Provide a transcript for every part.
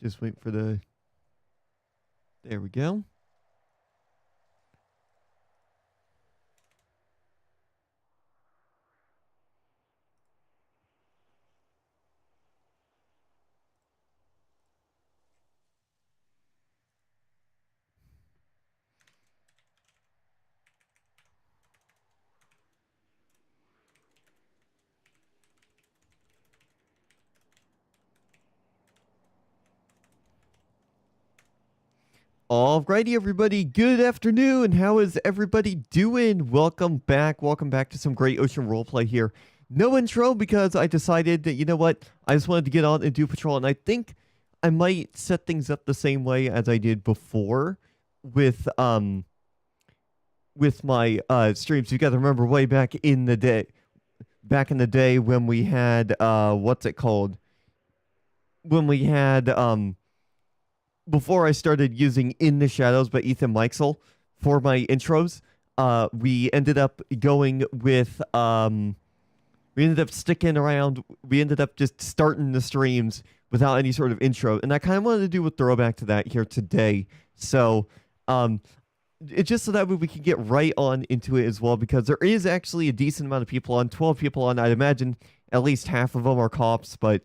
Just wait for the... There we go. Alrighty, everybody. Good afternoon. How is everybody doing? Welcome back. Welcome back to some great ocean roleplay here. No intro because I decided that, you know what? I just wanted to get on and do patrol, and I think I might set things up the same way as I did before with my streams. You got to remember way back in the day when we had what's it called? When we had before I started using In the Shadows by Ethan Meixel for my intros, we ended up going with, we ended up sticking around, we ended up just starting the streams without any sort of intro, and I kind of wanted to do a throwback to that here today, so, it's just so that way we can get right on into it as well, because there is actually a decent amount of people on, 12 people on. I'd imagine at least half of them are cops, but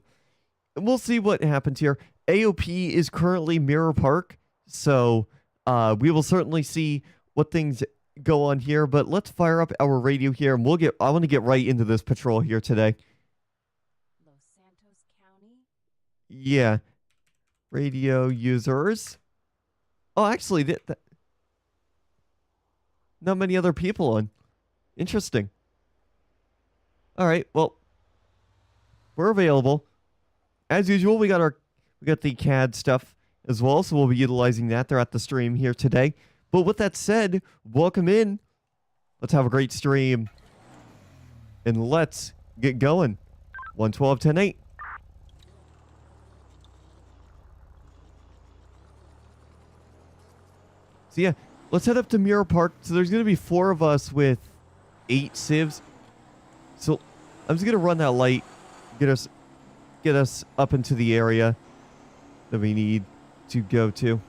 we'll see what happens here. AOP is currently Mirror Park, so we will certainly see what things go on here, but let's fire up our radio here, and I want to get right into this patrol here today. Los Santos County? Yeah. Radio users. Oh, actually, not many other people on. Interesting. All right, well, we're available. As usual, we got the CAD stuff as well, so we'll be utilizing that. They're at the stream here today. But with that said, welcome in. Let's have a great stream. And let's get going. 112-10-8. So yeah, let's head up to Mirror Park. So there's going to be 4 of us with 8 civs. So I'm just going to run that light, get us up into the area that we need to go to.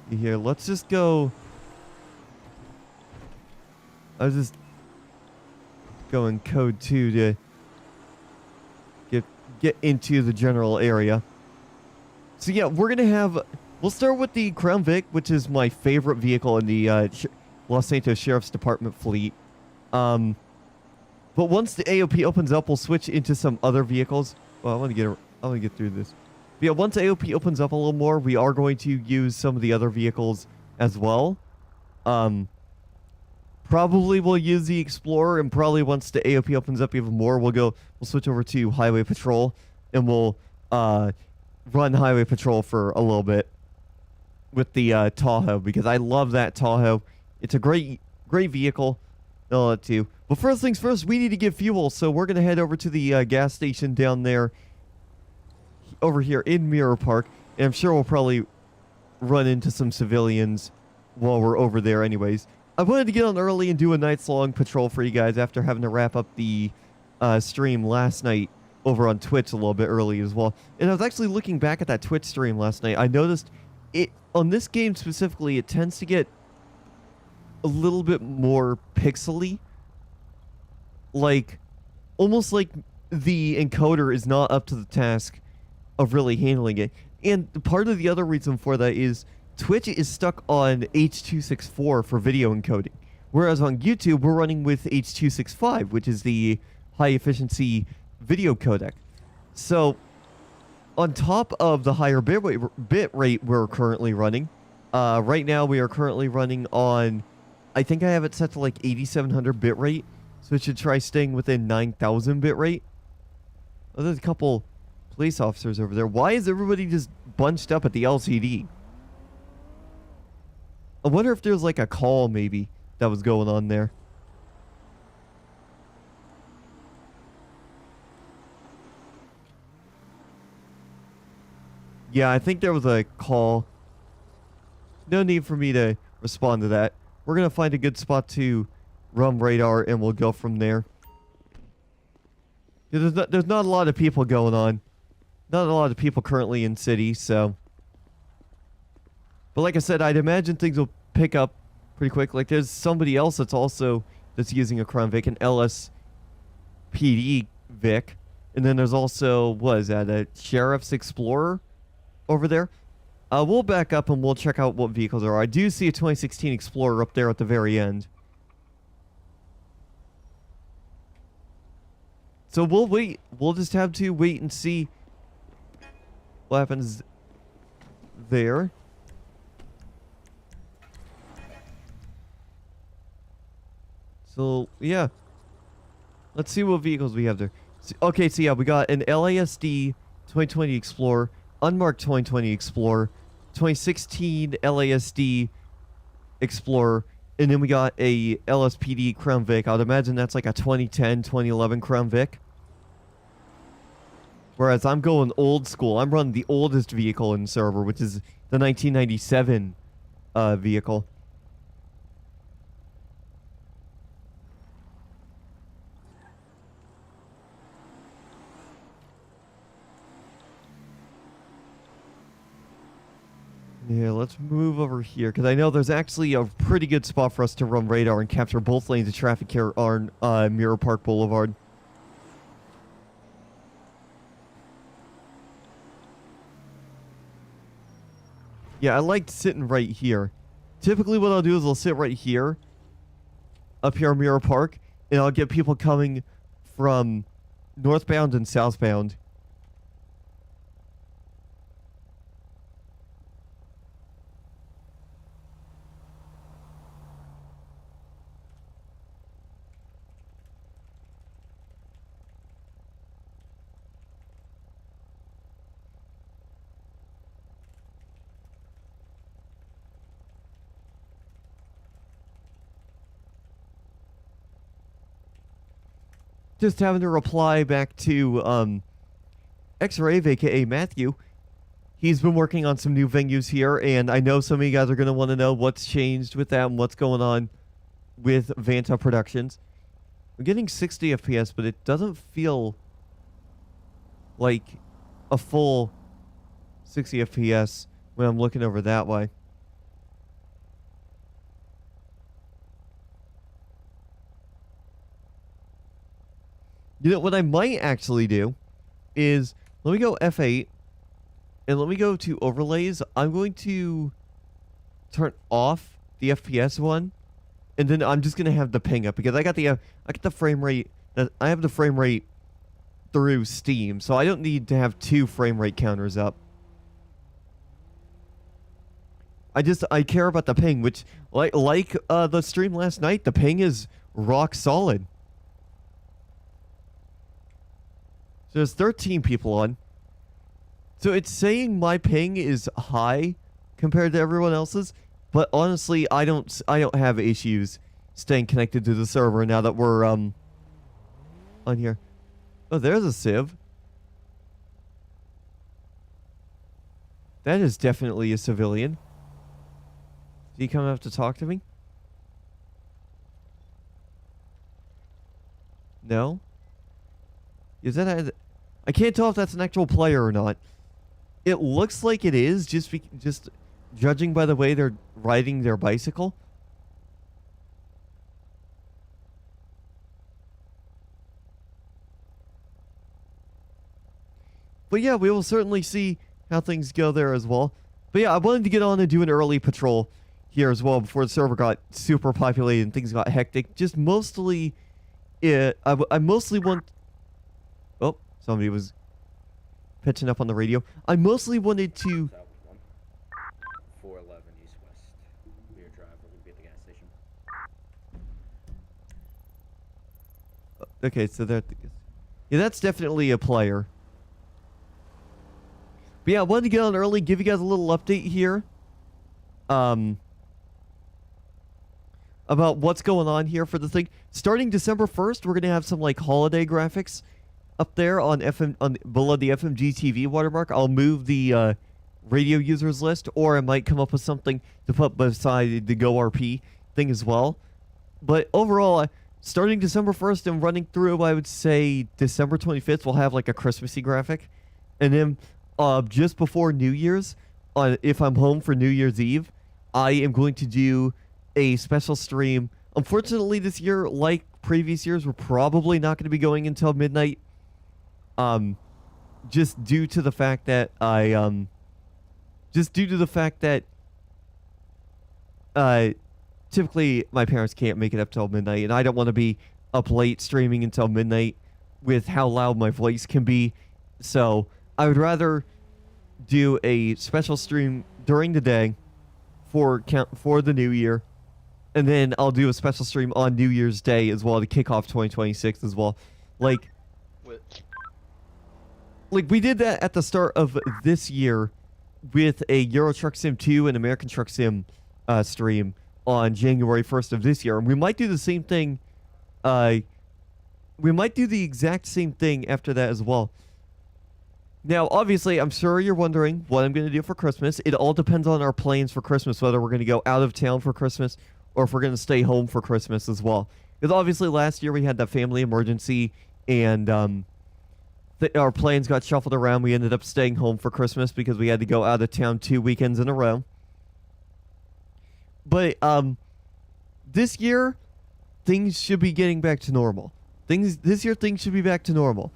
Here, let's just go. I was just going code 2 to get into the general area. So yeah, we'll start with the Crown Vic, which is my favorite vehicle in the Los Santos Sheriff's Department fleet. But once the AOP opens up, we'll switch into some other vehicles. Well, I want to get through this. But yeah, once AOP opens up a little more, we are going to use some of the other vehicles as well. Probably we'll use the Explorer, and probably once the AOP opens up even more, we'll switch over to Highway Patrol, and we'll run Highway Patrol for a little bit with the Tahoe, because I love that Tahoe. It's a great vehicle. All that too. But first things first, we need to get fuel, so we're gonna head over to the gas station down there, over here in Mirror Park, and I'm sure we'll probably run into some civilians while we're over there anyways. I wanted to get on early and do a night's long patrol for you guys after having to wrap up the stream last night over on Twitch a little bit early as well. And I was actually looking back at that Twitch stream last night. I noticed it on this game specifically, it tends to get a little bit more pixely, like almost like the encoder is not up to the task of really handling it. And part of the other reason for that is Twitch is stuck on H.264 for video encoding, whereas on YouTube we're running with H.265, which is the high efficiency video codec. So on top of the higher bit rate we're currently running, right now we are currently running on, I think I have it set to like 8700 bit rate, so it should try staying within 9000 bit rate. Oh, there's a couple police officers over there. Why is everybody just bunched up at the LCD? I wonder if there's like a call maybe that was going on there. Yeah, I think there was a call. No need for me to respond to that. We're going to find a good spot to run radar, and we'll go from there. Yeah, there's not a lot of people going on. Not a lot of people currently in city, so. But like I said, I'd imagine things will pick up pretty quick. Like there's somebody else that's using a Crown Vic, an LSPD Vic, and then there's also what is that, a Sheriff's Explorer over there. We'll back up and we'll check out what vehicles there are. I do see a 2016 Explorer up there at the very end. So we'll wait. We'll just have to wait and see what happens there. So, yeah. Let's see what vehicles we have there. Okay, so yeah, we got an LASD 2020 Explorer, unmarked 2020 Explorer, 2016 LASD Explorer, and then we got a LSPD Crown Vic. I'd imagine that's like a 2010, 2011 Crown Vic. Whereas I'm going old school. I'm running the oldest vehicle in the server, which is the 1997 vehicle. Yeah, let's move over here, because I know there's actually a pretty good spot for us to run radar and capture both lanes of traffic here on Mirror Park Boulevard. Yeah, I like sitting right here. Typically what I'll do is I'll sit right here, up here on Mirror Park, and I'll get people coming from northbound and southbound. Just having to reply back to X-Ray, aka Matthew. He's been working on some new venues here, and I know some of you guys are going to want to know what's changed with that and what's going on with Vanta Productions. I'm getting 60 FPS, but it doesn't feel like a full 60 FPS when I'm looking over that way. You know, what I might actually do is, let me go F8, and let me go to overlays. I'm going to turn off the FPS one, and then I'm just going to have the ping up, because I got the frame rate, I have the frame rate through Steam, so I don't need to have 2 frame rate counters up. I care about the ping, which, like the stream last night, the ping is rock solid. So there's 13 people on. So it's saying my ping is high compared to everyone else's, but honestly, I don't have issues staying connected to the server now that we're on here. Oh, there's a Civ. That is definitely a civilian. Did he come up to talk to me? No? Is that I can't tell if that's an actual player or not. It looks like it is, just judging by the way they're riding their bicycle. But yeah, we will certainly see how things go there as well. But yeah, I wanted to get on and do an early patrol here as well before the server got super populated and things got hectic. Just mostly, I mostly want... Oh, somebody was pitching up on the radio. I mostly wanted to... 411 East West. Rear drive, we're going to be at the gas station. Okay, so that... Yeah, that's definitely a player. But yeah, I wanted to get on early, give you guys a little update here. About what's going on here for the thing. Starting December 1st, we're going to have some, like, holiday graphics up there on below the FMG TV watermark. I'll move the radio users list, or I might come up with something to put beside the GORP thing as well. But overall, starting December 1st and running through, I would say December 25th, we'll have like a Christmassy graphic. And then just before New Year's, if I'm home for New Year's Eve, I am going to do a special stream. Unfortunately, this year, like previous years, we're probably not going to be going until midnight. Just due to the fact that typically my parents can't make it up till midnight, and I don't want to be up late streaming until midnight with how loud my voice can be. So I would rather do a special stream during the day for the new year, and then I'll do a special stream on New Year's Day as well to kick off 2026 as well. Like we did that at the start of this year with a Euro Truck Sim 2 and American Truck Sim stream on January 1st of this year. And we might do the same thing. We might do the exact same thing after that as well. Now, obviously, I'm sure you're wondering what I'm going to do for Christmas. It all depends on our plans for Christmas, whether we're going to go out of town for Christmas or if we're going to stay home for Christmas as well. Because obviously last year we had that family emergency and our plans got shuffled around. We ended up staying home for Christmas because we had to go out of town 2 weekends in a row. But this year, things should be getting back to normal. This year, things should be back to normal.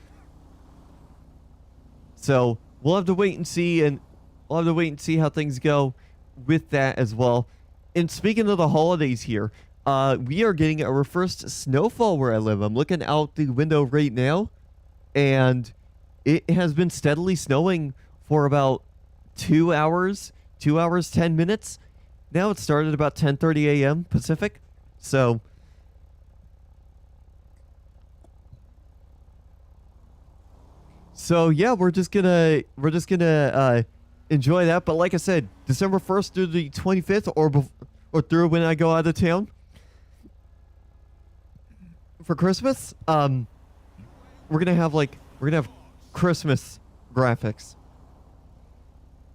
So we'll have to wait and see, and we'll have to wait and see how things go with that as well. And speaking of the holidays here, we are getting our first snowfall where I live. I'm looking out the window right now, and it has been steadily snowing for about 2 hours, 10 minutes. Now it started about 10:30 a.m. Pacific. So yeah, we're just gonna enjoy that. But like I said, December 1st through the 25th, or through when I go out of town for Christmas, we're gonna have Christmas graphics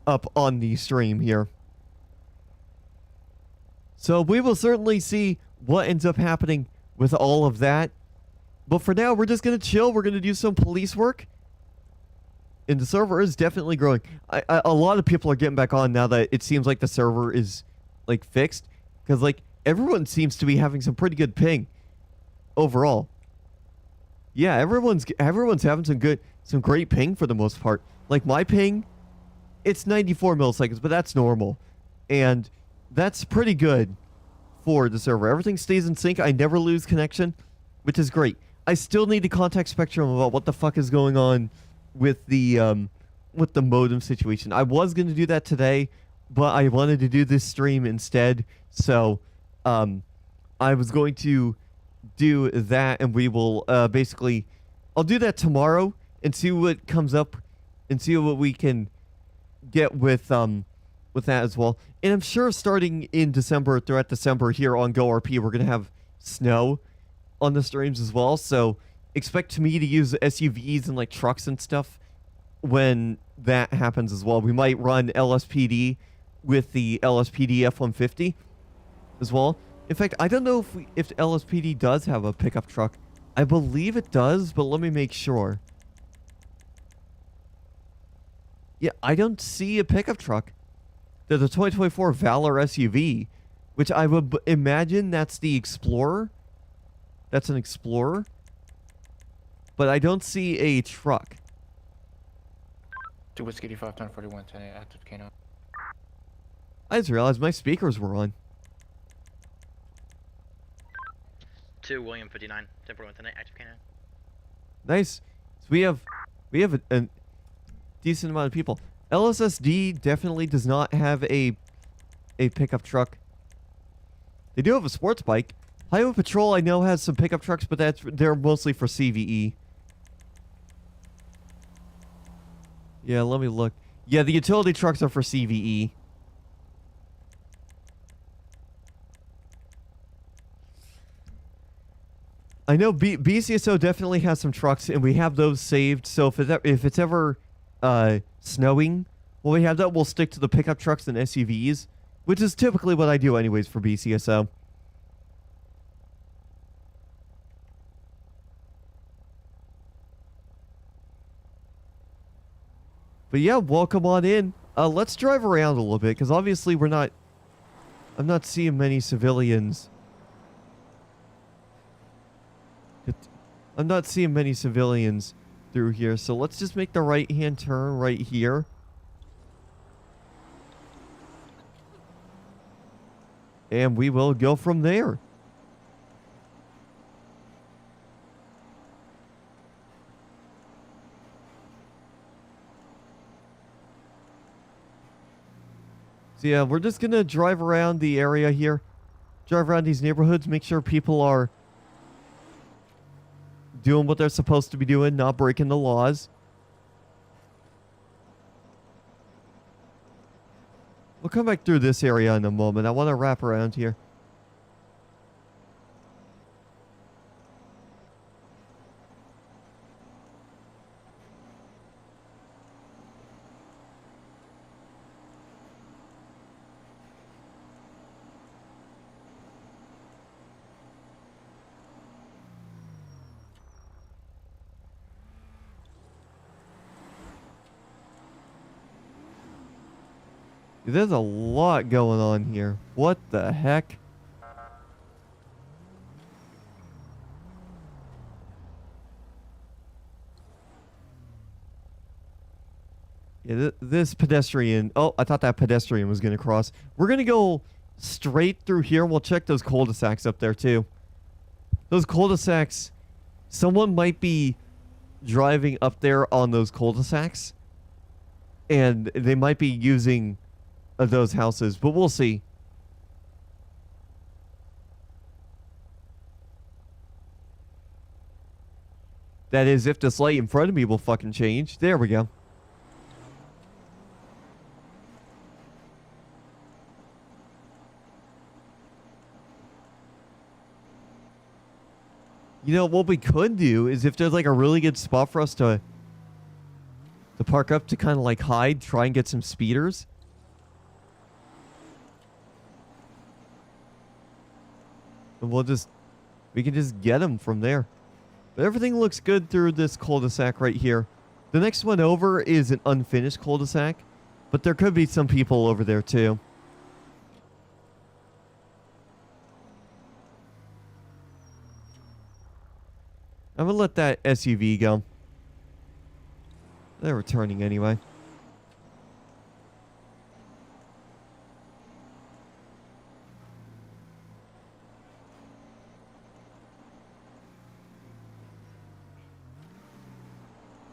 up on the stream here. So we will certainly see what ends up happening with all of that. But for now, we're just going to chill. We're going to do some police work. And the server is definitely growing. A lot of people are getting back on now that it seems like the server is like fixed. Because like everyone seems to be having some pretty good ping overall. Yeah, everyone's having some great ping for the most part. Like my ping, it's 94 milliseconds, but that's normal. And that's pretty good for the server. Everything stays in sync. I never lose connection, which is great. I still need to contact Spectrum about what the fuck is going on with the modem situation. I was going to do that today, but I wanted to do this stream instead. So I was going to do that, and we will basically... I'll do that tomorrow and see what comes up and see what we can get with that as well. And I'm sure starting in December, throughout December here on GORP, we're going to have snow on the streams as well. So expect me to use SUVs and like trucks and stuff when that happens as well. We might run LSPD with the LSPD F-150 as well. In fact, I don't know if LSPD does have a pickup truck. I believe it does, but let me make sure. Yeah, I don't see a pickup truck. There's a 2024 Valor SUV, which I would imagine that's the Explorer. That's an Explorer. But I don't see a truck. 2 Whiskey 85 1041 10 active K9. I just realized my speakers were on. 2 William 59 1041 10 active K9. Nice. So we have a decent amount of people. LSSD definitely does not have a pickup truck. They do have a sports bike. Highway Patrol I know has some pickup trucks, but they're mostly for CVE. Yeah, let me look. Yeah, the utility trucks are for CVE. I know BCSO definitely has some trucks, and we have those saved. So if it's ever snowing, when we have that, we'll stick to the pickup trucks and SUVs, which is typically what I do anyways for BCSO. But yeah, welcome on in. Let's drive around a little bit, because obviously I'm not seeing many civilians. I'm not seeing many civilians through here, so let's just make the right-hand turn right here. And we will go from there. So yeah, we're just gonna drive around the area here. Drive around these neighborhoods, make sure people are doing what they're supposed to be doing, not breaking the laws. We'll come back through this area in a moment. I want to wrap around here. There's a lot going on here. What the heck? Yeah, this pedestrian... Oh, I thought that pedestrian was going to cross. We're going to go straight through here. We'll check those cul-de-sacs up there, too. Those cul-de-sacs... Someone might be driving up there on those cul-de-sacs. And they might be using... of those houses, but we'll see. That is, if this light in front of me will fucking change. There we go. You know, what we could do is if there's like a really good spot for us to park up to kind of like hide, try and get some speeders. And we can just get them from there. But everything looks good through this cul-de-sac right here. The next one over is an unfinished cul-de-sac, but there could be some people over there too. I'm gonna let that SUV go. They're returning anyway.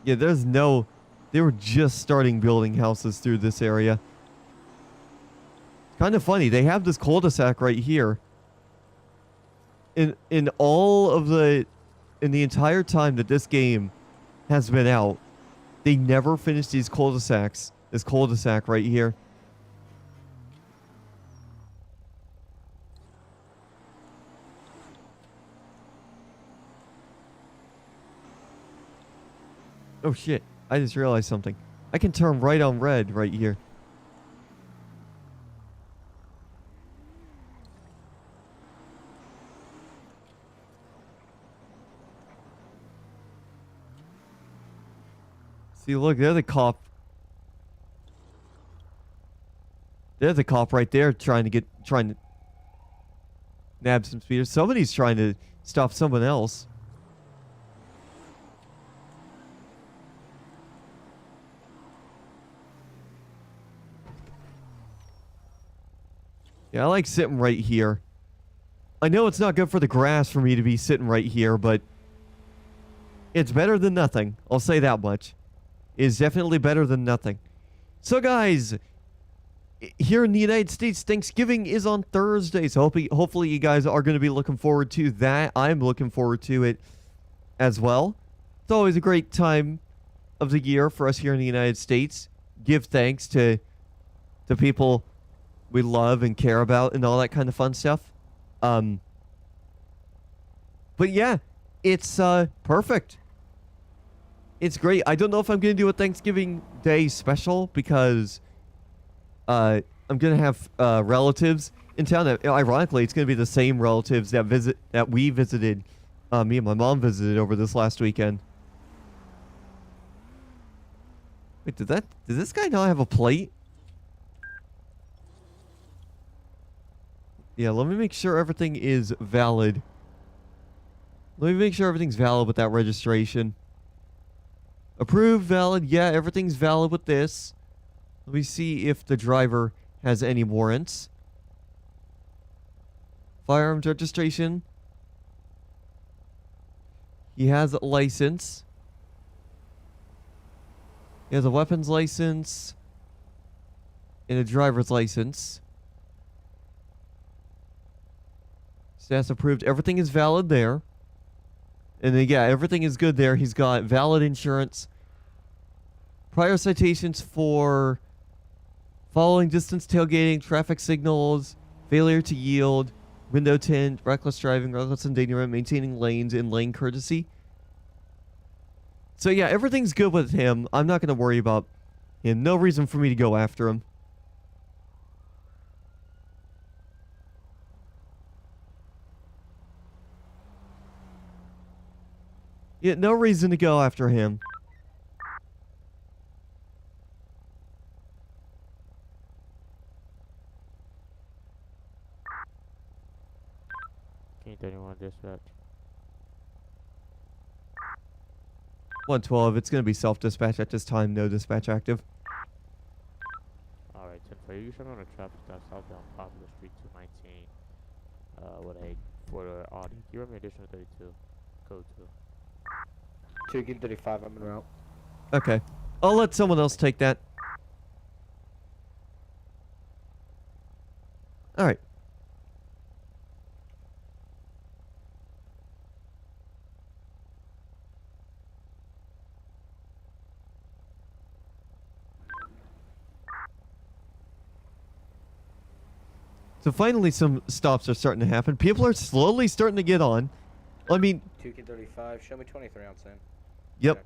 Yeah, they were just starting building houses through this area. Kind of funny. They have this cul-de-sac right here. In the entire time that this game has been out, they never finished these cul-de-sacs. This cul-de-sac right here. Oh shit, I just realized something. I can turn right on red right here. See, look, there's the cop. There's a cop right there trying to nab some speeders. Somebody's trying to stop someone else. Yeah, I like sitting right here. I know it's not good for the grass for me to be sitting right here, but it's better than nothing. I'll say that much. It's definitely better than nothing. So guys, here in the United States, Thanksgiving is on Thursday, so hopefully you guys are going to be looking forward to that. I'm looking forward to it as well. It's always a great time of the year for us here in the United States. Give thanks to people we love and care about and all that kind of fun stuff. But yeah, it's perfect. It's great. I don't know if I'm going to do a Thanksgiving Day special because I'm going to have relatives in town. Ironically, it's going to be the same relatives that we visited. Me and my mom visited over this last weekend. Wait, does this guy not have a plate? Yeah, let me make sure everything is valid. Let me make sure everything's valid with that registration. Approved, valid. Yeah, everything's valid with this. Let me see if the driver has any warrants. Firearms registration. He has a license. He has a weapons license and a driver's license. Stats approved. Everything is valid there. And then, yeah, everything is good there. He's got valid insurance. Prior citations for following distance tailgating, traffic signals, failure to yield, window tint, reckless driving, reckless endangerment, maintaining lanes, and lane courtesy. So yeah, everything's good with him. I'm not going to worry about him. No reason for me to go after him. Yeah, no reason to go after him. Can you 31 dispatch? 112, it's going to be self-dispatch at this time. No dispatch active. Alright, 10 for you. Showing on a traffic stop southbound Popular Street 219. With a 4-door Audi. Can you run me additional 32? Code 2. 235, I'm en route. Okay. I'll let someone else take that. Alright. So finally some stops are starting to happen. People are slowly starting to get on. I mean... 2K35, show me 23 ounce in. Yep.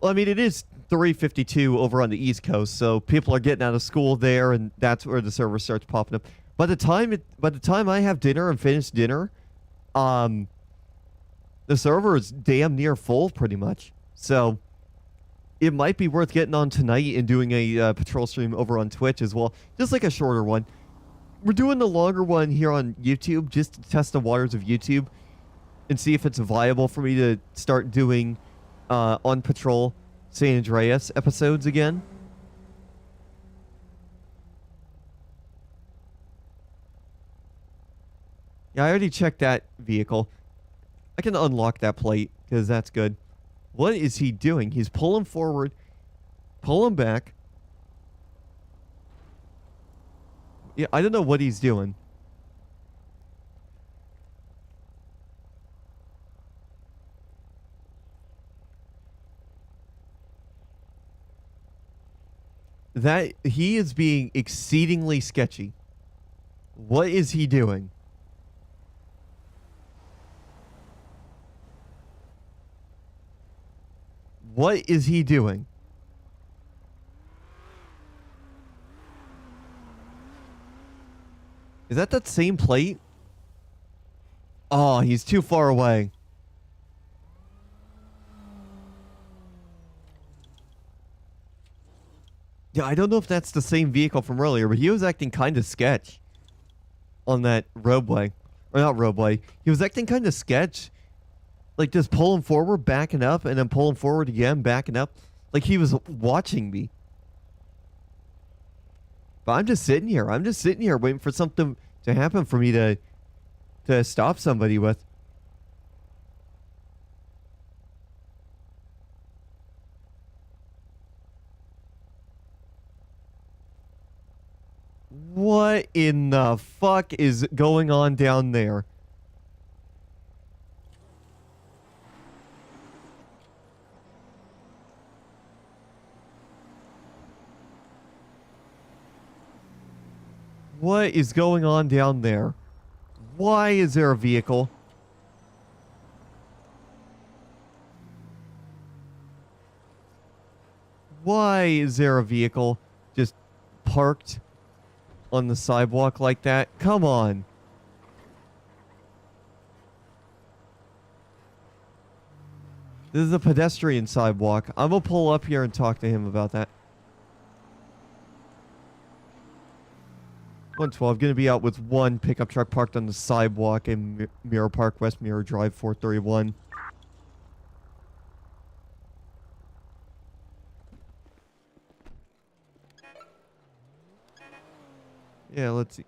Well, I mean, it is 3:52 over on the East Coast, so people are getting out of school there, and that's where the server starts popping up. By the time I have dinner and finish dinner, the server is damn near full, pretty much. So it might be worth getting on tonight and doing a patrol stream over on Twitch as well, just like a shorter one. We're doing the longer one here on YouTube just to test the waters of YouTube and see if it's viable for me to start doing on patrol San Andreas episodes again. Yeah, I already checked that vehicle. I can unlock that plate because that's good. What is he doing? He's pulling forward, pulling back. Yeah, I don't know what he's doing. That he is being exceedingly sketchy. What is he doing? What is he doing? Is that same plate? Oh, he's too far away. Yeah, I don't know if that's the same vehicle from earlier, but he was acting kind of sketch on that roadway. Or not roadway. He was acting kind of sketch. Like just pulling forward, backing up, and then pulling forward again, backing up. Like he was watching me. But I'm just sitting here. I'm just sitting here waiting for something to happen for me to stop somebody with. What in the fuck is going on down there? What is going on down there? Why is there a vehicle? Why is there a vehicle just parked on the sidewalk like that? Come on. This is a pedestrian sidewalk. I'm gonna pull up here and talk to him about that. 112, gonna be out with one pickup truck parked on the sidewalk in Mirror Park, West Mirror Drive, 431. Yeah, let's see.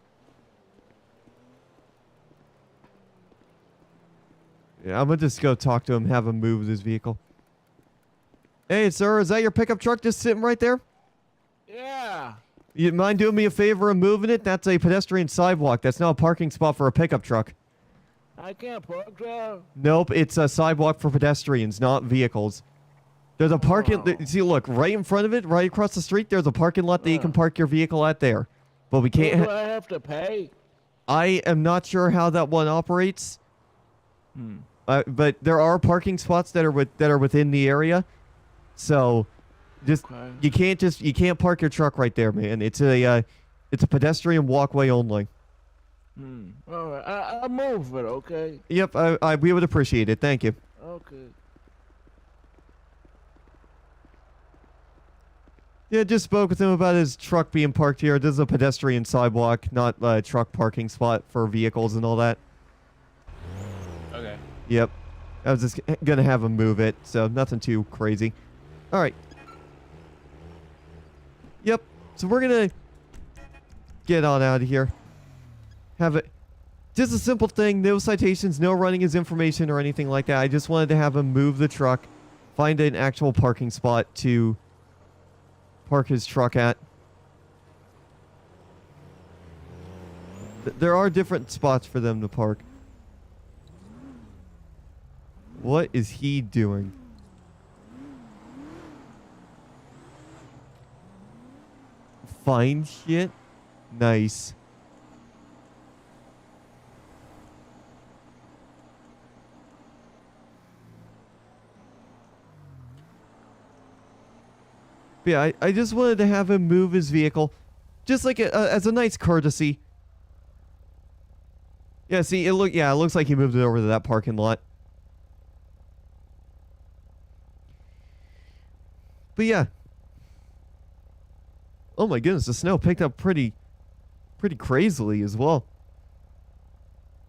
Yeah, I'm gonna just go talk to him, have him move his vehicle. Hey, sir, is that your pickup truck just sitting right there? Yeah. You mind doing me a favor and moving it? That's a pedestrian sidewalk. That's not a parking spot for a pickup truck. I can't park there. Nope, it's a sidewalk for pedestrians, not vehicles. There's a parking... Oh. See, look, right in front of it, right across the street, there's a parking lot that you can park your vehicle at there. But we can't... Do I have to pay? I am not sure how that one operates. But there are parking spots that are within the area. So... Just Okay. you can't park your truck right there, man. It's a pedestrian walkway only. All right. I'll move it, okay? Yep, we would appreciate it. Thank you. Okay. Yeah, just spoke with him about his truck being parked here. This is a pedestrian sidewalk, not a truck parking spot for vehicles and all that. Okay. Yep. I was just gonna have him move it, so nothing too crazy. All right. Yep. So we're gonna get on out of here. Have it. Just a simple thing. No citations, no running his information or anything like that. I just wanted to have him move the truck, find an actual parking spot to park his truck at. There are different spots for them to park. What is he doing? Find shit? Nice. But yeah, I just wanted to have him move his vehicle. Just like as a nice courtesy. Yeah, see, it looks like he moved it over to that parking lot. But yeah. Oh my goodness, the snow picked up pretty crazily as well.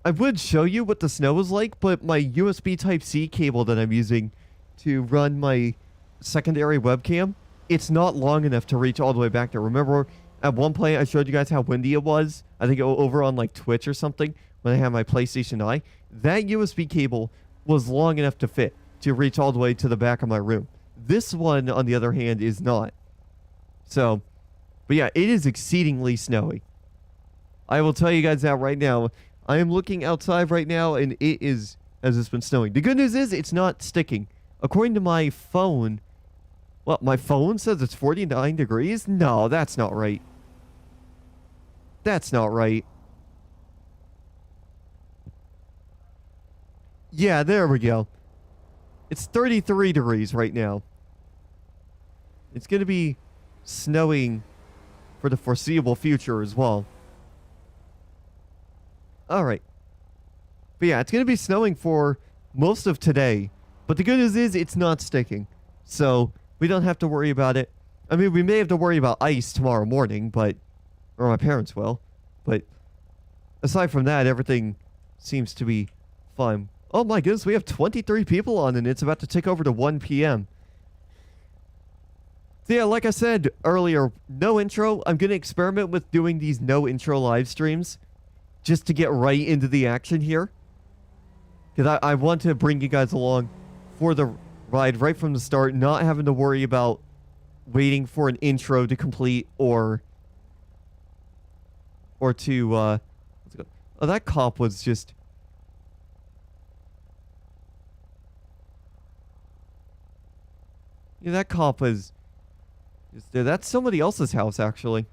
I would show you what the snow was like, but my USB Type-C cable that I'm using to run my secondary webcam, it's not long enough to reach all the way back there. Remember, at one point I showed you guys how windy it was? I think over on like Twitch or something when I had my PlayStation Eye. That USB cable was long enough to fit to reach all the way to the back of my room. This one, on the other hand, is not. So... But yeah, it is exceedingly snowy. I will tell you guys that right now. I am looking outside right now, and has been snowing. The good news is it's not sticking. According to my phone, well, my phone says it's 49 degrees? No, that's not right. That's not right. Yeah, there we go. It's 33 degrees right now. It's going to be snowing for the foreseeable future as well. Alright. But yeah, it's going to be snowing for most of today. But the good news is it's not sticking. So we don't have to worry about it. I mean, we may have to worry about ice tomorrow morning, but... Or my parents will. But aside from that, everything seems to be fine. Oh my goodness, we have 23 people on and it's about to tick over to 1 p.m. So yeah, like I said earlier, no intro. I'm going to experiment with doing these no intro live streams just to get right into the action here. Because I want to bring you guys along for the ride right from the start, not having to worry about waiting for an intro to complete or to, let's go. Oh, that cop was just... Yeah, that cop was... That's somebody else's house, actually.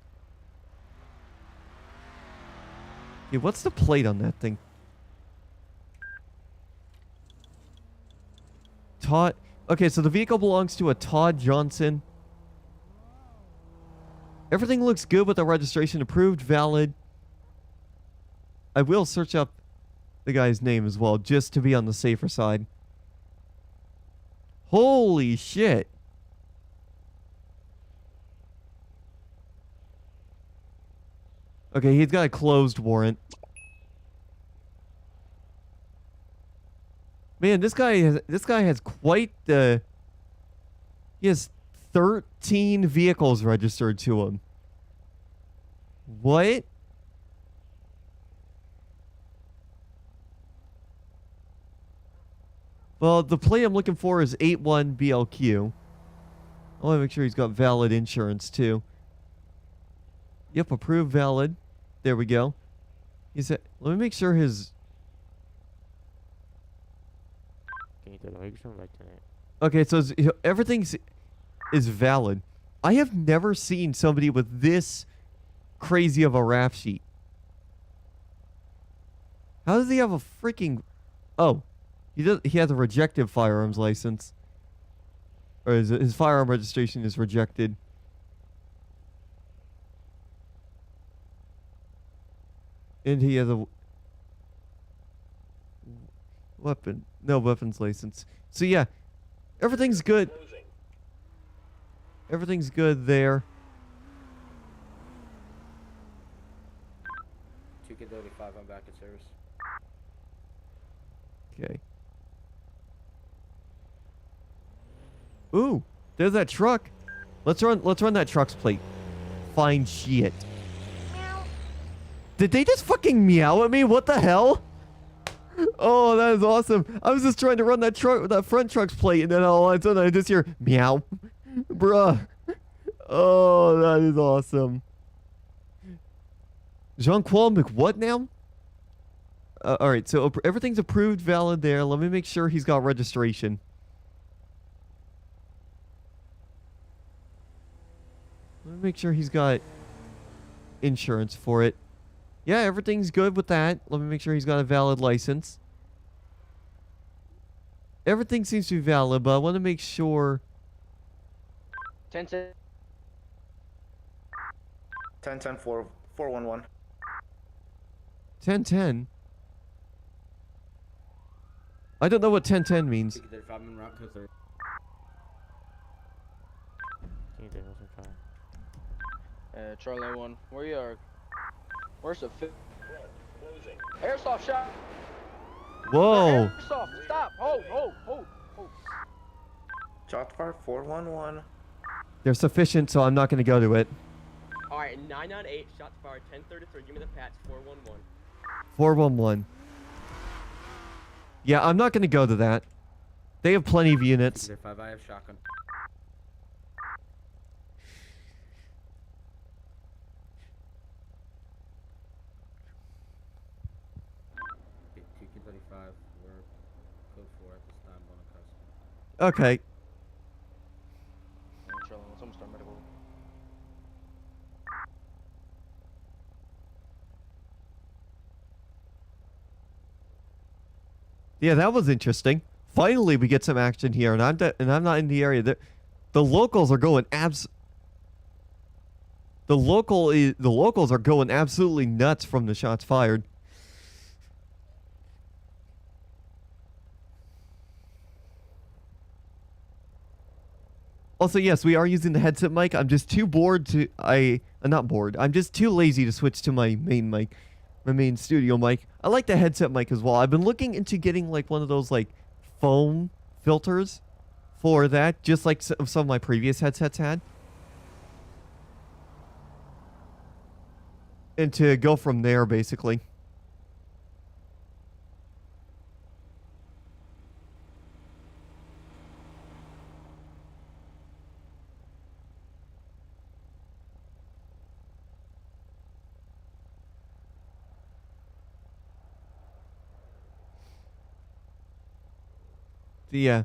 Yeah, what's the plate on that thing? Todd... Okay, so the vehicle belongs to a Todd Johnson. Everything looks good with the registration approved, valid. I will search up the guy's name as well, just to be on the safer side. Holy shit. Okay, he's got a closed warrant. Man, this guy has quite the. He has 13 vehicles registered to him. What? Well, the plate I'm looking for is 81BLQ. I want to make sure he's got valid insurance too. Yep, approved, valid. There we go. Let me make sure his. Can you tell the Higson Lieutenant? Okay, so everything's is valid. I have never seen somebody with this crazy of a rap sheet. How does he have a freaking? Oh, he has a rejected firearms license, or his firearm registration is rejected. And he has a no weapons license. So yeah, everything's good. Everything's good there. 2K35, I'm back at service. Okay. Ooh, there's that truck. Let's run that truck's plate. Fine shit. Did they just fucking meow at me? What the hell? Oh, that is awesome. I was just trying to run that front truck's plate, and then all of a sudden I just hear meow. Bruh. Oh, that is awesome. Jean-Paul McWhat now? Alright, so everything's approved, valid there. Let me make sure he's got registration. Let me make sure he's got insurance for it. Yeah, everything's good with that. Let me make sure he's got a valid license. Everything seems to be valid, but I want to make sure. 10-10. 10-10 411. 1010. I don't know what 1010 means. 2K35, I'm en route code 30. Can you tell Higson Charlie? Charlie 1, where you are? Where's the airsoft shot? Whoa. Airsoft, stop! Hold. Shot fire 411. They're sufficient, so I'm not going to go to it. Alright, 998, shots fired, 1033, give me the patch, 411. 411. Yeah, I'm not going to go to that. They have plenty of units. 2K35, I have shotgun. Okay, 2K35, we're code 4 at this time, one in custody. Okay. Charlie, let's almost start medical. Yeah, that was interesting. Finally, we get some action here, and I'm not in the area. The locals are going the locals are going absolutely nuts from the shots fired. Also, yes, we are using the headset mic. I'm just too bored to not bored. I'm just too lazy to switch to my main mic. My main studio mic. I like the headset mic as well. I've been looking into getting like one of those like foam filters for that, just like some of my previous headsets had. And to go from there, basically. So yeah,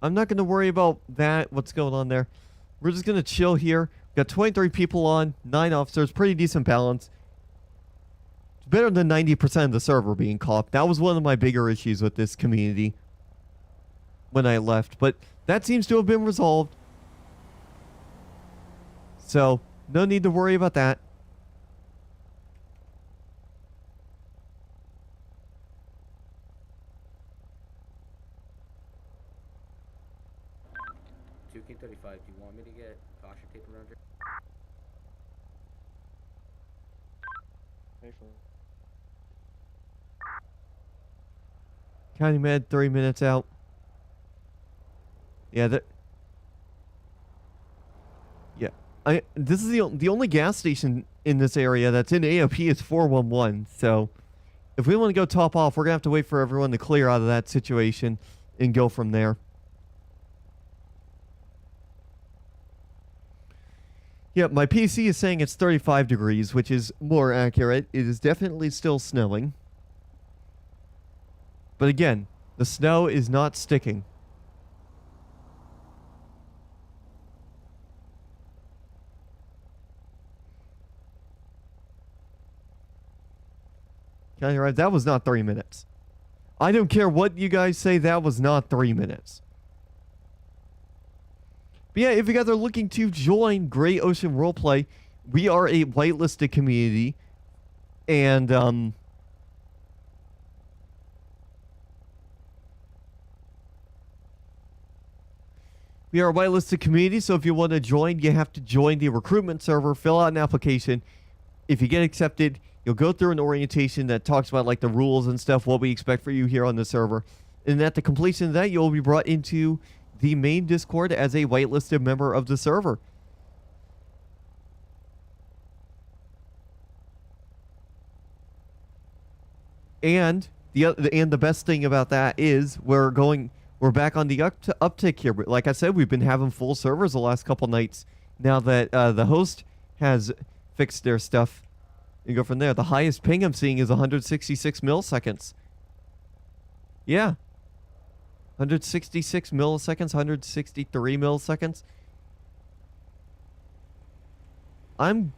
I'm not going to worry about that, what's going on there. We're just going to chill here. Got 23 people on, 9 officers, pretty decent balance. It's better than 90% of the server being copped. That was one of my bigger issues with this community when I left, but that seems to have been resolved. So, no need to worry about that. K35, do you want me to get caution tape around here? County Med, 3 minutes out. Yeah, that. Yeah, this is the only gas station in this area that's in AOP is 411. So, if we want to go top off, we're gonna have to wait for everyone to clear out of that situation and go from there. Yeah, my PC is saying it's 35 degrees, which is more accurate. It is definitely still snowing. But again, the snow is not sticking. County Ride, that was not 3 minutes. I don't care what you guys say, that was not 3 minutes. But yeah, if you guys are looking to join Great Ocean Roleplay, we are a whitelisted community. And, we are a whitelisted community, so if you want to join, you have to join the recruitment server, fill out an application. If you get accepted, you'll go through an orientation that talks about like the rules and stuff, what we expect for you here on the server. And at the completion of that, you'll be brought into the main Discord as a whitelisted member of the server. And the best thing about that is we're back on the uptick here. Like I said, we've been having full servers the last couple nights now that the host has fixed their stuff. You go from there. The highest ping I'm seeing is 166 milliseconds. Yeah. 166 milliseconds, 163 milliseconds. I'm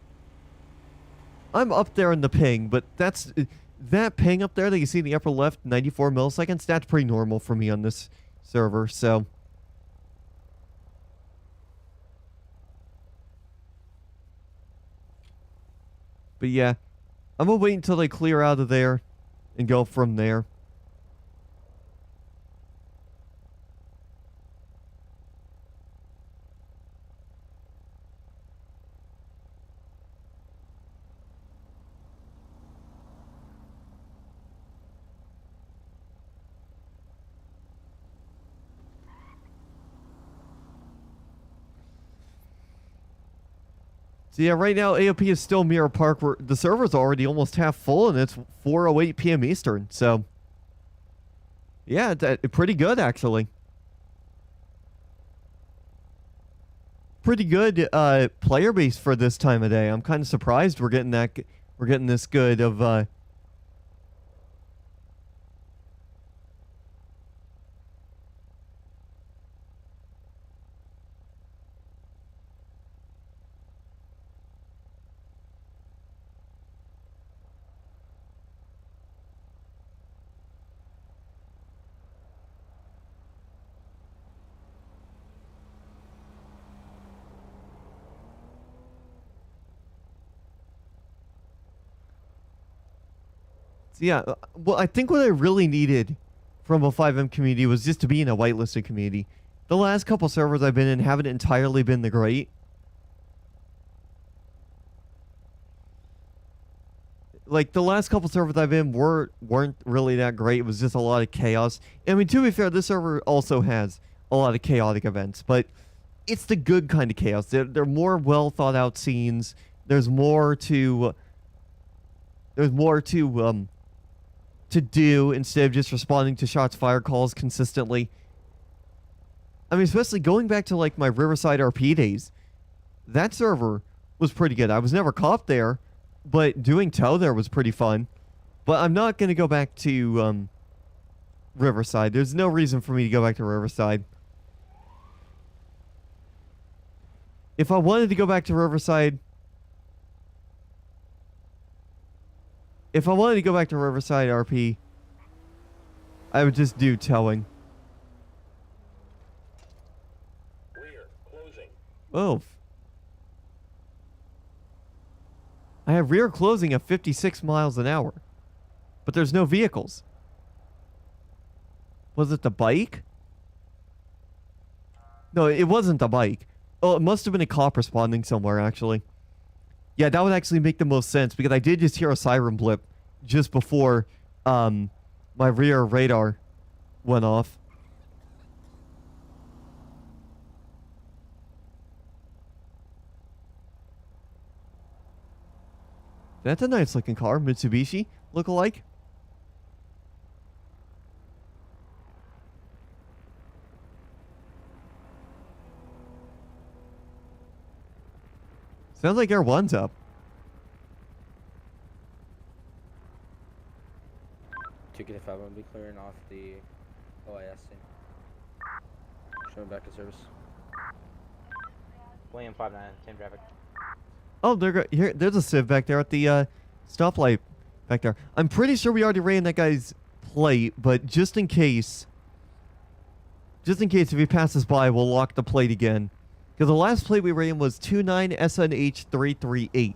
up there in the ping, but that ping up there that you see in the upper left, 94 milliseconds, that's pretty normal for me on this server, so. But yeah, I'm gonna wait until they clear out of there and go from there. So yeah, right now AOP is still Mirror Park, where the server's already almost half full, and it's 4:08 p.m. Eastern. So yeah, pretty good actually. Pretty good player base for this time of day. I'm kind of surprised we're getting this good of. So yeah, well, I think what I really needed from a FiveM community was just to be in a whitelisted community. The last couple servers I've been in haven't entirely been the great. Like, the last couple servers I've been weren't really that great. It was just a lot of chaos. I mean, to be fair, this server also has a lot of chaotic events, but it's the good kind of chaos. They're more well thought out scenes. There's more to do instead of just responding to shots fired calls consistently. I mean, especially going back to like my Riverside RP days, that server was pretty good. I was never caught there, but doing tow there was pretty fun. But I'm not going to go back to Riverside. There's no reason for me to go back to Riverside. If I wanted to go back to Riverside, RP, I would just do towing. Rear, closing. Oh. I have rear closing at 56 miles an hour. But there's no vehicles. Was it the bike? No, it wasn't the bike. Oh, it must have been a cop responding somewhere, actually. Yeah, that would actually make the most sense because I did just hear a siren blip just before my rear radar went off. That's a nice looking car, Mitsubishi look-alike. Sounds like Air One's up. 2 get 5 will be clearing off the OIS thing. Showing back to service. William 59, 10 traffic. Oh, there's a Civ back there at the stoplight back there. I'm pretty sure we already ran that guy's plate, but just in case if he passes by, we'll lock the plate again. Because the last plate we ran was 29SNH338.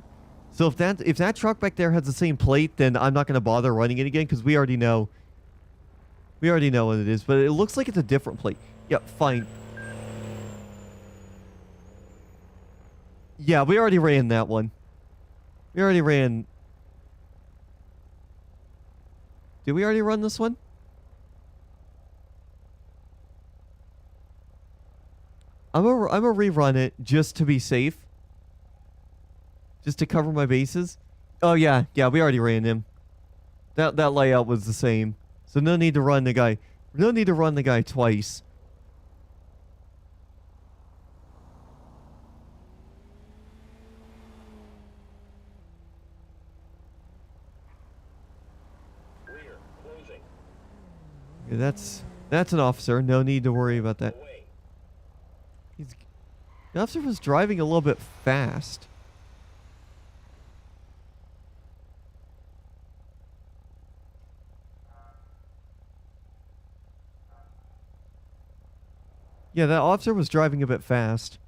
So if that truck back there has the same plate, then I'm not going to bother running it again because we already know what it is. But it looks like it's a different plate. Yep, fine. Yeah, we already ran that one. We already ran... Did we already run this one? I'm gonna rerun it just to be safe. Just to cover my bases. Oh yeah, we already ran him. That layout was the same. So no need to run the guy. No need to run the guy twice. Rear, closing. Yeah, that's an officer. No need to worry about that. Away. The officer was driving a little bit fast. Yeah, that officer was driving a bit fast.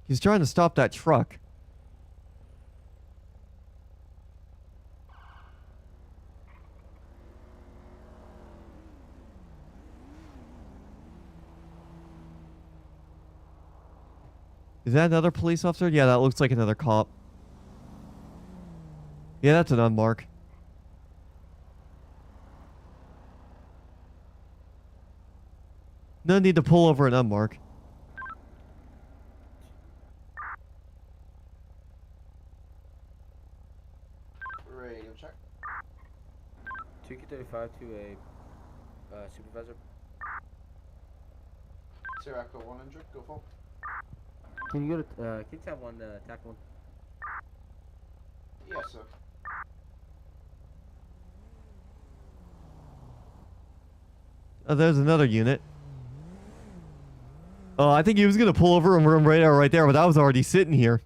He's trying to stop that truck. Is that another police officer? Yeah, that looks like another cop. Yeah, that's an unmark. No need to pull over an unmark. Radio check. 2K35 to a supervisor. Sierra Echo 100, go full. Can you go to can you tab 1 tack 1? Yes, sir. Oh, there's another unit. Oh, I think he was going to pull over and run radar right there, but I was already sitting here.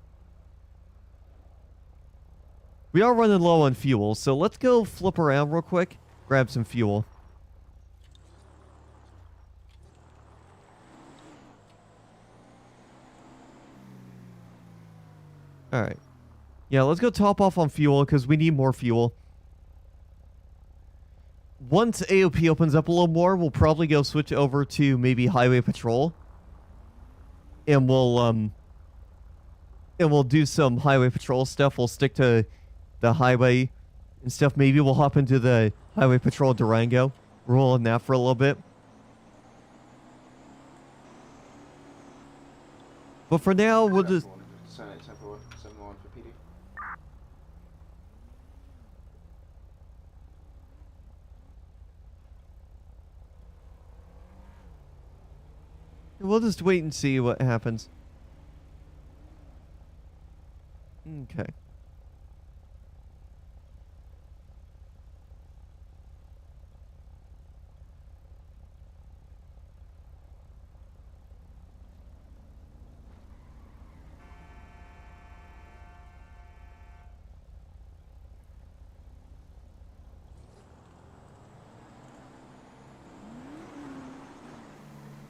We are running low on fuel, so let's go flip around real quick, grab some fuel. Alright. Yeah, let's go top off on fuel because we need more fuel. Once AOP opens up a little more, we'll probably go switch over to maybe highway patrol. And we'll do some highway patrol stuff. We'll stick to the highway and stuff. Maybe we'll hop into the highway patrol Durango. Roll on that for a little bit. But for now, we'll just... Send it 10-4, 7-1 for PD. We'll just wait and see what happens. Okay.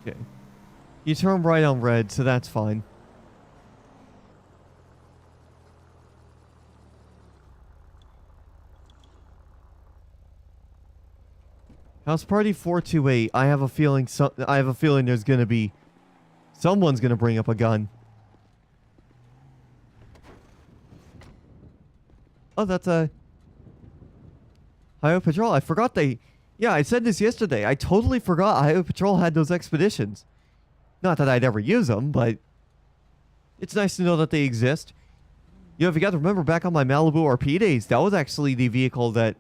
Okay. You turn right on red, so that's fine. House Party 428. I have a feeling there's gonna be Someone's gonna bring up a gun. Oh, that's a Highway Patrol. I forgot they... Yeah, I said this yesterday. I totally forgot Highway Patrol had those expeditions. Not that I'd ever use them, but it's nice to know that they exist. You know, if you got to remember back on my Malibu RP days, that was actually the vehicle that...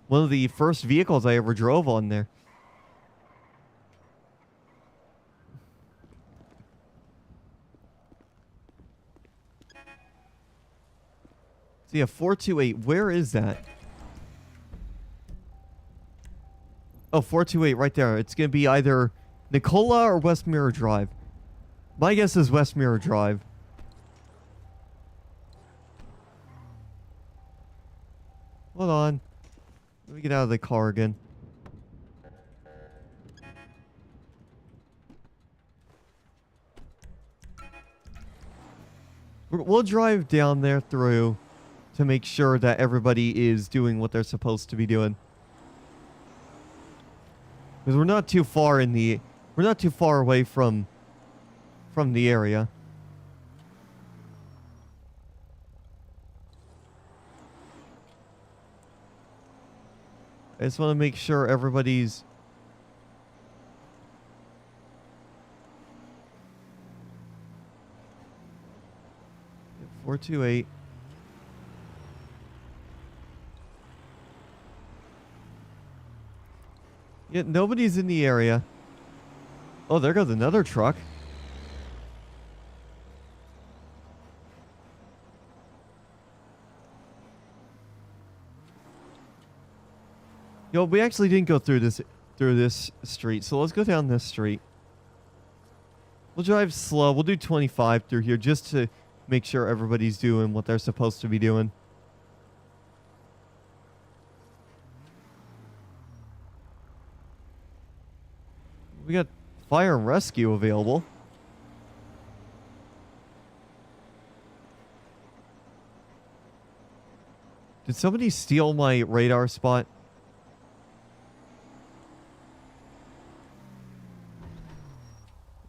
One of the first vehicles I ever drove on there. So yeah, 428. Where is that? Oh, 428 right there. It's going to be either Nicola or West Mirror Drive. My guess is West Mirror Drive. Hold on. Let me get out of the car again. We'll drive down there through to make sure that everybody is doing what they're supposed to be doing. Because we're not too far in the... We're not too far away from the area. I just want to make sure everybody's... Yeah, 428. Yeah, nobody's in the area. Oh, there goes another truck. Yo, we actually didn't go through this street, so let's go down this street. We'll drive slow. We'll do 25 through here just to make sure everybody's doing what they're supposed to be doing. We got fire and rescue available. Did somebody steal my radar spot?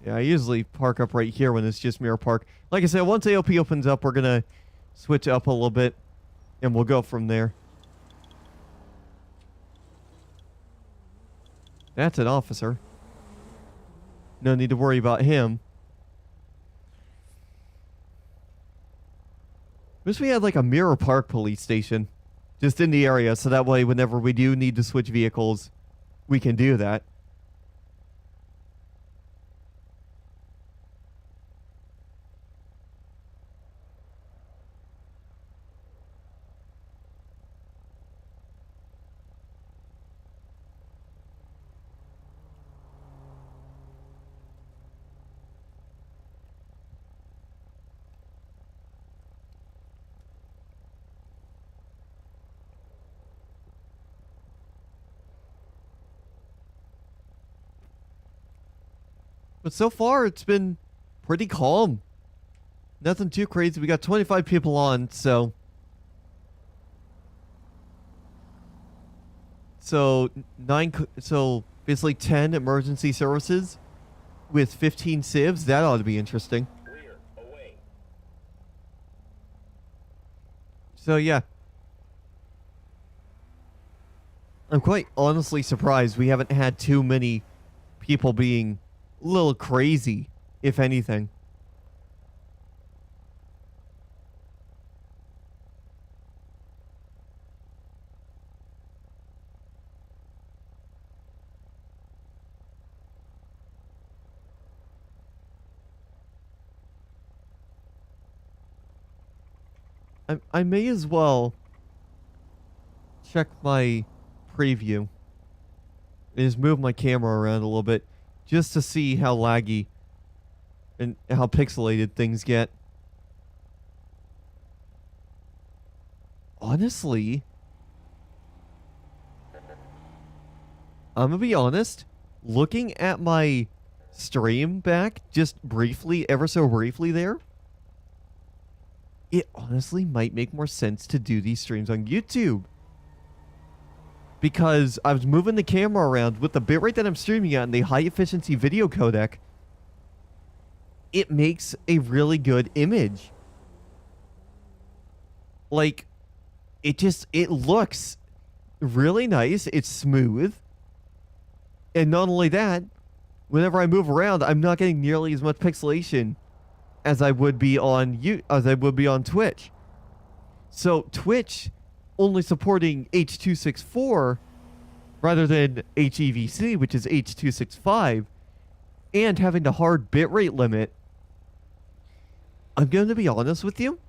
Yeah, I usually park up right here when it's just Mirror Park. Like I said, once AOP opens up, we're going to switch up a little bit, and we'll go from there. That's an officer. No need to worry about him. Wish we had like a Mirror Park police station just in the area, so that way whenever we do need to switch vehicles, we can do that. But so far, it's been pretty calm. Nothing too crazy. We got 25 people on, so... So, so basically 10 emergency services with 15 civs. That ought to be interesting. Clear. Away. So, yeah. I'm quite honestly surprised we haven't had too many people being a little crazy, if anything. I may as well check my preview and just move my camera around a little bit just to see how laggy and how pixelated things get. Honestly, I'm gonna be honest, looking at my stream back just briefly, ever so briefly there, it honestly might make more sense to do these streams on YouTube. Because I was moving the camera around with the bitrate that I'm streaming at and the high efficiency video codec. it makes a really good image. Like, it looks really nice. It's smooth. And not only that, whenever I move around, I'm not getting nearly as much pixelation as I would be on Twitch. So Twitch only supporting H.264 rather than HEVC, which is H.265, and having the hard bitrate limit, I'm going to be honest with you,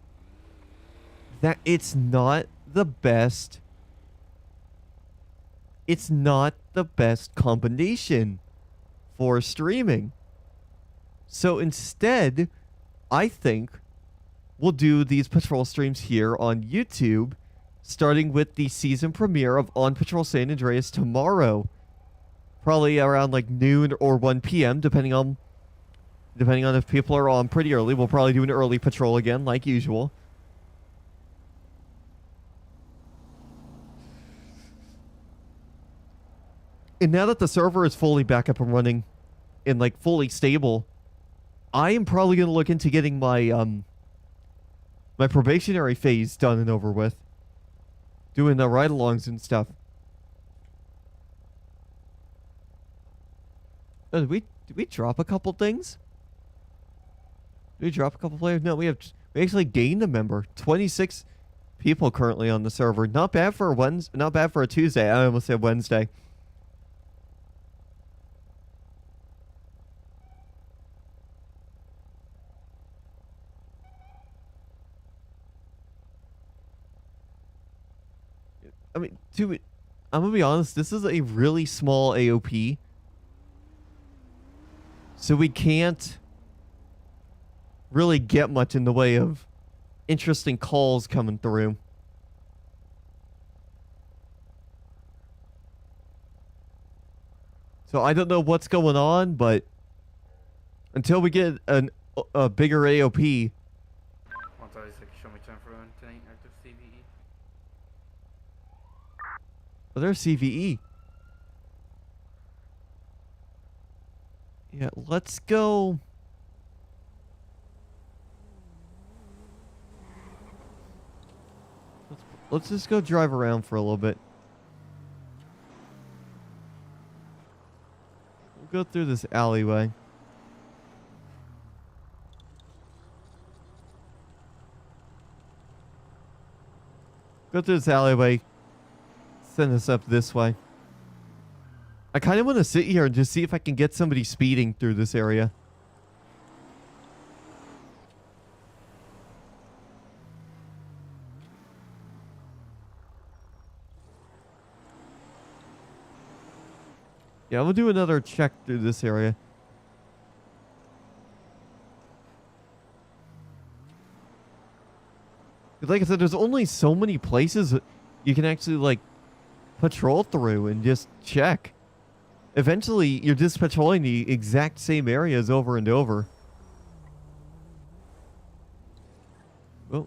that it's not the best. It's not the best combination for streaming. So instead, I think we'll do these patrol streams here on YouTube, starting with the season premiere of On Patrol San Andreas tomorrow, probably around like noon or 1 p.m. depending on if people are on pretty early. We'll probably do an early patrol again, like usual. And now that the server is fully back up and running and like fully stable, I am probably going to look into getting my my probationary phase done and over with. Doing the ride-alongs and stuff. Oh, did we drop a couple things? Did we drop a couple players? No, we actually gained a member. 26 people currently on the server. Not bad for a Tuesday. I almost said Wednesday. I mean, I'm gonna be honest, this is a really small AOP. So we can't really get much in the way of interesting calls coming through. So I don't know what's going on, but until we get a bigger AOP. 136, show me 10 for 110 active CVE. Oh, there's CVE. Yeah, let's go. Let's just go drive around for a little bit. We'll go through this alleyway. Go through this alleyway. Send us up this way. I kind of want to sit here and just see if I can get somebody speeding through this area. Yeah, we'll do another check through this area. Like I said, there's only so many places you can actually, like, patrol through and just check. Eventually, you're just patrolling the exact same areas over and over. Well.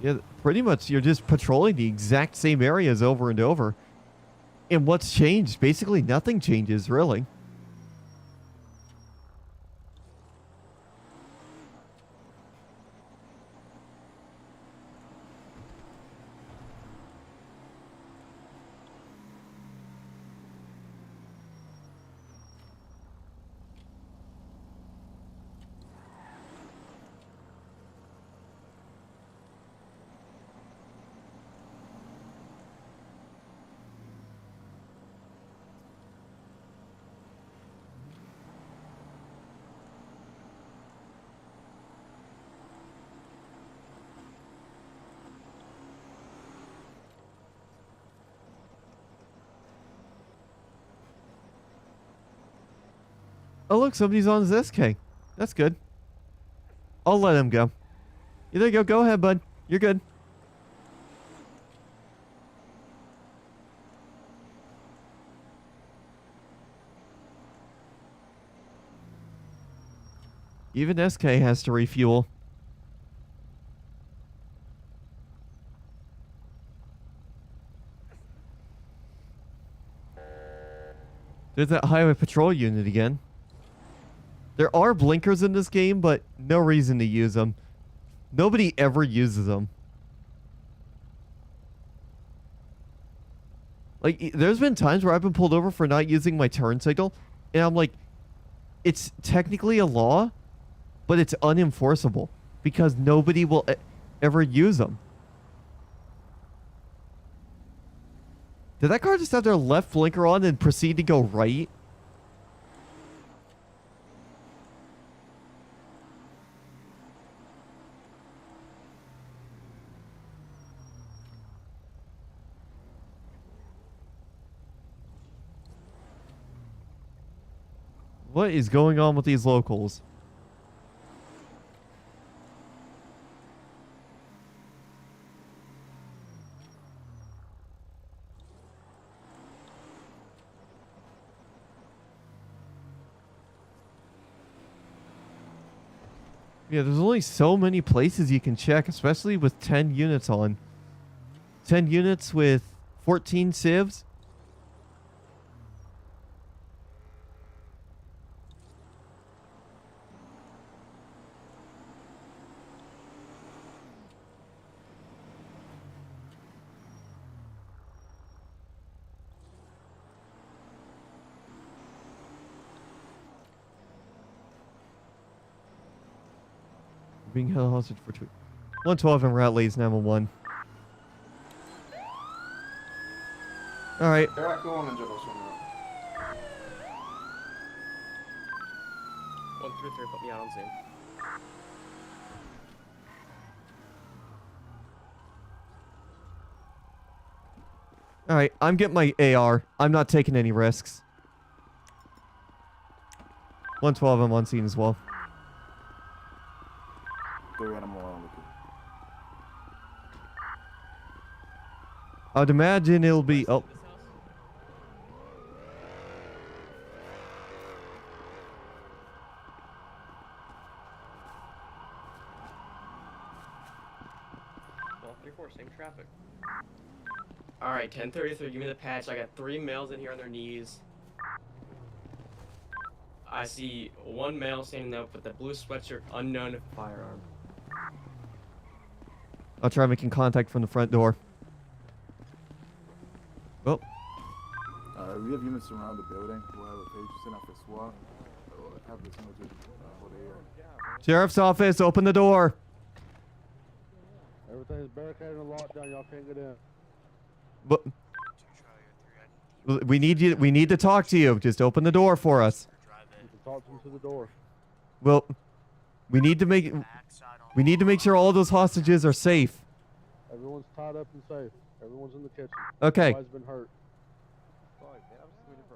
Yeah, pretty much you're just patrolling the exact same areas over and over. And what's changed? Basically nothing changes, really. Oh, look, somebody's on his SK. That's good. I'll let him go. Yeah, there you go. Go ahead, bud. You're good. Even SK has to refuel. There's that highway patrol unit again. There are blinkers in this game, but no reason to use them. Nobody ever uses them. Like, there's been times where I've been pulled over for not using my turn signal, and I'm like, it's technically a law, but it's unenforceable because nobody will ever use them. Did that car just have their left blinker on and proceed to go right? What is going on with these locals? Yeah, there's only so many places you can check, especially with 10 units on. 10 units with 14 civs. Being held hostage for 112 and Rat Lays 911. Alright. Echo 100 or something. 133, put me out on Zoom. Alright, I'm getting my AR. I'm not taking any risks. 112, I'm on scene as well. I'd imagine it'll be... Oh. Well, 3-4, same traffic. Alright, 1033, give me the patch. I got 3 males in here on their knees. I see 1 male standing up with a blue sweatshirt, unknown firearm. I'll try making contact from the front door. Oh. We have units around the building. We'll have a page sent out for SWAT. We'll have this noted hold the Sheriff's office, open the door. Everything's barricaded and locked down. Y'all can't get in. But we need you. We need to talk to you. Just open the door for us. You can talk to them to the door. Well, we need to make sure all those hostages are safe. Everyone's tied up and safe. Everyone's in the kitchen. Okay. Nobody's been hurt.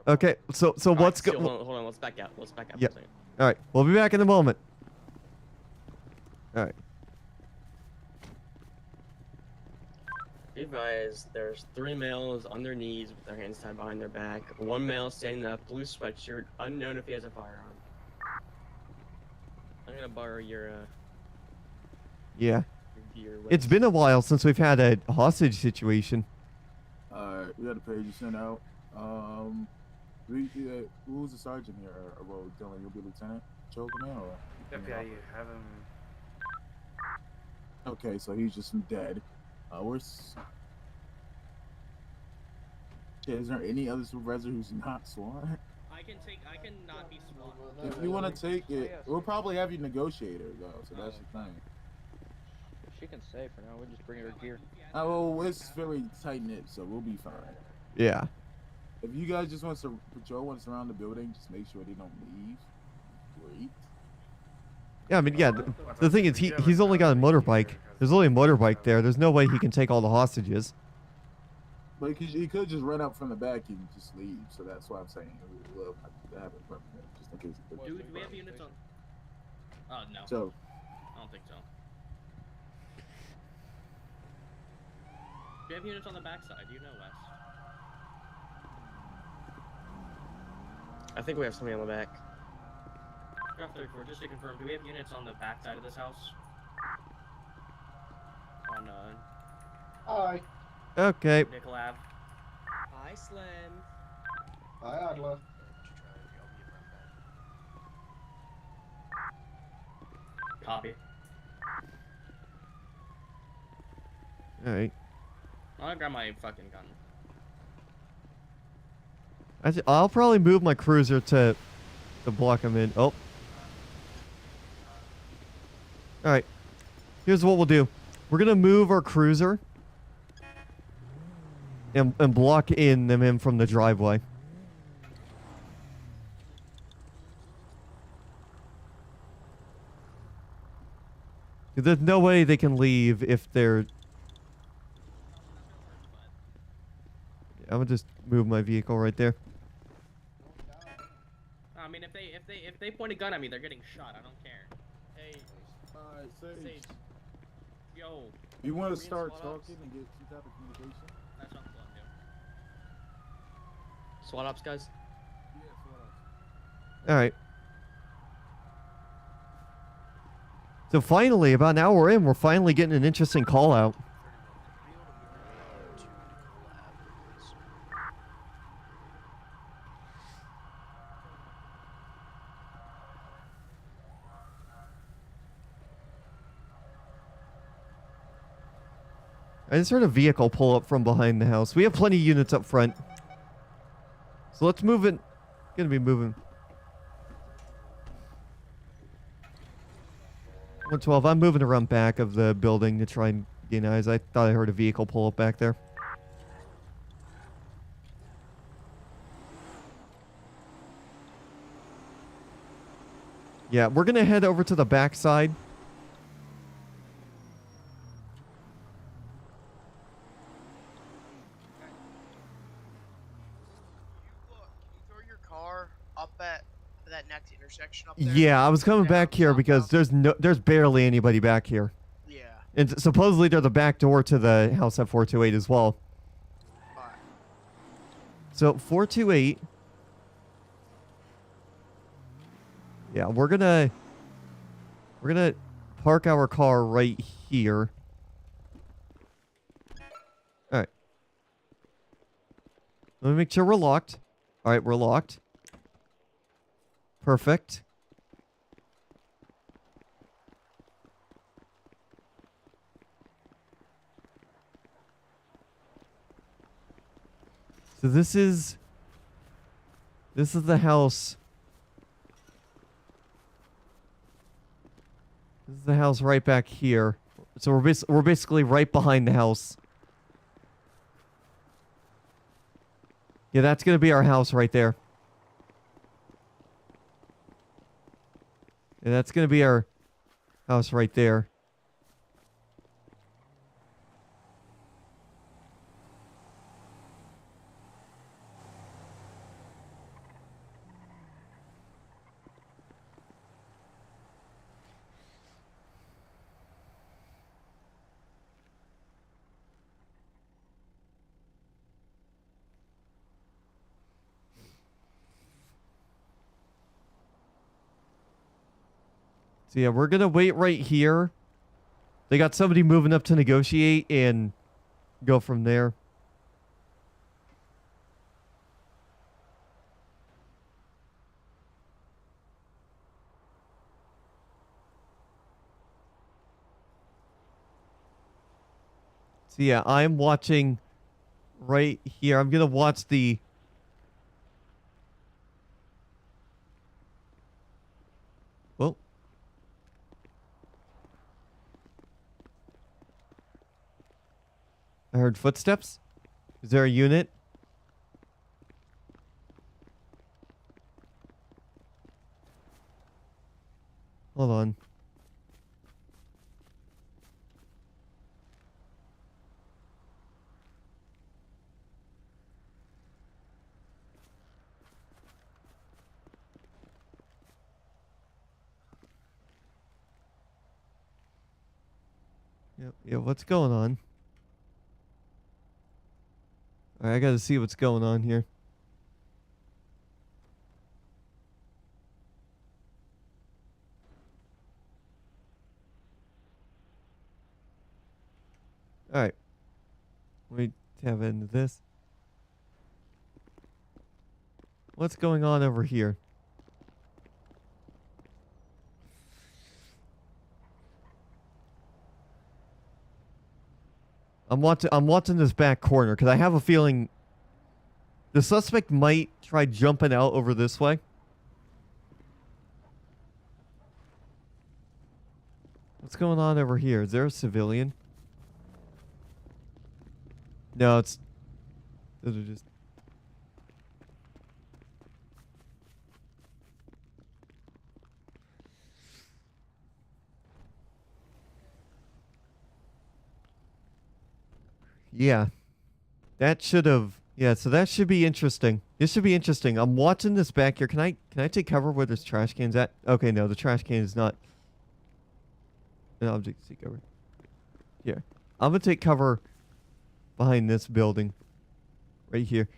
Okay. So what's Hold going? on, hold on. Let's back out. Let's back out Yeah. for a second. All right. We'll be back in a moment. All right. Be advised, there's 3 males on their knees with their hands tied behind their back. 1 male standing up, blue sweatshirt, unknown if he has a firearm. I'm gonna borrow your Yeah. gear. It's been a while since we've had a hostage situation. Alright, we got a page sent out. Who's the sergeant here? Well, Dylan, you'll be lieutenant? Chokeman or? Yeah, you have him. Okay, so he's just dead. Where's... Is there any other supervisor who's not SWAT? I can not be SWAT. If you want to take it, we'll probably have you negotiate her though, so that's the thing. She can stay for now. We'll just bring her gear. Oh, well, it's very tight knit, so we'll be fine. Yeah. If you guys just want to patrol once around the building, just make sure they don't leave. Great. Yeah. I mean, yeah. The thing is, he's only got a motorbike. There's only a motorbike there. There's no way he can take all the hostages. But he could just run up from the back and just leave, so that's why I'm saying we'll have it permanent, just in case. Do we have units on? Oh, no. So. I don't think so. Do you have units on the backside? Do you know, Wes? I think we have somebody on the back. Draft 34, just to confirm, do we have units on the backside of this house? On, Hi. Okay. Nickel Ave. Hi, Slim. Hi, Adler. Copy. All right. I'm gonna grab my fucking gun. I'll probably move my cruiser to block him in. Oh. All right. Here's what we'll do. We're gonna move our cruiser and block them in from the driveway. There's no way they can leave if they're. I'm gonna just move my vehicle right there. I mean, if they point a gun at me, they're getting shot. I don't care. Hey, Alright, Sage. Yo. You want to Korean start SWAT ops? talking and get some type of communication? That's what I'm going to do. SWAT ops, guys. Yeah, SWAT ops. All right. So finally, about an hour in, we're finally getting an interesting call out. I just heard a vehicle pull up from behind the house. We have plenty of units up front. So let's move it. Gonna be moving. 112, I'm moving around back of the building to try and gain eyes. I thought I heard a vehicle pull up back there. Yeah, we're gonna head over to the back side. That next intersection up there. Yeah, I was coming back here because there's barely anybody back here. Yeah. And supposedly they're the back door to the house at 428 as well. Alright. So 428. Yeah, we're gonna park our car right here. Alright. Let me make sure we're locked. Alright, we're locked. Perfect. So this is the house. This is the house right back here. So we're basically right behind the house. Yeah, that's gonna be our house right there. Yeah, that's gonna be our house right there. So yeah, we're gonna wait right here. They got somebody moving up to negotiate and go from there. So yeah, I'm watching right here. I'm gonna watch the. Well. I heard footsteps. Is there a unit? Hold on. Yeah, what's going on? Alright, I gotta see what's going on here. Alright. Let me tab into this. What's going on over here? I'm watching this back corner because I have a feeling the suspect might try jumping out over this way. What's going on over here? Is there a civilian? No, those are just... Yeah. That should have... Yeah, so that should be interesting. This should be interesting. I'm watching this back here. Can I take cover where this trash can's at? Okay, no, the trash can is not an object to take cover. Here. I'm gonna take cover behind this building. Right here.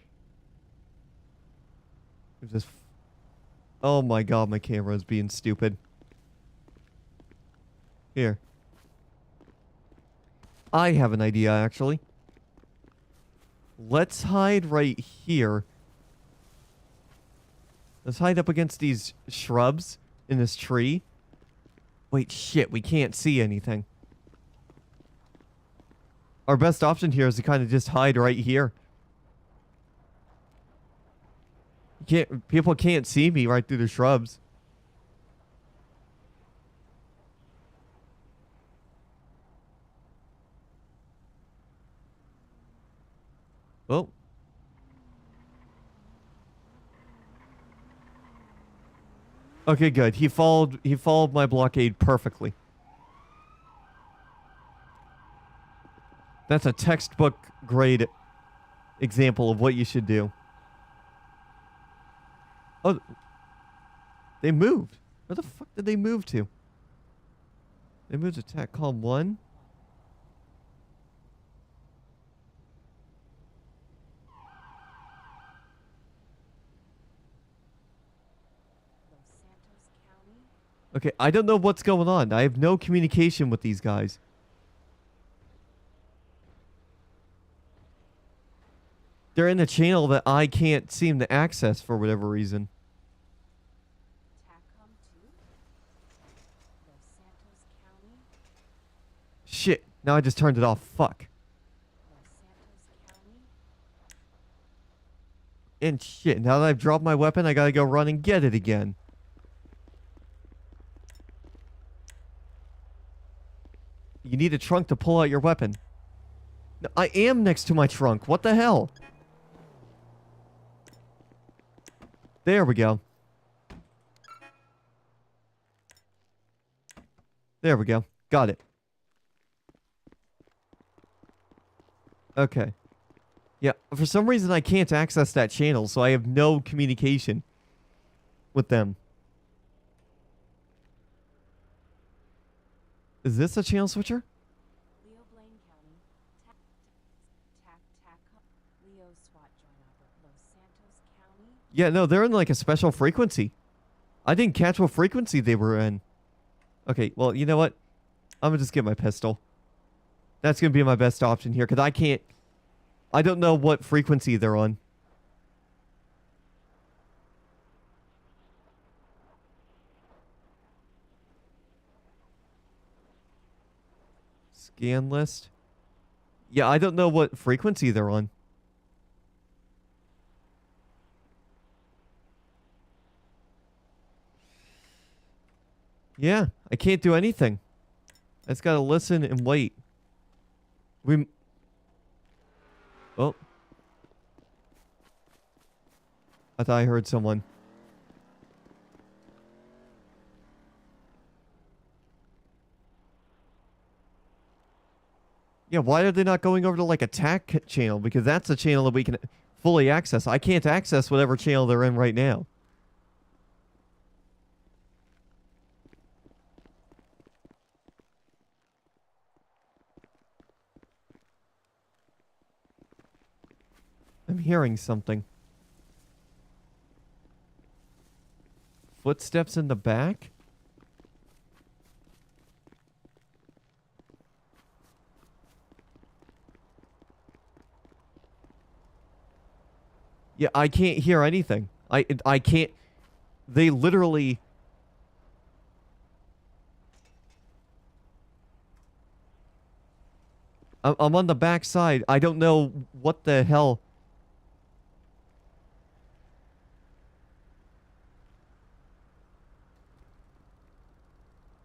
There's this... Oh my god, my camera is being stupid. Here. I have an idea, actually. Let's hide right here. Let's hide up against these shrubs in this tree. Wait, shit, we can't see anything. Our best option here is to kind of just hide right here. People can't see me right through the shrubs. Oh. Okay, good. He followed my blockade perfectly. That's a textbook grade example of what you should do. Oh, they moved. Where the fuck did they move to? They moved to TACCOM 1. Los Santos County. Okay, I don't know what's going on. I have no communication with these guys. They're in a channel that I can't seem to access for whatever reason. TACCOM 2. Los Santos County. Shit, now I just turned it off. Fuck. Los Santos County. And shit, now that I've dropped my weapon, I gotta go run and get it again. You need a trunk to pull out your weapon. No, I am next to my trunk. What the hell? There we go. There we go. Got it. Okay. Yeah, for some reason I can't access that channel, so I have no communication with them. Is this a channel switcher? Leo Blaine County. TACCOM. Leo SWAT joint operator. Los Santos County. Yeah, no, they're in like a special frequency. I didn't catch what frequency they were in. Okay, well, you know what? I'm gonna just get my pistol. That's gonna be my best option here, because I don't know what frequency they're on. Scan list. Yeah, I don't know what frequency they're on. Yeah, I can't do anything. I just gotta listen and wait. Oh. I thought I heard someone. Yeah, why are they not going over to like a TAC channel? Because that's a channel that we can fully access. I can't access whatever channel they're in right now. I'm hearing something. Footsteps in the back? Yeah, I can't hear anything. I can't... They literally... I'm on the back side. I don't know what the hell.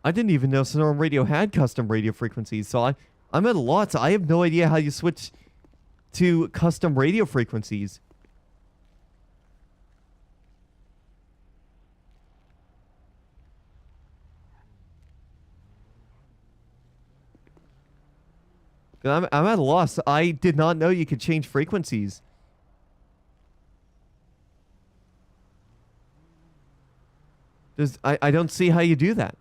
I didn't even know Sonoran Radio had custom radio frequencies, so I'm at a loss. I have no idea how you switch to custom radio frequencies. I'm at a loss. I did not know you could change frequencies. I don't see how you do that.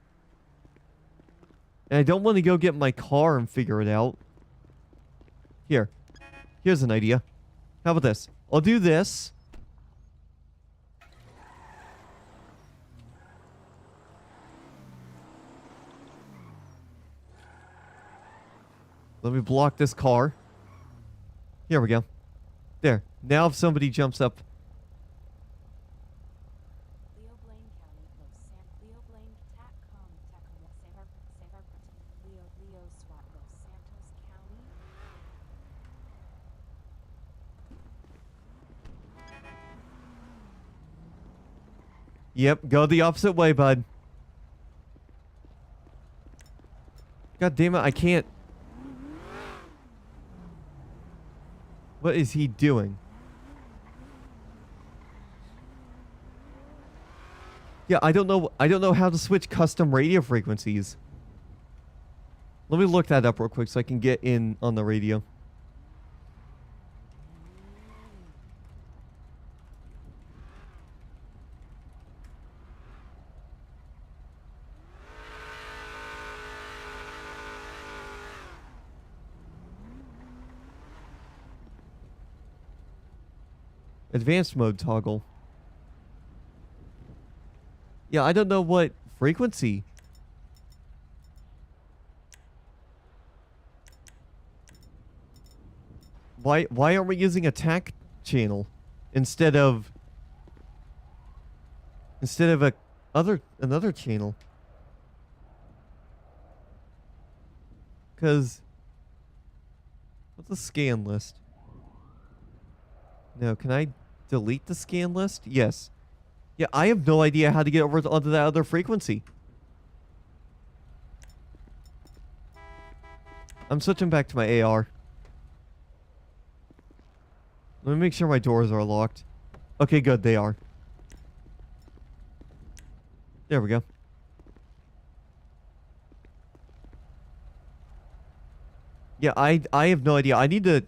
And I don't want to go get my car and figure it out. Here's an idea. How about this? I'll do this. Let me block this car. Here we go. There. Now if somebody jumps up. Leo Blaine County, Leo Blaine, TACCOM, save our Leo SWAT, Los Santos County. Yep, go the opposite way, bud. God damn it, I can't. What is he doing? Yeah, I don't know how to switch custom radio frequencies. Let me look that up real quick so I can get in on the radio. Advanced mode toggle. Yeah, I don't know what frequency. Why aren't we using a TAC channel instead of another channel? Cause what's the scan list? No, can I delete the scan list? Yes. Yeah, I have no idea how to get over onto that other frequency. I'm switching back to my AR. Let me make sure my doors are locked. Okay, good, they are. There we go. Yeah, I have no idea. I need to...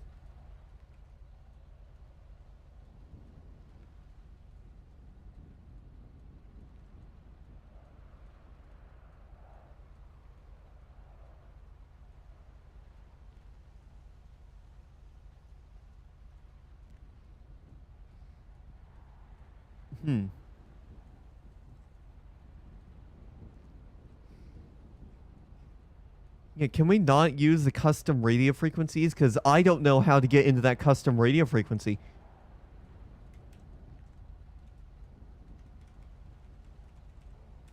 Yeah, can we not use the custom radio frequencies? Because I don't know how to get into that custom radio frequency.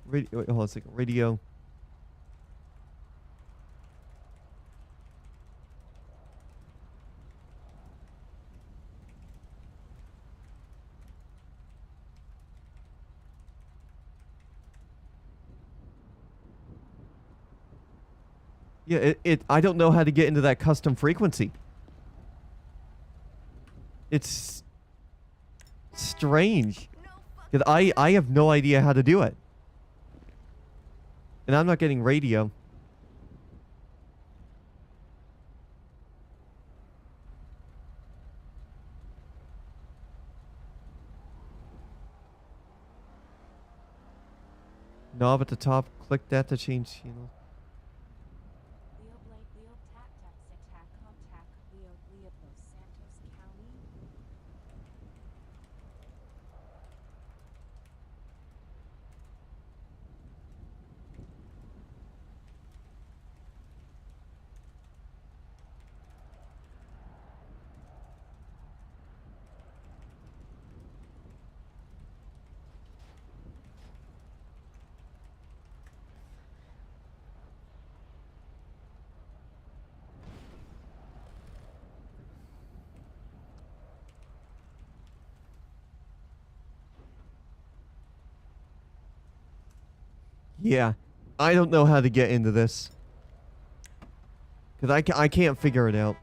Wait, hold on a second. Radio. Yeah, I don't know how to get into that custom frequency. It's strange. Because I have no idea how to do it. And I'm not getting radio. Knob at the top. Click that to change channel. Leo Blaine, Leo TACCOM, Leo Los Santos County. Yeah. I don't know how to get into this. Because I can't figure it out.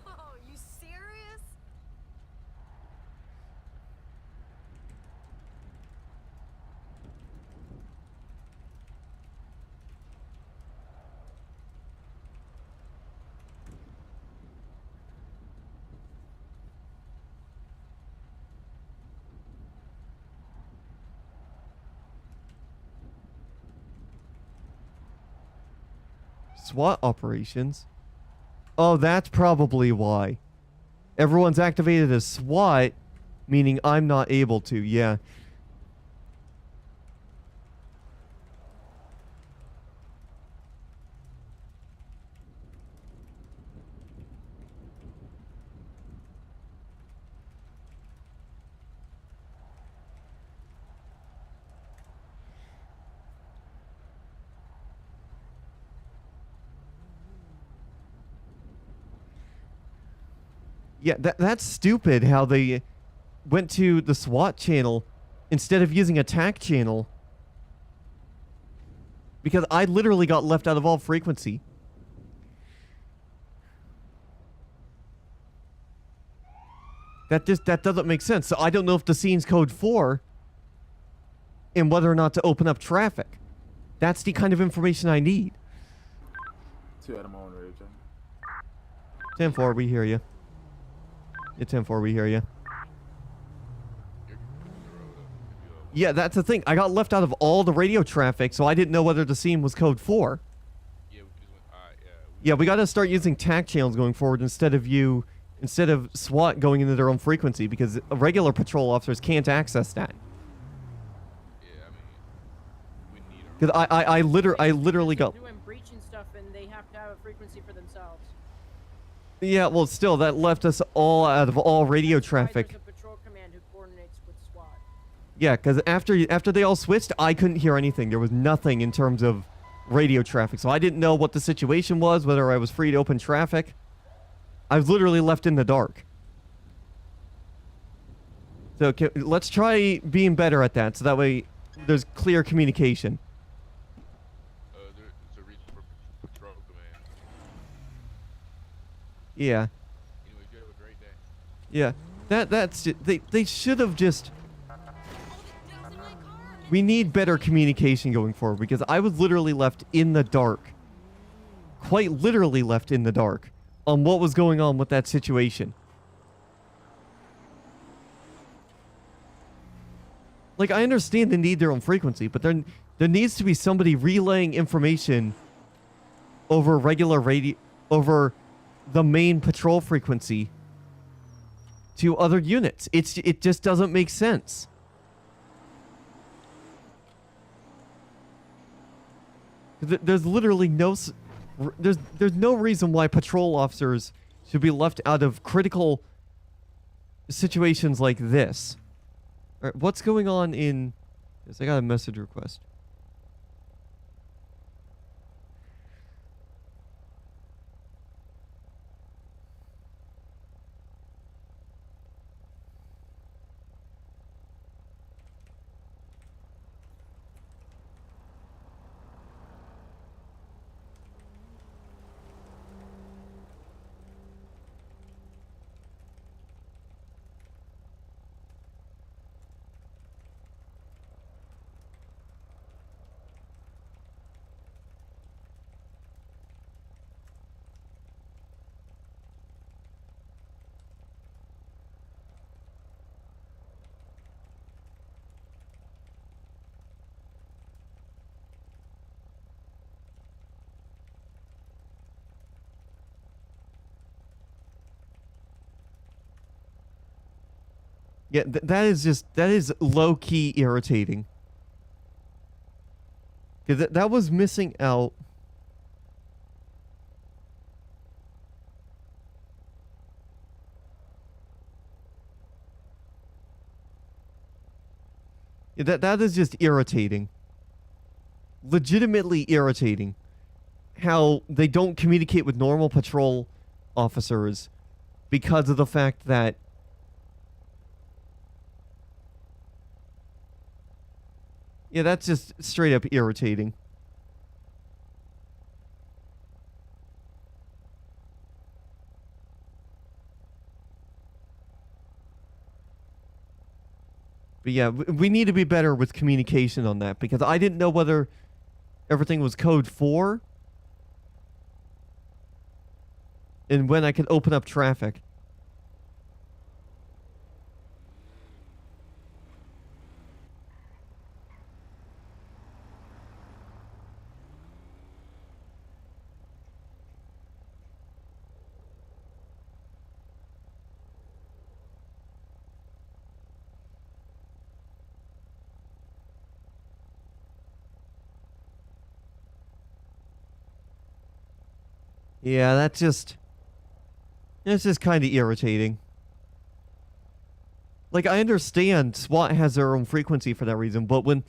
Whoa, you serious? SWAT operations? Oh, that's probably why. Everyone's activated as SWAT, meaning I'm not able to, yeah. Yeah, that's stupid how they went to the SWAT channel instead of using attack channel. Because I literally got left out of all frequency. That doesn't make sense. So I don't know if the scene's code 4 and whether or not to open up traffic. That's the kind of information I need. 2 at a moment, Raging. 10-4, we hear you. Yeah, 10-4, we hear you. Yeah, that's the thing. I got left out of all the radio traffic, so I didn't know whether the scene was code 4. Yeah, we got to start using TAC channels going forward instead of SWAT going into their own frequency, because regular patrol officers can't access that. Because I literally got. Doing breaching stuff, and they have to have a frequency for themselves. Yeah, well, still, that left us all out of all radio traffic. There's a patrol command who coordinates with SWAT. Yeah, because after they all switched, I couldn't hear anything. There was nothing in terms of radio traffic, so I didn't know what the situation was, whether I was free to open traffic. I was literally left in the dark. So let's try being better at that, so that way there's clear communication. There's a reason for patrol command. Yeah. Anyways, you have a great day. Yeah. That's they should have just. We need better communication going forward, because I was literally left in the dark. Quite literally left in the dark on what was going on with that situation. Like, I understand they need their own frequency, but there needs to be somebody relaying information over regular radio, over the main patrol frequency to other units. It just doesn't make sense. There's literally there's no reason why patrol officers should be left out of critical situations like this. All right, what's going on in... Yes, I got a message request. Yeah, that is low-key irritating. Because that was missing out. Yeah, that is just irritating. Legitimately irritating. how they don't communicate with normal patrol officers because of the fact that yeah, that's just straight up irritating. But yeah, we need to be better with communication on that because I didn't know whether everything was code 4 and when I could open up traffic. Yeah, it's just kind of irritating. Like, I understand SWAT has their own frequency for that reason, but when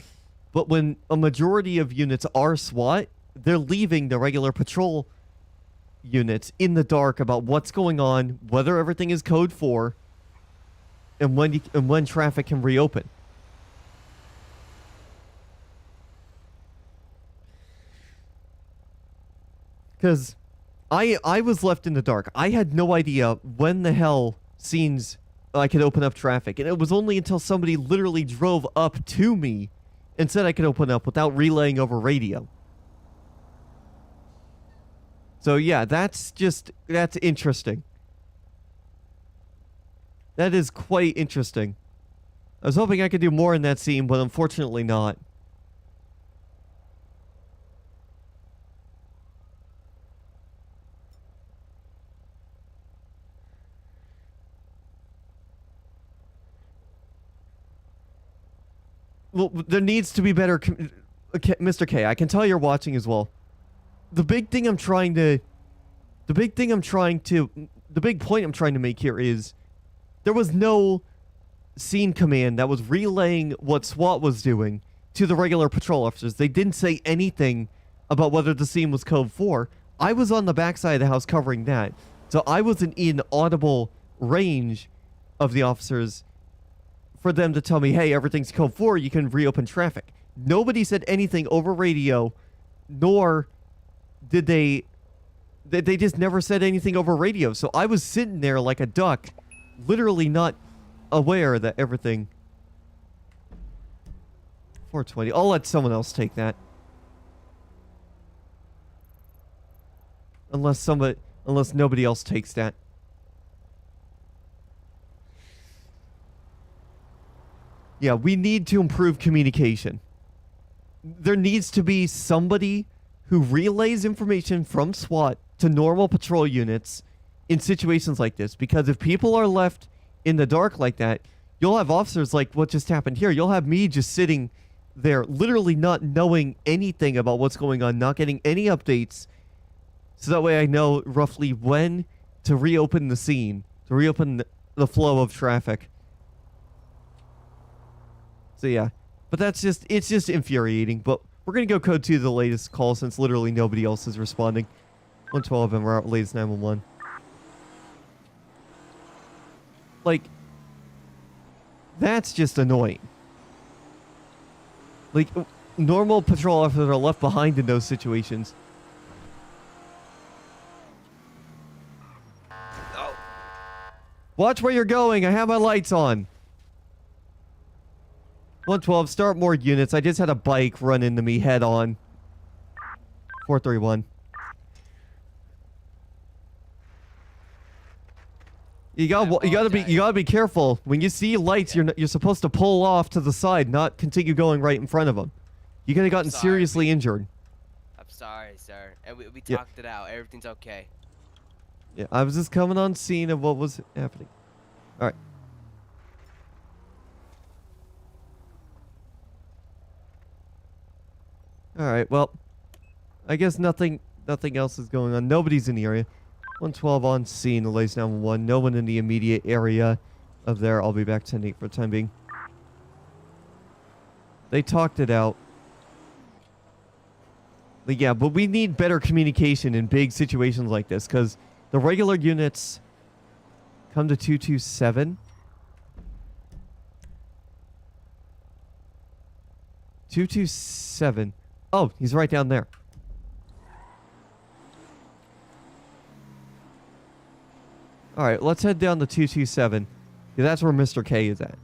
a majority of units are SWAT, they're leaving the regular patrol units in the dark about what's going on, whether everything is code 4, and when traffic can reopen. Because I was left in the dark. I had no idea when the hell scenes I could open up traffic. And it was only until somebody literally drove up to me and said I could open up without relaying over radio. So yeah, that's interesting. That is quite interesting. I was hoping I could do more in that scene, but unfortunately not. Well, there needs to be better... Okay, Mr. K, I can tell you're watching as well. The big point I'm trying to make here is there was no scene command that was relaying what SWAT was doing to the regular patrol officers. They didn't say anything about whether the scene was code 4. I was on the backside of the house covering that. So I wasn't in audible range of the officers for them to tell me, hey, everything's code 4, you can reopen traffic. Nobody said anything over radio, nor did they just never said anything over radio. So I was sitting there like a duck, literally not aware that everything... 420. I'll let someone else take that. Unless nobody else takes that. Yeah, we need to improve communication. There needs to be somebody who relays information from SWAT to normal patrol units in situations like this. Because if people are left in the dark like that, you'll have officers like what just happened here. You'll have me just sitting there, literally not knowing anything about what's going on, not getting any updates. So that way I know roughly when to reopen the scene, to reopen the flow of traffic. So yeah, but it's just infuriating. But we're going to go code 2 the latest call since literally nobody else is responding. 112 and we're out latest 911. Like, that's just annoying. Like, normal patrol officers are left behind in those situations. Oh. Watch where you're going. I have my lights on. 112, start more units. I just had a bike run into me head on. 431. You gotta be careful. When you see lights, you're supposed to pull off to the side, not continue going right in front of them. You could have gotten seriously injured. I'm sorry, sir. And we talked it out. Everything's okay. Yeah, I was just coming on scene of what was happening. All right. Alright, well, I guess nothing else is going on. Nobody's in the area. 112 on scene, the latest 911. No one in the immediate area of there. I'll be back 10-8 for the time being. They talked it out. But yeah, but we need better communication in big situations like this, because the regular units come to 227. 227. Oh, he's right down there. Alright, let's head down to 227. Yeah, that's where Mr. K is at.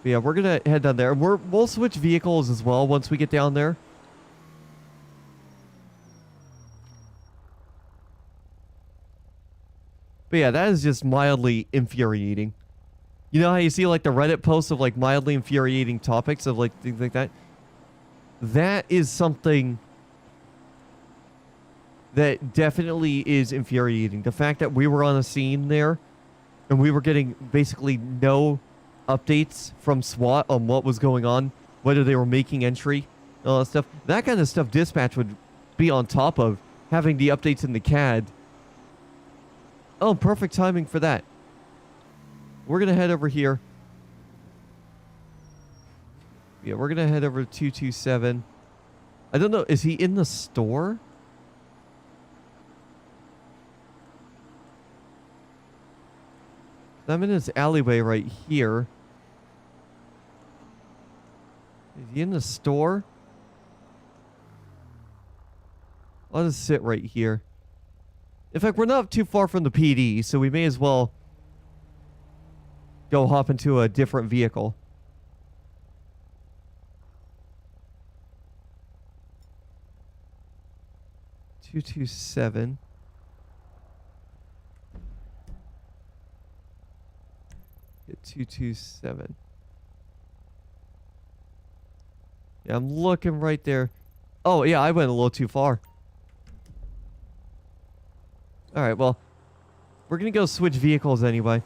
But yeah, we're gonna head down there. We'll switch vehicles as well once we get down there. But yeah, that is just mildly infuriating. You know how you see like the Reddit posts of like mildly infuriating topics of like things like that? That is something that definitely is infuriating. The fact that we were on a scene there and we were getting basically no updates from SWAT on what was going on, whether they were making entry, all that stuff. That kind of stuff dispatch would be on top of having the updates in the CAD. Oh, perfect timing for that. We're going to head over here. Yeah, we're going to head over to 227. I don't know. Is he in the store? I'm in this alleyway right here. Is he in the store? I'll just sit right here. In fact, we're not too far from the PD, so we may as well go hop into a different vehicle. $227. Get 227. Yeah, I'm looking right there. Oh, yeah, I went a little too far. Alright, well, we're gonna go switch vehicles anyway.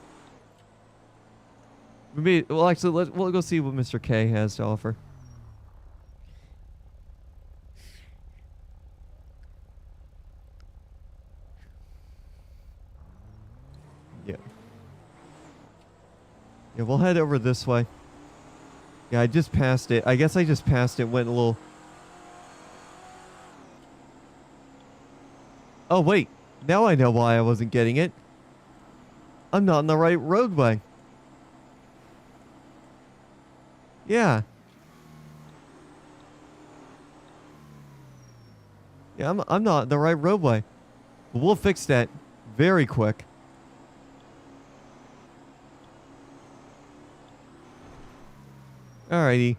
Well, actually, we'll go see what Mr. K has to offer. Yeah. Yeah, we'll head over this way. Yeah, I just passed it. I guess I just passed it, went a little... Oh, wait. Now I know why I wasn't getting it. I'm not on the right roadway. Yeah. Yeah, I'm not on the right roadway. But we'll fix that very quick. Alrighty.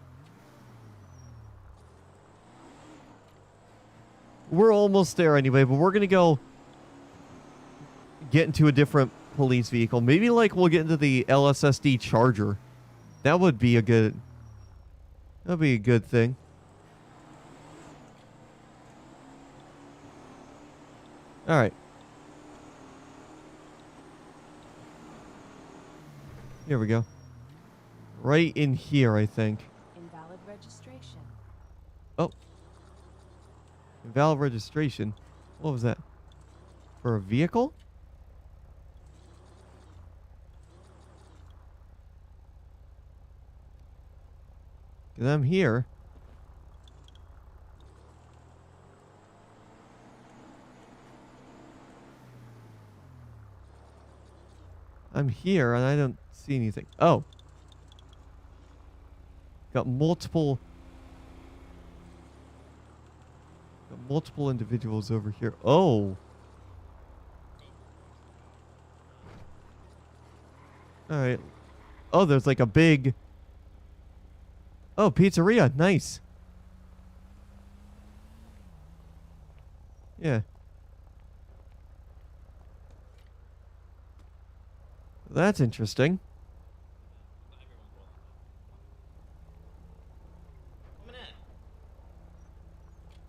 We're almost there anyway, but we're gonna go get into a different police vehicle. Maybe like we'll get into the LSSD Charger. That would be a good... That'd be a good thing. Alright. Here we go. Right in here, I think. Invalid registration. Oh. Invalid registration. What was that? For a vehicle? Because I'm here. I'm here and I don't see anything. Oh. Got multiple individuals over here. Oh. Alright. Oh, there's like a big... Oh, pizzeria. Nice. Yeah. That's interesting.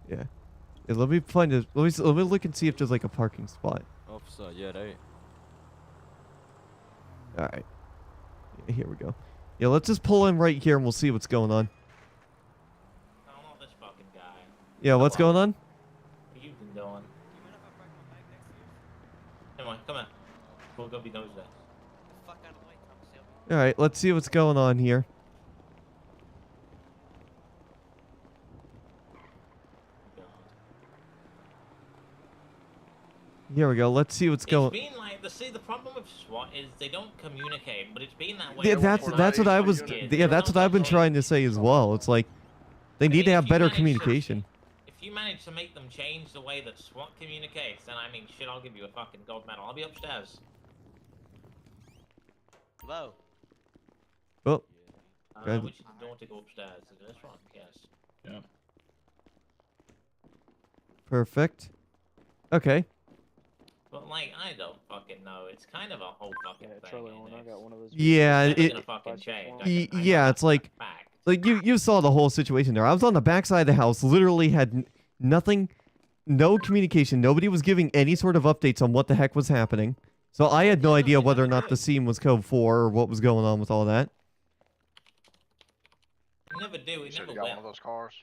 Yeah. Yeah, let me find it. Let me look and see if there's like a parking spot. Officer, yeah, right. Alright. Yeah, here we go. Yeah, let's just pull in right here and we'll see what's going on. I don't know this fucking guy. Yeah, what's going on? What you been doing? We'll go be those days. Fuck out of the way, Thomas Shelby. All right, let's see what's going on here. Here we go. Let's see what's going. It's been like the problem with SWAT is they don't communicate, but it's been that way. Yeah, for that's like what I was. 20 years. Yeah, that's what I've been trying to say as well. It's like they need to have better communication. If you manage to make them change the way that SWAT communicates, then I mean, shit, I'll give you a fucking gold medal. I'll be upstairs. Hello. Oh, good. Which is the door to go upstairs? Is this one? Yes. Yeah. Perfect. Okay. But like, I don't fucking know. It's kind of a whole fucking thing. I got one of those. Yeah, It's never it. gonna fucking change. Yeah, it's like you saw the whole situation there. I was on the backside of the house, literally had nothing, no communication. Nobody was giving any sort of updates on what the heck was happening. So I had no idea whether or not the scene was code 4 or what was going on with all that. You never do. It never got will. one of those cars.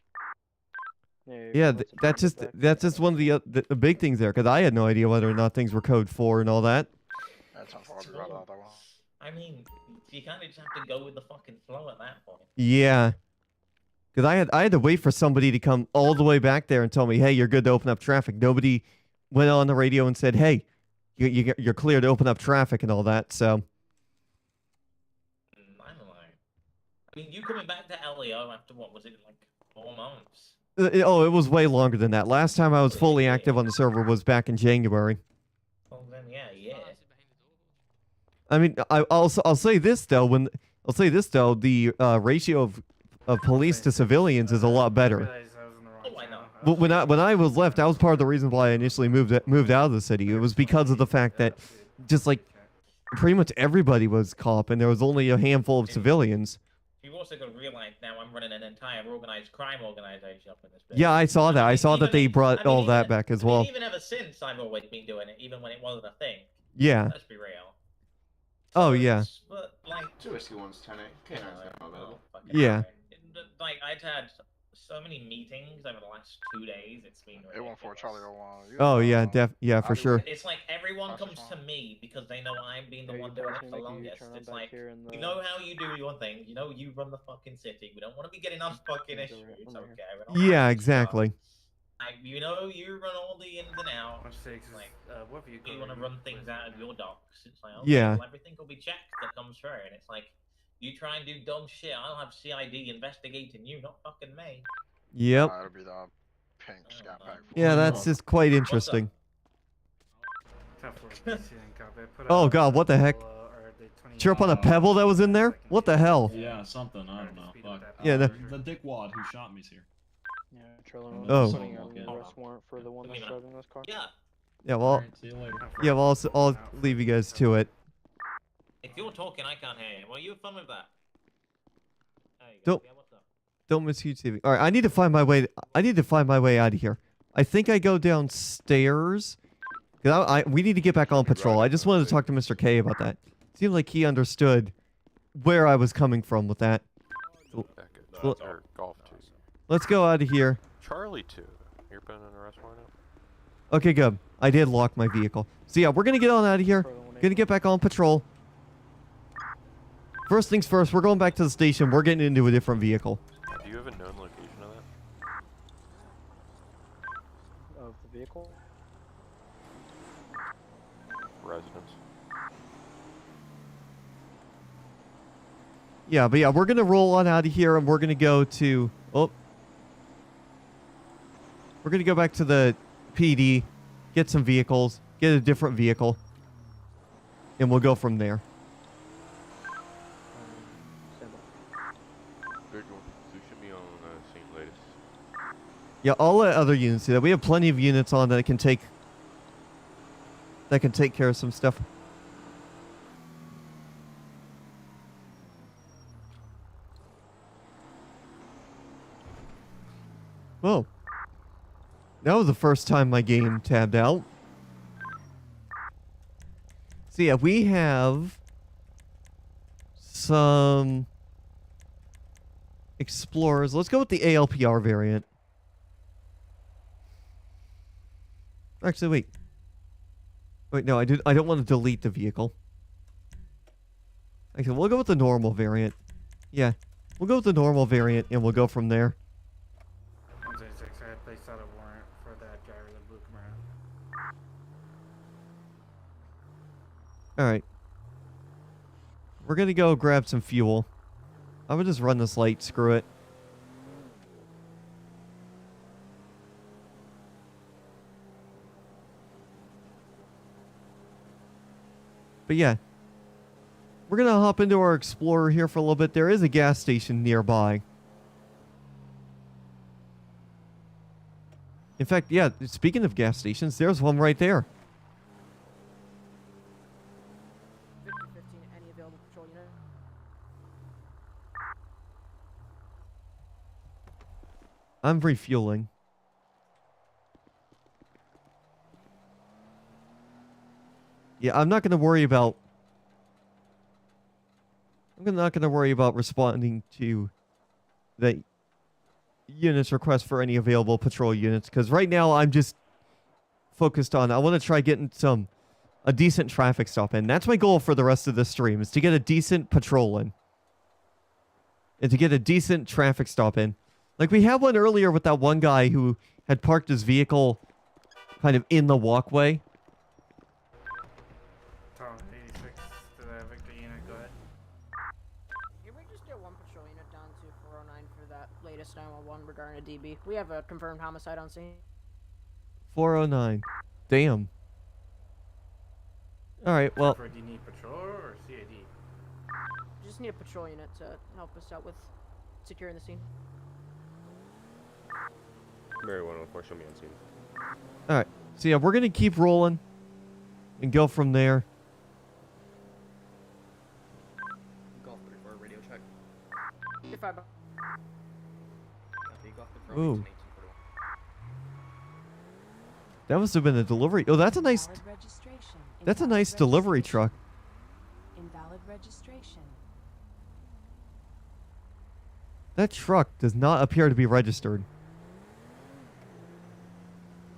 Yeah, that's just one of the big things there, because I had no idea whether or not things were code 4 and all that. That's unfortunate right out that one. I mean, you kind of just have to go with the fucking flow at that point. Yeah, because I had to wait for somebody to come all the way back there and tell me, hey, you're good to open up traffic. Nobody went on the radio and said, hey, you're clear to open up traffic and all that. So. I don't know. I mean, you coming back to LEO after what was it, like 4 months? Oh, it was way longer than that. Last time I was fully active on the server was back in January. Well, then yeah. I mean, I'll say this though. The ratio of police to civilians is a lot better. Oh, I know. But when I was left, that was part of the reason why I initially moved out of the city. It was because of the fact that just like pretty much everybody was cop, and there was only a handful of civilians. You've also got to realize now I'm running an entire organized crime organization up in this. Yeah, I saw that. I saw that they brought I mean, all that back as well. Even ever since, I've always been doing it, even when it wasn't a thing. Yeah. Let's be real. Oh yeah. But like, 2 whiskey ones, 10 Okay, Yeah. Like I'd had so many meetings over the last 2 days. It's been. A14 Charlie 01. Oh yeah, for sure. It's like everyone comes to me because they know I've been the one doing it for the longest. It's like, we know how you do your thing. You know you run the fucking city. We don't want to be getting on fucking issues. Okay. Yeah, exactly. You know you run all the ins and outs. Like, you want to run things out of your docs. It's like, okay, Yeah. well, everything will be checked that comes through, and it's like, you try and do dumb shit, I'll have CID investigating you, not fucking me. Yep. That'll be the pink scat pack. Yeah, that's just quite interesting. Oh god, what the heck? Cheer up on a pebble that was in there? What the hell? Yeah, something. I don't know. Fuck. Yeah, the dickwad who shot me's here. Yeah, Charlie. Oh. Putting on the arrest warrant for the one that's driving this car. Yeah. Yeah, well, Alright, see you later. yeah, well, I'll leave you guys to it. If you're talking, I can't hear you. Well, you have fun with that. There you go. Don't Yeah, what's up? don't miss huge TV. All right, I need to find my way. I need to find my way out of here. I think I go downstairs. We need to get back on patrol. I just wanted to talk to Mr. K about that. Seemed like he understood where I was coming from with that. Golf 2. Let's go out of here. Charlie 2. You're been an arrest warrant? Okay, good. I did lock my vehicle. So yeah, we're gonna get on out of here. Gonna get back on patrol. First things first, we're going back to the station. We're getting into a different vehicle. Do you have a known location of that? Of the vehicle? Residence. Yeah, but yeah, we're gonna roll on out of here, and we're gonna go to. Oh. We're gonna go back to the PD, get some vehicles, get a different vehicle, and we'll go from there. Good one. So you should be on St. Latest. Yeah, I'll let other units do that. We have plenty of units on that can take care of some stuff. Whoa. That was the first time my game tabbed out. So yeah, we have some Explorers. Let's go with the ALPR variant. Actually, wait. Wait, no, I don't want to delete the vehicle. Okay, we'll go with the normal variant. Yeah, we'll go with the normal variant, and we'll go from there. 166, I had placed out a warrant for that guy with the blue Camaro. Alright. We're gonna go grab some fuel. I would just run this light, screw it. But yeah. We're gonna hop into our Explorer here for a little bit. There is a gas station nearby. In fact, yeah, speaking of gas stations, there's one right there. 50-15, any available patrol unit? I'm refueling. Yeah, I'm not going to worry about... I'm not going to worry about responding to the unit's request for any available patrol units, because right now I'm just focused on... I want to try getting a decent traffic stop in. That's my goal for the rest of the stream, is to get a decent patrol in. And to get a decent traffic stop in. Like, we had one earlier with that one guy who had parked his vehicle kind of in the walkway. Tom, 86 to the Victor unit, go ahead. Can we just get one patrol unit down to 409 for that latest 911 regarding a DB? We have a confirmed homicide on scene. 409. Damn. Alright, well... Do you need patrol or CAD? Just need a patrol unit to help us out with securing the scene. Mary 104, show me on scene. Alright, so yeah, we're gonna keep rolling and go from there. Golf 34 radio check. If I... Copy, Golf Patrol, Ooh. 1841. That must have been a delivery. Oh, that's a nice... Invalid registration. That's a Invalid nice delivery registration. truck. Invalid registration. That truck does not appear to be registered.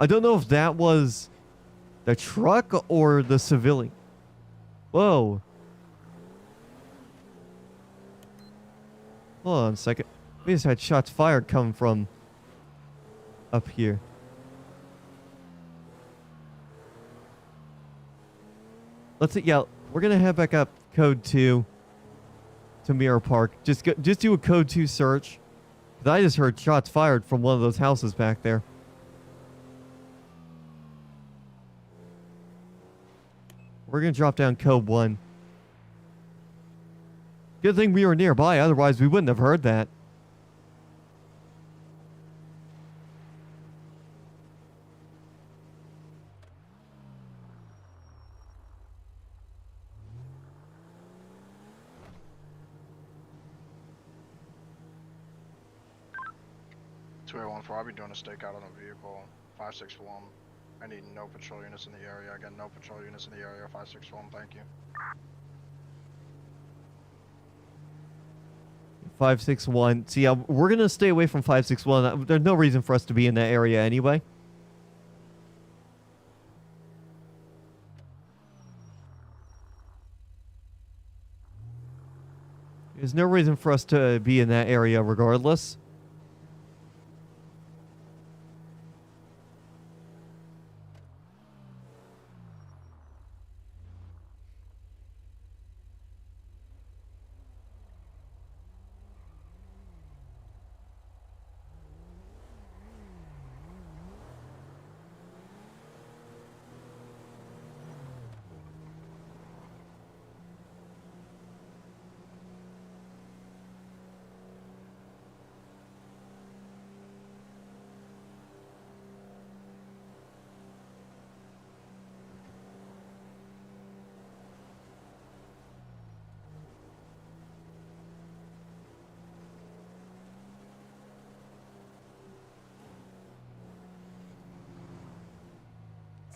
I don't know if that was the truck or the civilian. Whoa. Hold on a second. We just had shots fired coming from up here. Let's see. Yeah, we're gonna head back up code 2 to Mirror Park. Just do a code 2 search. 'Cause I just heard shots fired from one of those houses back there. We're gonna drop down code 1. Good thing we were nearby, otherwise we wouldn't have heard that. I'll be doing a stakeout on a vehicle, 561. I need no patrol units in the area. Again, no patrol units in the area, 561, thank you. 561. So yeah, we're gonna stay away from 561. There's no reason for us to be in that area anyway. There's no reason for us to be in that area regardless.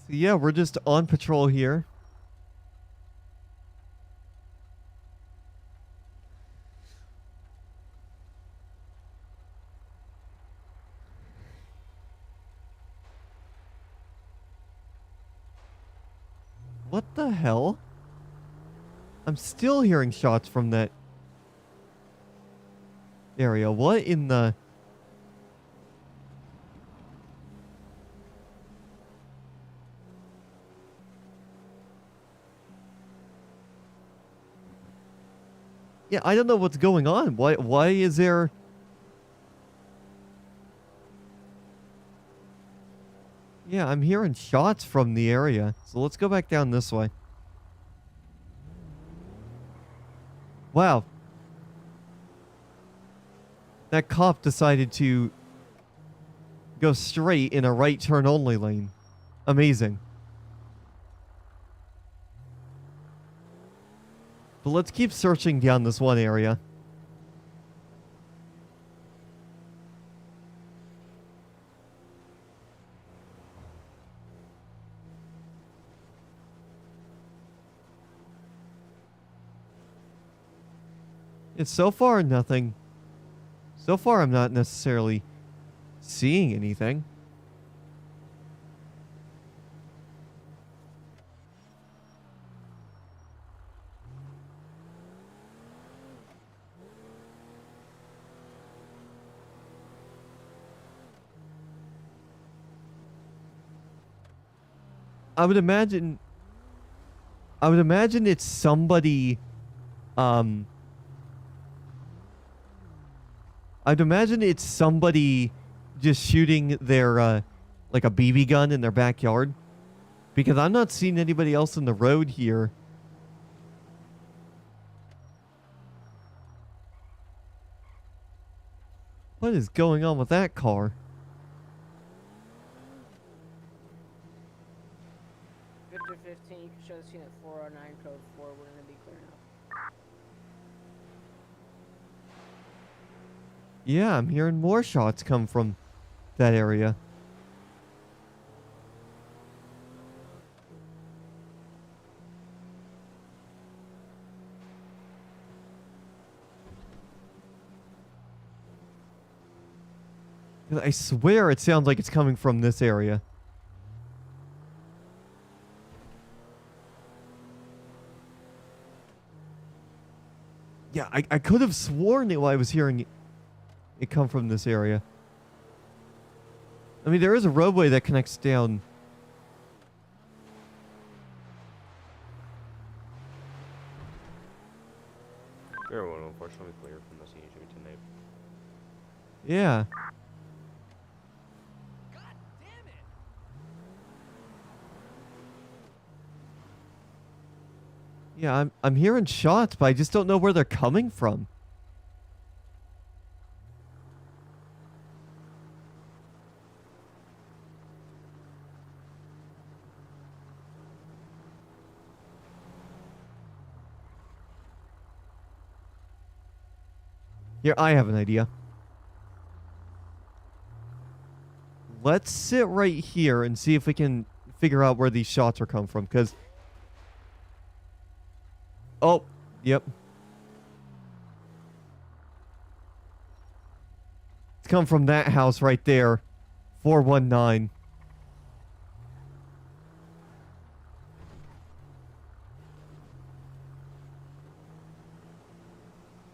So yeah, we're just on patrol here. What the hell? I'm still hearing shots from that area. What in the... Yeah, I don't know what's going on. Why is there... Yeah, I'm hearing shots from the area. So let's go back down this way. Wow. That cop decided to go straight in a right turn only lane. Amazing. But let's keep searching down this one area. It's so far nothing. So far I'm not necessarily seeing anything. I would imagine it's somebody I'd imagine it's somebody just shooting their like a BB gun in their backyard, because I'm not seeing anybody else in the road here. What is going on with that car? Victor 15, you can show the scene at 409 code 4. We're going to be clearing up. Yeah, I'm hearing more shots come from that area. I swear it sounds like it's coming from this area. Yeah, I could have sworn it while I was hearing it come from this area. I mean, there is a roadway that connects down. Air 1 unfortunately clear from the scene. You should be 10-8. Yeah. Yeah, I'm hearing shots, but I just don't know where they're coming from. Here, I have an idea. Let's sit right here and see if we can figure out where these shots are coming from, because... Oh, yep. It's come from that house right there. 419.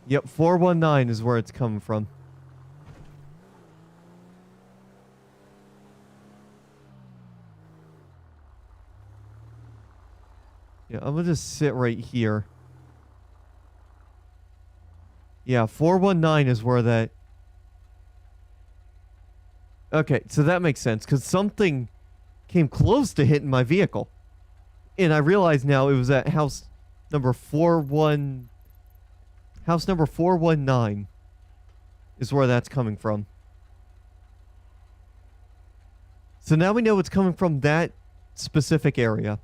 Yep, 419 is where it's coming from. Yeah, I'm gonna just sit right here. Yeah, 419 is where that... Okay, so that makes sense, because something came close to hitting my vehicle. And I realize now it was at house number 41... House number 419 is where that's coming from. So now we know it's coming from that specific area.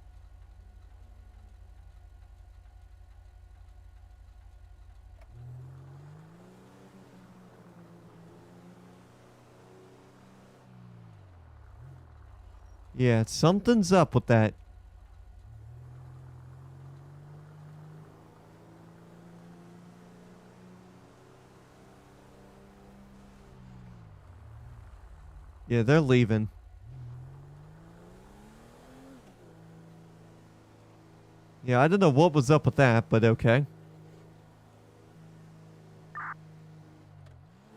Yeah, something's up with that. Yeah, they're leaving. Yeah, I don't know what was up with that, but okay.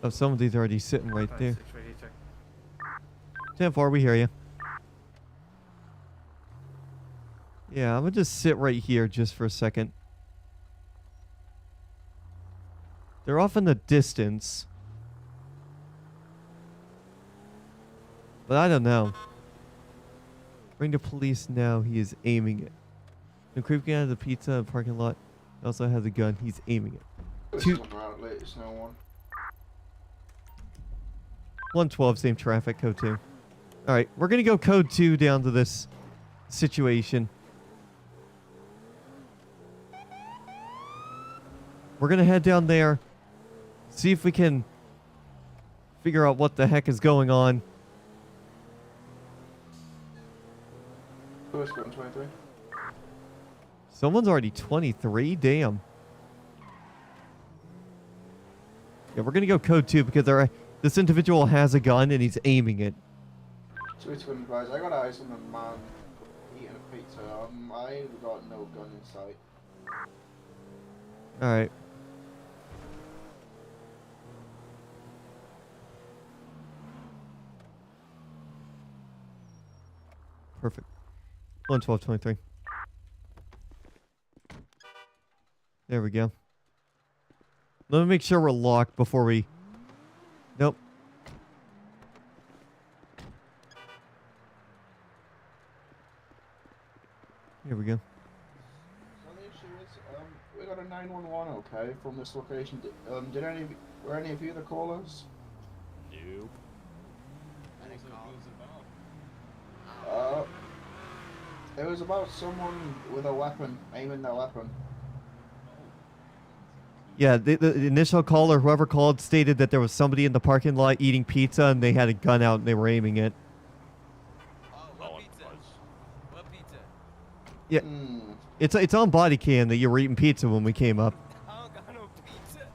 Oh, somebody's already sitting right there. 10-4, we hear you. Yeah, I'm gonna just sit right here just for a second. They're off in the distance. But I don't know. Bring the police now. He is aiming it. The creeping out of the pizza in the parking lot. He also has a gun. He's aiming it. 112, same traffic, code 2. Alright, we're gonna go code 2 down to this situation. We're gonna head down there, see if we can figure out what the heck is going on. Who's going 23? Someone's already 23? Damn. Yeah, we're gonna go code 2 because this individual has a gun and he's aiming it. 2 twin guys, I got eyes on the man eating a pizza. I ain't got no gun in sight. Alright. Perfect. 112-23. There we go. Let me make sure we're locked before we... Nope. Here we go. So the issue is, we got a 911, okay, from this location. Were any of you the callers? No. It was about someone with a weapon, aiming their weapon. Yeah, the initial caller, whoever called, stated that there was somebody in the parking lot eating pizza and they had a gun out and they were aiming it. What pizza? What pizza? Yeah, it's on body cam that you were eating pizza when we came up. I don't got no pizza.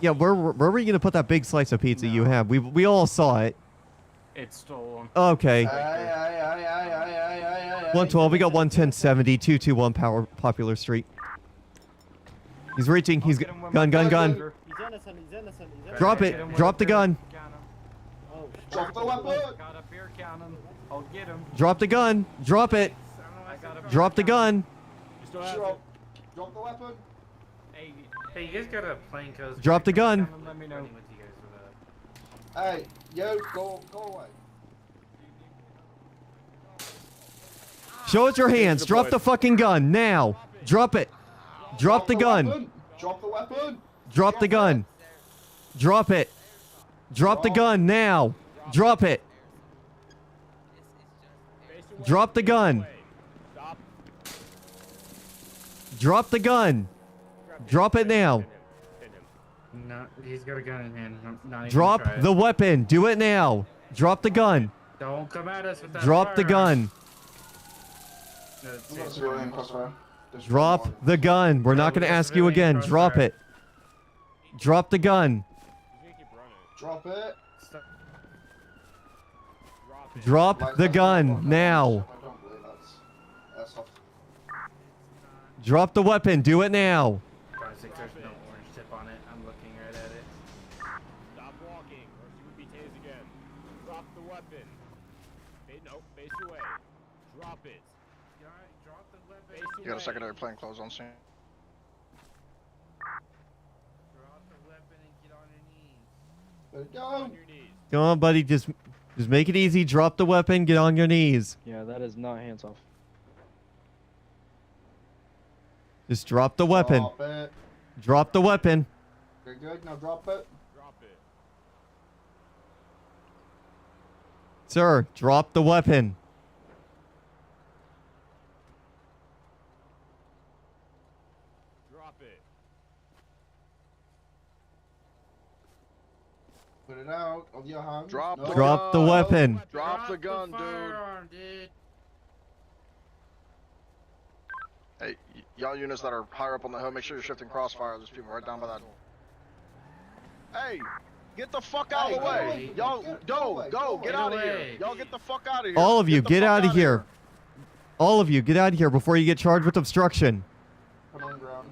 Yeah, where were you gonna put that big slice of pizza you have? We all saw it. It's stolen. Okay. 112. We got 11070 221 Popular Street. He's reaching. He's gun. He's innocent. He's innocent. Drop it. Drop the gun. Drop the weapon. Got a beer cannon. I'll get him. Drop the gun. Drop it. Drop the gun. Drop the weapon. Hey, you guys got a plain coast. Drop the gun. Let me know. Hey, yo, go away. Show us your hands. Drop the fucking gun now. Drop it. Drop the gun. Drop the weapon. Drop the gun. Drop it. Drop the gun now. Drop it. Drop the gun. Drop the gun. Drop it now. No, he's got a gun in hand. Not even Drop try it. the weapon. Do it now. Drop the gun. Don't come at us with that. Drop the gun. Drop the gun. We're not going to ask you again. Drop it. Drop the gun. Drop it. Drop the gun now. Drop the weapon. Do it now. There's no orange tip on it. I'm looking right at it. Stop walking, or she would be tased again. Drop the weapon. Face away. Drop it. Drop the weapon. You got a secondary plainclothes on scene. Drop the weapon and get on your knees. Let it go. Come on, buddy. Just make it easy. Drop the weapon. Get on your knees. Yeah, that is not hands off. Just drop the weapon. Drop it. Drop the weapon. You're good. Now drop it. Drop it. Sir, drop the weapon. Drop it. Put it out of your hand. Drop No. the Drop the gun. weapon. Drop the gun, dude. Firearm, dude. Hey, y'all units that are higher up on the hill, make sure you're shifting crossfire. There's people right down by that. Hey, get the fuck out of the way. Y'all, go, get out of here. Y'all get the fuck out of here. All of you, get out of here. All of you, get out of here before you get charged with obstruction. Come on ground.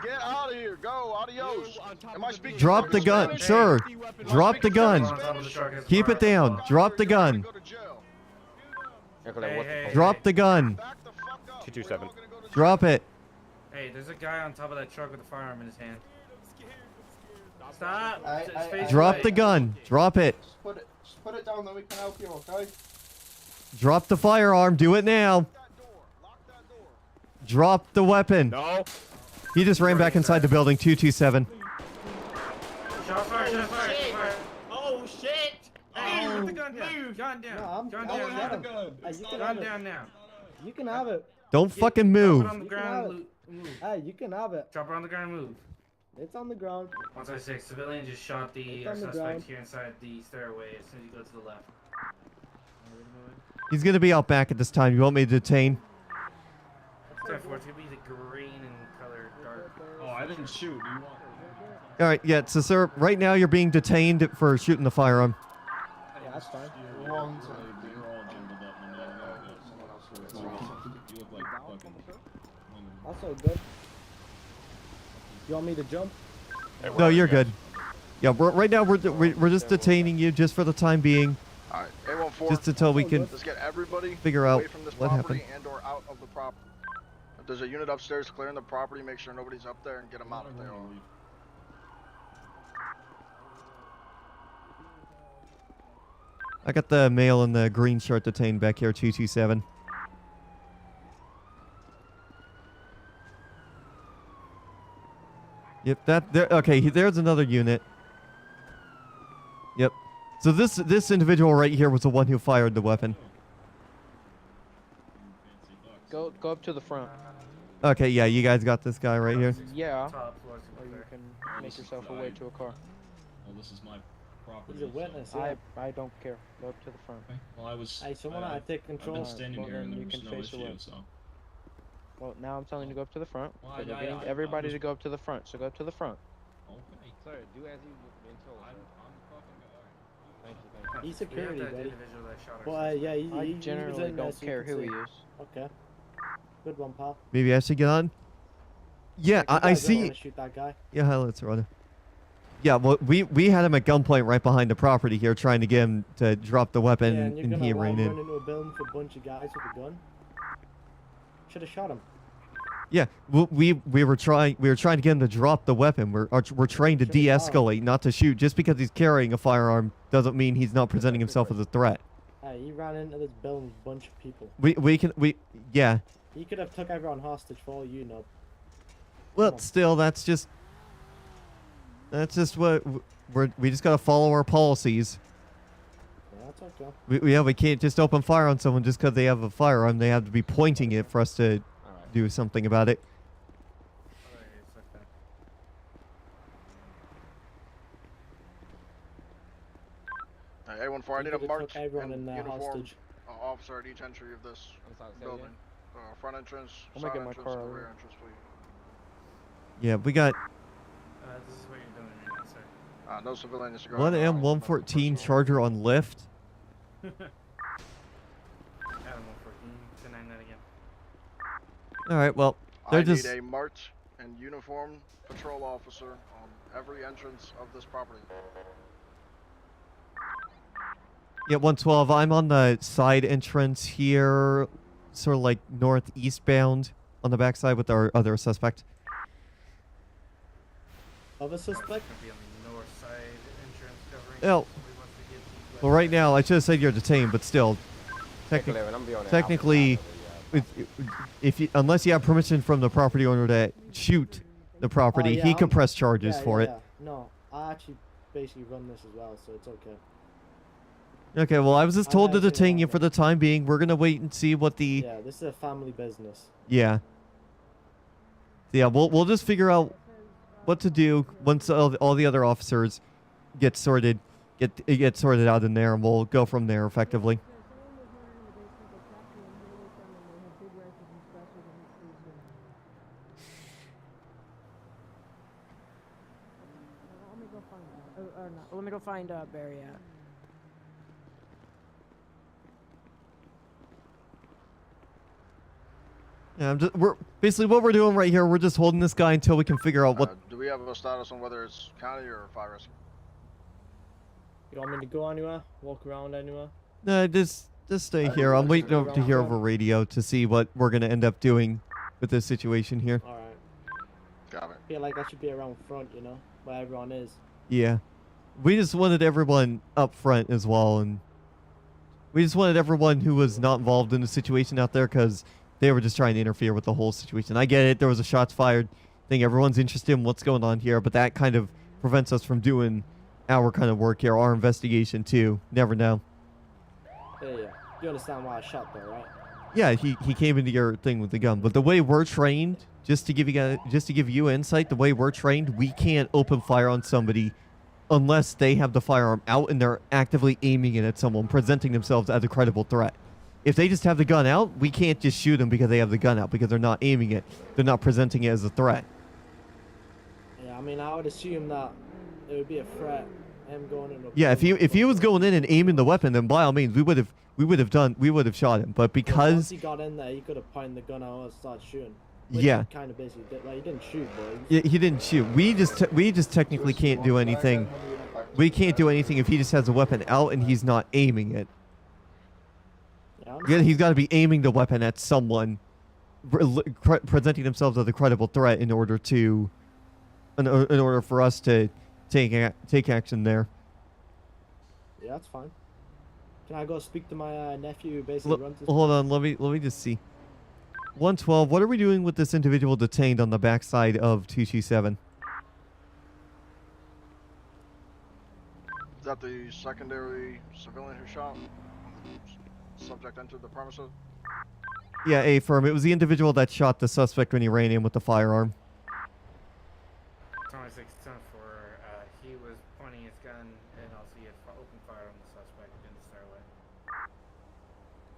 Get out of here. Go. Adios. Am I speaking Drop the gun, Spanish? sir. Drop the gun. On top of the truck is Keep it down. Drop the gun. Drop the gun. 227. Drop it. Hey, there's a guy on top of that truck with a firearm in his hand. Stop. Drop the gun. Drop it. Just put it down, then we can help you, okay? Drop the firearm. Do it now. Drop the weapon. No. He just ran back inside the building. 227. Shot fired, shot fired, shot fired. Oh shit! Hey, put the gun down. Gun down. Gun down now. Gun down now. You can have it. Don't fucking Drop move. it on the ground. Move. Hey, you can have it. Drop it on the ground. Move. It's on the ground. 156. Civilian just shot the It's on the suspect ground. here inside the stairway. As soon as you go to the left. He's gonna be out back at this time. You want me to detain? 10-4. It's gonna be the green in color, dark. Oh, I didn't shoot. You want? All right. Yeah. So, sir, right now you're being detained for shooting the firearm. Yeah, that's fine. You're all jumbled up, man. You look like fucking. That's all good. You want me to jump? No, you're good. Yeah. Right now we're just detaining you just for the time being. All right, A14. Just until we can Let's get everybody figure out away from this what property happened. and/or out of the property. If there's a unit upstairs clearing the property, make sure nobody's up there and get them out if they are. I got the male in the green shirt detained back here. 227. Yep, okay, there's another unit. Yep. So this individual right here was the one who fired the weapon. Go up to the front. Okay, yeah, you guys got this guy right here. Yeah. Or you can make yourself away to a car. Well, this is my property. He's a witness. I don't care. Go up to the front. Well, I was. Hey, someone I take control. I've been standing Well, here and then there you was can no face issue, away. so. Well, now I'm telling you to go up to the front. Well, So we're I- getting I- everybody I was- to go up to the front. So go up to the front. Okay. Sir, do as you've been told. I'm the fucking guy. Thank you. He's security, We have that buddy. individual that shot our Well, yeah, sister. I generally don't care who he is. Okay. Good one, pal. Maybe I should get on. Yeah, I see. Shoot that guy. Yeah, highlights are on. Yeah, well, we had him at gunpoint right behind the property here, trying to get him to drop the weapon, Yeah, and you're and gonna he run ran in. into a building with a bunch of guys with a gun. Should have shot him. Yeah, we were trying to get him to drop the weapon. We're trying to de-escalate, not to shoot. Just because he's carrying a firearm doesn't mean he's not presenting himself as a threat. Hey, he ran into this building with a bunch of people. Yeah. He could have took everyone hostage for all you know. Well, still, that's just what we just gotta follow our policies. Yeah, that's okay. We can't just open fire on someone just because they have a firearm. They have to be pointing it for us to do something about it. A14, I need a could've marked took everyone in and there uniformed hostage. officer at each entry of this building. Front entrance, I'm side gonna get my entrance, car and over. rear entrance, please. Yeah, we got This is what you're doing right now, sir. No civilian needs to go. one M114 Charger on lift. Adam 114. 10-9 that again. All right, well, I they're need just a marked and uniformed patrol officer on every entrance of this property. yeah 112. I'm on the side entrance here, sort of like northeastbound on the backside with our other suspect. Other suspect? Gonna be on the north side entrance covering. Well, Somebody wants to get these well, right now I should have said you're detained, but still, technically, unless you have permission from the property owner to shoot the property, yeah, he could I'm- press charges for it. No, I actually basically run this as well, so it's okay. Okay, well, I was just I'm told to actually detain you for the time being. We're gonna wait and see what the Yeah, this is a family business. yeah. We'll just figure out what to do once all the other officers get sorted out in there, and we'll go from there effectively. Let me go find Barry at. Yeah, we're basically what we're doing right here. We're just holding this guy until we can figure out what. Do we have a status on whether it's county or fire rescue? You want me to go anywhere? Walk around anywhere? No, just stay here. I'm waiting to hear over radio to see what we're gonna end up doing with this situation here. Alright. Got it. I feel like I should be around front, you know, where everyone is. Yeah, we just wanted everyone up front as well, and we just wanted everyone who was not involved in the situation out there because they were just trying to interfere with the whole situation. I get it. There was a shots fired thing. Everyone's interested in what's going on here, but that kind of prevents us from doing our kind of work here, our investigation too. Never know. Yeah. You understand why I shot though, right? Yeah, he came into your thing with the gun, but the way we're trained, just to give you insight, the way we're trained, we can't open fire on somebody unless they have the firearm out and they're actively aiming it at someone, presenting themselves as a credible threat. If they just have the gun out, we can't just shoot them because they have the gun out, because they're not aiming it. They're not presenting it as a threat. Yeah, I mean, I would assume that it would be a threat. Him going in. Yeah, if he was going in and aiming the weapon, then by all means we would have shot him. But because once he got in there, he could have pointed the gun out and started shooting. Which yeah, he kind of basically did. Like, he didn't shoot, but yeah, he didn't shoot. We just technically can't do anything. We can't do anything if he just has a weapon out and he's not aiming it. Yeah, he's got to be aiming the weapon at someone, presenting themselves as a credible threat in order for us to take action there. yeah, that's fine. Can I go speak to my nephew who basically runs this? Hold on, let me just see. 112. What are we doing with this individual detained on the backside of 227? Is that the secondary civilian who shot? Subject entered the premises? Yeah, affirm. It was the individual that shot the suspect when he ran in with the firearm. 26 for he was pointing his gun and also he had opened fire on the suspect in the stairway.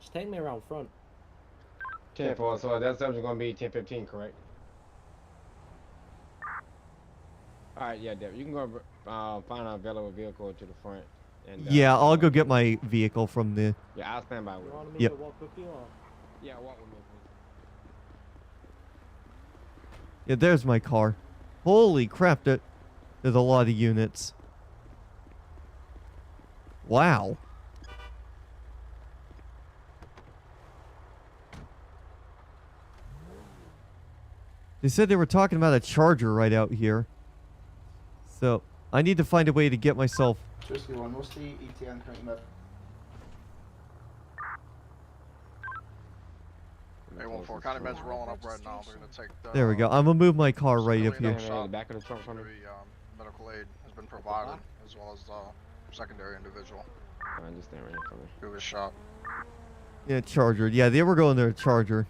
Just take me around front. 10-4, so that subject gonna be 10-15, correct? Alright, yeah, Deb, you can go find a available vehicle to the front. And, Yeah, I'll go get my vehicle from the. Yeah, I'll stand by with you. Yep. Walk with you or? Yeah, walk with me, please. Yeah, there's my car. Holy crap! There's a lot of units. Wow. They said they were talking about a charger right out here. So I need to find a way to get myself. Just one. What's the ETN currently met? A14, County Med's rolling up right now. They're gonna take the. There we go. I'm gonna move my car right up here. Back of the trunk for me. Medical aid has been provided, as well as secondary individual. Alright, just stand right here for me. Who was shot. Yeah, charger. Yeah, they were going there. Charger.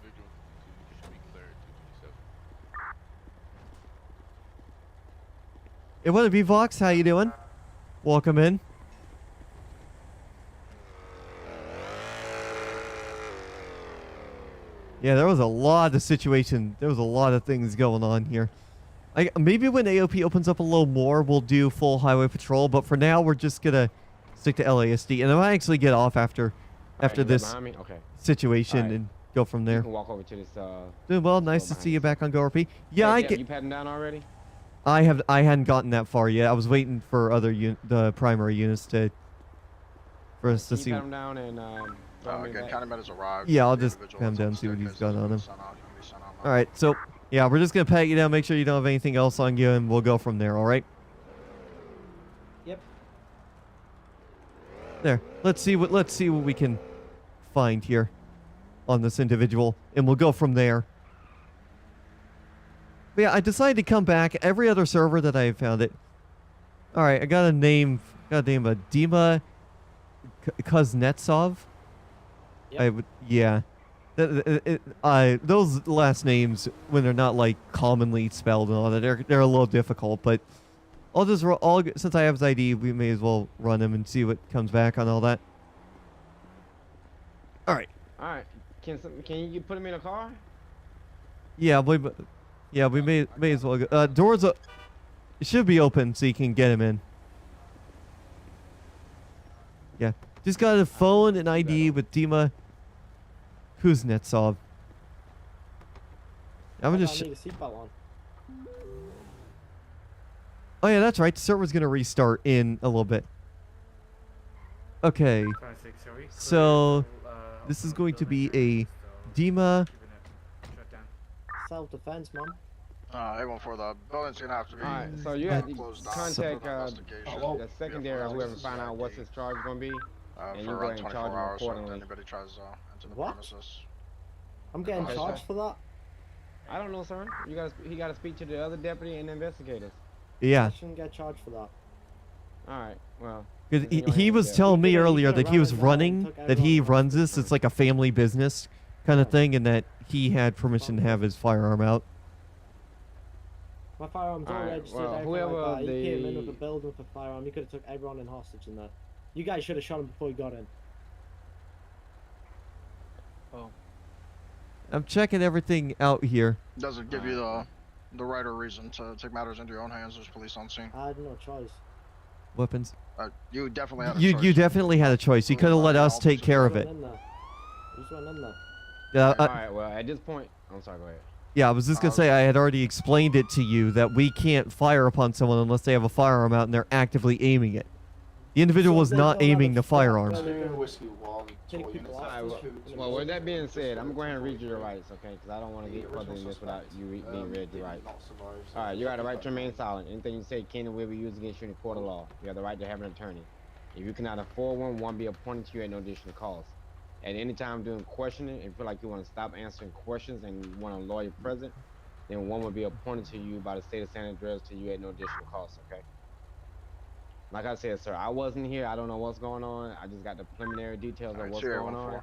Hey, what up, Vox? How you doing? Welcome in. Yeah, there was a lot of situation. There was a lot of things going on here. Maybe when AOP opens up a little more, we'll do full highway patrol. But for now, we're just gonna stick to LASD, and I might actually get off after this situation and go from there. You can walk over to this. Doing well. Nice to see you back on GORP. Yeah, I get. You patting down already? I hadn't gotten that far yet. I was waiting for the primary units for us to see. Pat him down and again, County Med has arrived. Yeah, I'll just come down and see what he's got on him. All right, so yeah, we're just gonna pat you down, make sure you don't have anything else on you, and we'll go from there. All right. Yep. There. Let's see what we can find here on this individual, and we'll go from there. But yeah, I decided to come back. Every other server that I found it. All right, I got a name of Dima Kuznetsov. Yep. Yeah. Those last names, when they're not like commonly spelled and all that, they're a little difficult. But since I have his ID, we may as well run him and see what comes back on all that. All right. All right. Can you put him in a car? Yeah, we may as well go. Doors it should be open so you can get him in. Yeah, just got a phone and ID with Dima Kuznetsov. I would I just. need a seatbelt on. Oh yeah, that's right. The server's gonna restart in a little bit. Okay. So this is going to be a Dima. Self-defense, man. 814, the building's gonna have to be Alright, so you have to closed down contact for investigation. the secondary or whoever find out what's his charge gonna be, and you For go around ahead and 24 charge him hours, so if accordingly. anybody tries into the What? premises. I'm getting Okay, charged for that? I don't know, sir. He gotta speak to the other deputy and the investigators. Yeah. I shouldn't get charged for that. Alright, well. Because it's in your he hands, was Jeff. telling me could've- he earlier could've that he was ran it down and running, took that he everyone runs this. It's like a family business kind of thing, and that he had permission to have his firearm out. My firearm's all Alright, registered, well, everything whoever like that. He came in the- with a building with a firearm. You could have took everyone in hostage in there. You guys should have shot him before he got in. Oh. I'm checking everything out here. Doesn't give you the right or reason to take matters into your own hands. There's police on scene. I had no choice. Weapons. You definitely had a You choice. you definitely had a choice. You could have let us take care of it. Who's running in there? Yeah. Alright, well, at this point, I'm sorry, go ahead. Yeah, I was just gonna say I had already explained it to you that we can't fire upon someone unless they have a firearm out and they're actively aiming it. The individual was not aiming the firearm. Well, with that being said, I'm going to go ahead and read you your rights, okay? Because I don't want to get further in this without you being read your rights. Alright, you got the right to remain silent. Anything you say can and will be used against you in a court of law. You have the right to have an attorney. If you cannot afford one, one be appointed to you at no additional cost. At any time during questioning, if you feel like you want to stop answering questions and you want a lawyer present, then one will be appointed to you by the state of San Andreas to you at no additional cost, okay? Like I said, sir, I wasn't here. I don't know what's going on. I just got the preliminary details of what's going on. If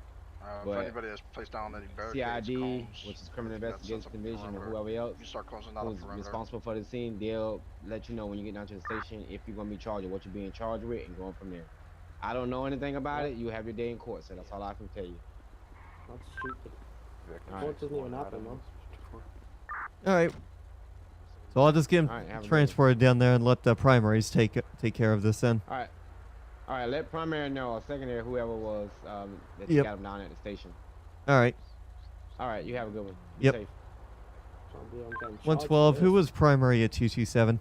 But anybody has placed down any barricades, CID, cones, which is Criminal that sets Investigation up a Division, or perimeter, whoever else you start closing down who's the perimeter. responsible for the scene, they'll let you know when you get down to the station if you're going to be charged or what you're being charged with and going from there. I don't know anything about it. You have your day in court, so that's all I can tell you. That's stupid. All Court doesn't even happen, man. All right. So I'll just get him Alright, have a good transported down there and let the primaries take care of this then. All right, let primary know or secondary, whoever was, that you Yep. got them down at the station. All right. All right, you have a good one. Be Yep. safe. 112. Who was primary at 227?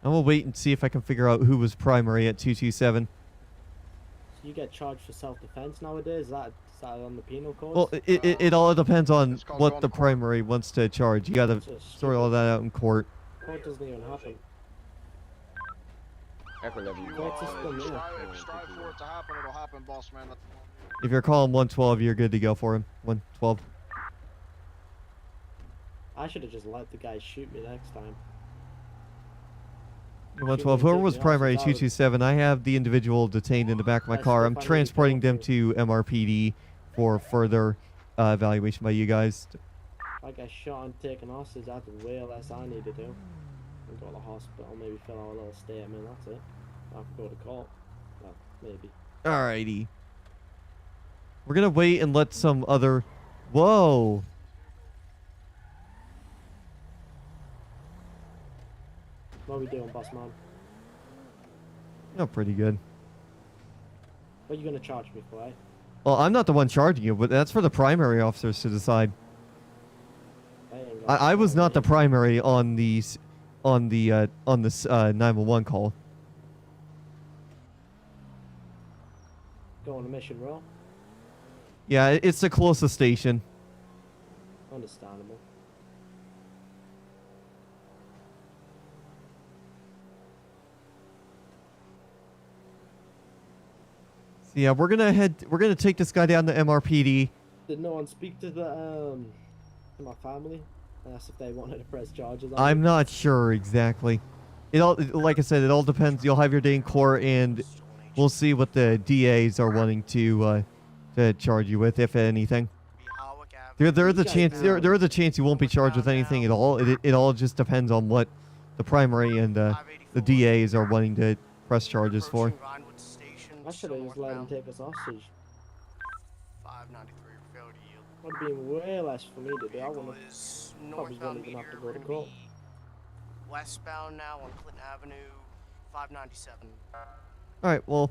I'm gonna wait and see if I can figure out who was primary at 227. So you get charged for self-defense nowadays? Is that on the penal code? Well, it all depends on what the primary wants to charge. You gotta sort all that out in court. Court doesn't even happen. Echo level. Court system, yeah. Strive for it to happen, it'll happen, boss man. If you're calling 112, you're good to go for him. 112. I should have just let the guy shoot me next time. 112. Whoever was primary at 227, I have the individual detained in the back of my car. I'm transporting them to MRPD for further evaluation by you guys. If I get shot and taken hostage, that's way less I need to do. And go to the hospital, maybe fill out a little statement, that's it. I have to go to court. Well, maybe. Alrighty. We're gonna wait and let some other... Whoa! What are we doing, boss man? Oh, pretty good. What are you gonna charge me for, eh? Well, I'm not the one charging you, but that's for the primary officers to decide. I was not the primary on the 911 call. Go on a mission roll? Yeah, it's the closest station. Understandable. So yeah, we're gonna take this guy down to MRPD. Did no one speak to to my family? Ask if they wanted to press charges on I'm me? not sure exactly. It all, like I said, it all depends. You'll have your day in court, and we'll see what the DAs are wanting to charge you with, if anything. There is a chance. There is a chance you won't be charged with anything at all. It all just depends on what the primary and the DAs are wanting to press charges for. I should have just let him take us hostage. 593 failed to yield. Would have been way less for me to do. I wouldn't probably wouldn't even have to go to court. Westbound now on Clinton Avenue, 597. All right. Well,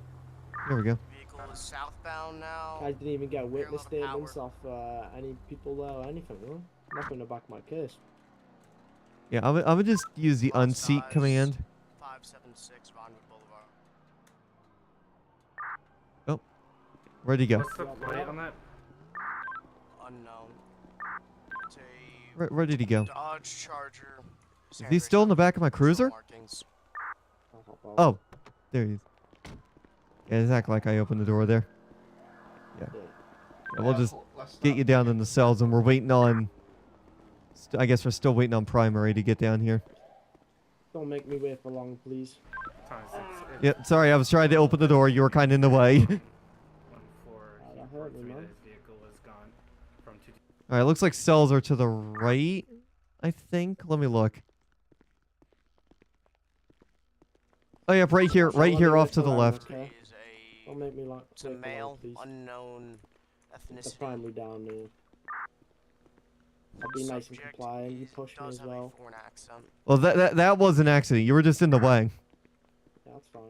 here we go. Vehicle is southbound now. Guys didn't even get witness Little statements off any people there or anything, huh? Nothing in the back of my case. Yeah, I'm gonna just use the unseat command. 576 Vinewood Boulevard. Oh, where'd he go? What's the plate on that? Unknown. It's a Where did he go? Dodge Charger. Is he still in the back of my cruiser? Markings. Oh, there he is. Yeah, it's act like I opened the door there. Yeah. We'll just get you down in the cells, and we're waiting on... I guess we're still waiting on primary to get down here. Don't make me wait for long, please. Yeah, sorry, I was trying to open the door. You were kind of in the way. That hurt me, man. Alright, looks like cells are to the right, I think. Let me look. Oh, yeah, right here off to the left. Okay. Don't make me lock. It's a male, unknown The ethnicity. primary down there. I'll be nice and compliant. You push me as well. Foreign accent. Well, that was an accident. You were just in the way. Yeah, that's fine.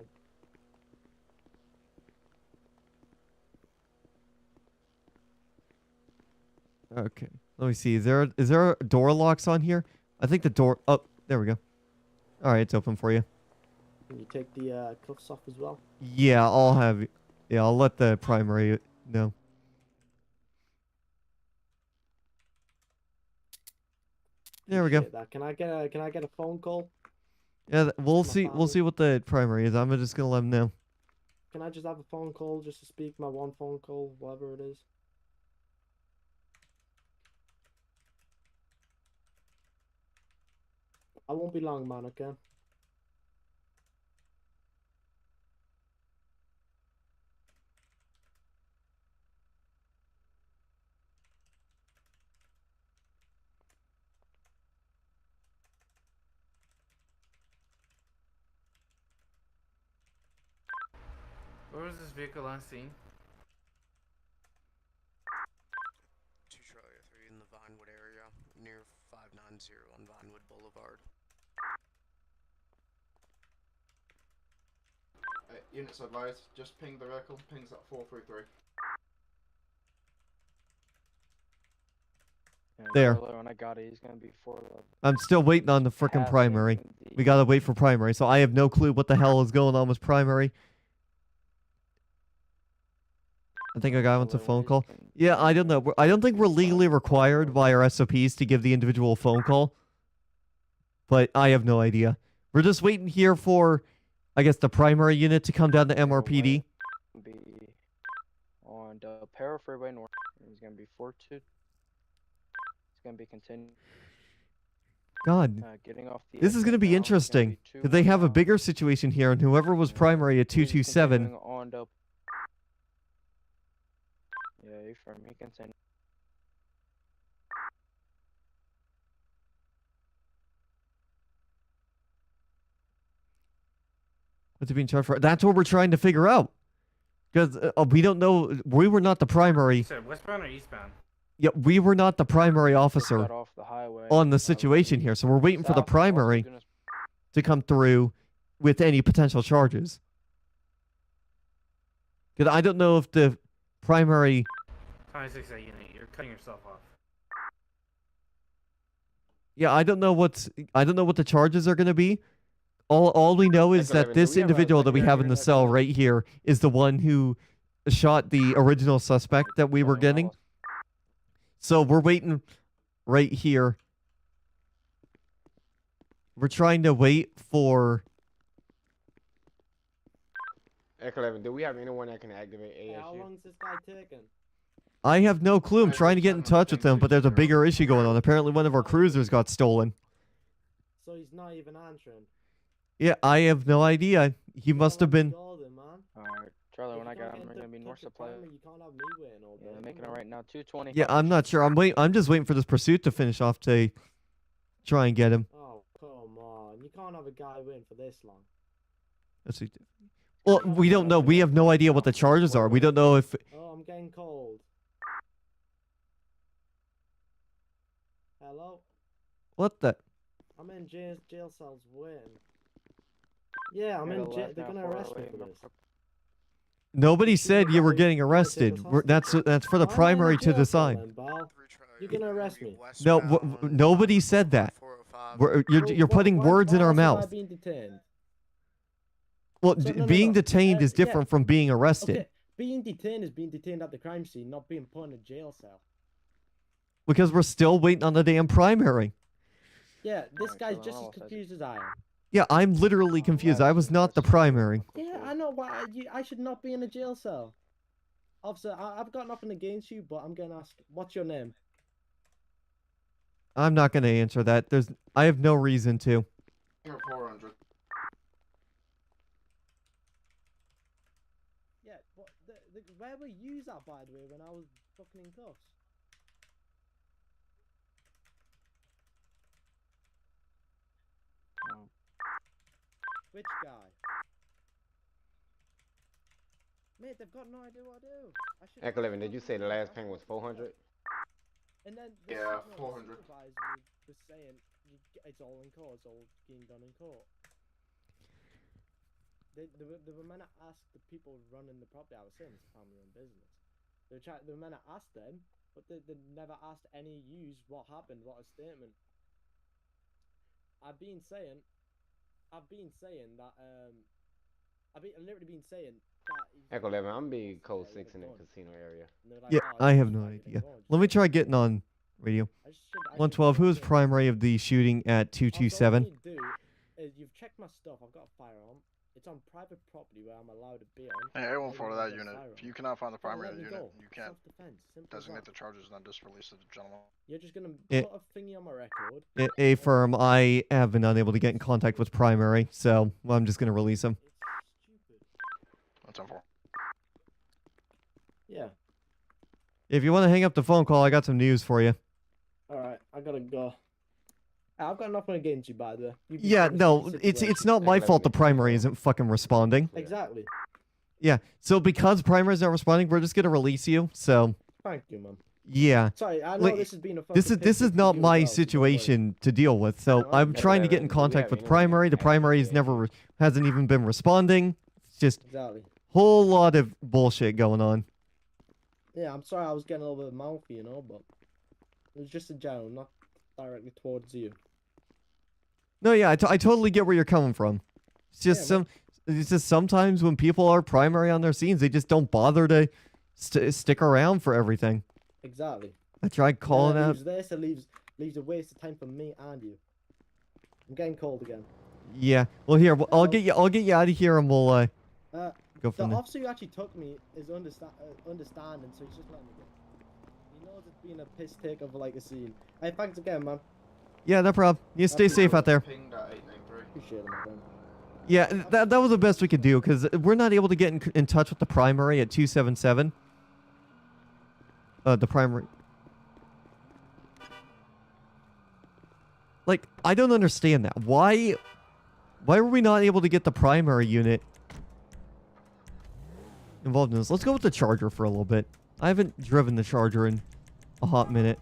Okay. Let me see. Is there door locks on here? I think the door... Oh, there we go. Alright, it's open for you. Can you take the cuffs off as well? Yeah, I'll have... Yeah, I'll let the primary know. There we go. Appreciate that. Can I get a phone call? Yeah, we'll my see. We'll family. see what the primary is. I'm just gonna let him know. Can I just have a phone call just to speak my one phone call, whatever it is? I won't be long, man, okay? Where was this vehicle last seen? 2 Charlie 3 in the Vinewood area, near 590 on Vinewood Boulevard. Units advised, just ping the vehicle, pings that 433. There. When I got it, he's gonna be 411. I'm still waiting on the frickin' primary. We gotta wait for primary, so I have no clue what the hell is going on with primary. I think I got onto a phone call. Yeah, I don't know. I don't think we're legally required by our SOPs to give the individual a phone call. But I have no idea. We're just waiting here for, I guess, the primary unit to come down to MRPD. Be on the Para Freeway North. He's gonna be 42. He's gonna be continuing. God. Getting off the This is going to be interesting. Because they have a bigger situation here, and whoever was primary at 227... On the yeah, from he can send. What's he being charged for? That's what we're trying to figure out. Because we don't know. We were not the primary. Said westbound or eastbound? Yeah, we were not the primary officer Got off the highway. on the situation here. So we're waiting for the primary to come through with any potential charges. Because I don't know if the primary... 26 unit, you're cutting yourself off. Yeah, I don't know what the charges are going to be. All we know is that this individual that we have in the cell right here is the one who shot the original suspect that we were getting. So we're waiting right here. We're trying to wait for... Echo 11, do we have anyone that can activate ASU? How long is this guy taking? I have no clue. I'm trying to get in touch with them, but there's a bigger issue going on. Apparently one of our cruisers got stolen. So he's not even answering. Yeah, I have no idea. He must have been... Alright, Charlie, when I got him, we're gonna be north supply. You can't have me waiting all day. Yeah, making it right now, 220. Yeah, I'm not sure. I'm just waiting for this pursuit to finish off to try and get him. Oh, come on. You can't have a guy waiting for this long. Let's see. Well, we don't know. We have no idea what the charges are. We don't know if... Oh, I'm getting cold. Hello? What the... I'm in jail cells waiting. Yeah, I'm in jail. They're gonna arrest me for this. Nobody said you were getting this arrested. That's for the Why am I in a primary to jail cell decide. then, Bal? You're gonna arrest me. No, nobody said that. You're putting words in our Why else am I mouth. being detained? Well, So, no, being detained is yeah. different from being arrested. Okay, being detained is being detained at the crime scene, not being put in a jail cell. Because we're still waiting on the damn primary. Yeah, this guy's just as confused as I am. Yeah, I'm literally confused. I was not the primary. Yeah, I know. Why I should not be in a jail cell. Officer, I've got nothing against you, but I'm gonna ask, what's your name? I'm not going to answer that. I have no reason to. 400. Yeah, but where were you at, by the way, when I was fucking in cuffs? Which guy? Mate, they've got no idea what I do. Echo 11, did you say the last payment was 400? And then Yeah, 400. supervisor was saying it's all in court, it's all being done in court. They were meant to ask the people running the property. I was saying it's a family-owned business. They were meant to ask them, but they never asked any use what happened, what a statement. I've literally been saying that. Echo 11, I'm be code 6 in the casino area. Yeah, I have no idea. Let me try getting on radio. 112, who is primary of the shooting at 227? All you do is you've checked my stuff. I've got a firearm. It's on private property where I'm allowed to be on. Hey, A1 for that unit. If you cannot find the primary let me unit, go. you can't Self-defense, simple as designate that. the charges and then just release the gentleman. You're just gonna Yeah. put a thingy on my record. A firm, I have been unable to get in contact with primary, so I'm just going to release him. That's 10-4. Yeah. If you want to hang up the phone call, I got some news for you. Alright, I gotta go. I've got nothing against you, by the way. Yeah, no, it's not my fault the primary isn't fucking responding. Exactly. Yeah, so because primary's not responding, we're just going to release you, so... Thank you, man. Yeah. Sorry, I know Like, this has been a fucking this is not my situation to deal with, so I'm trying to get in contact with primary. The primary hasn't even been responding. It's just Exactly. whole lot of bullshit going on. Yeah, I'm sorry I was getting a little bit mouthy, you know, but it was just in general, not directly towards you. No, yeah, I totally get where you're coming from. It's just it's just sometimes when people are primary on their scenes, they just don't bother to stick around for everything. Exactly. I tried calling out. Leaves a waste of time for me and you. I'm getting cold again. Yeah. Well, here, I'll get you out of here, and we'll go The from there. officer who actually took me is understanding, so he's just letting me go. He knows it's been a piss take of like a scene. Hey, thanks again, man. Yeah, no problem. You stay safe out there. Appreciate it, my friend. Yeah, that was the best we could do, because we're not able to get in touch with the primary at 277. The primary. Like, I don't understand that. Why were we not able to get the primary unit involved in this? Let's go with the Charger for a little bit. I haven't driven the Charger in a hot minute.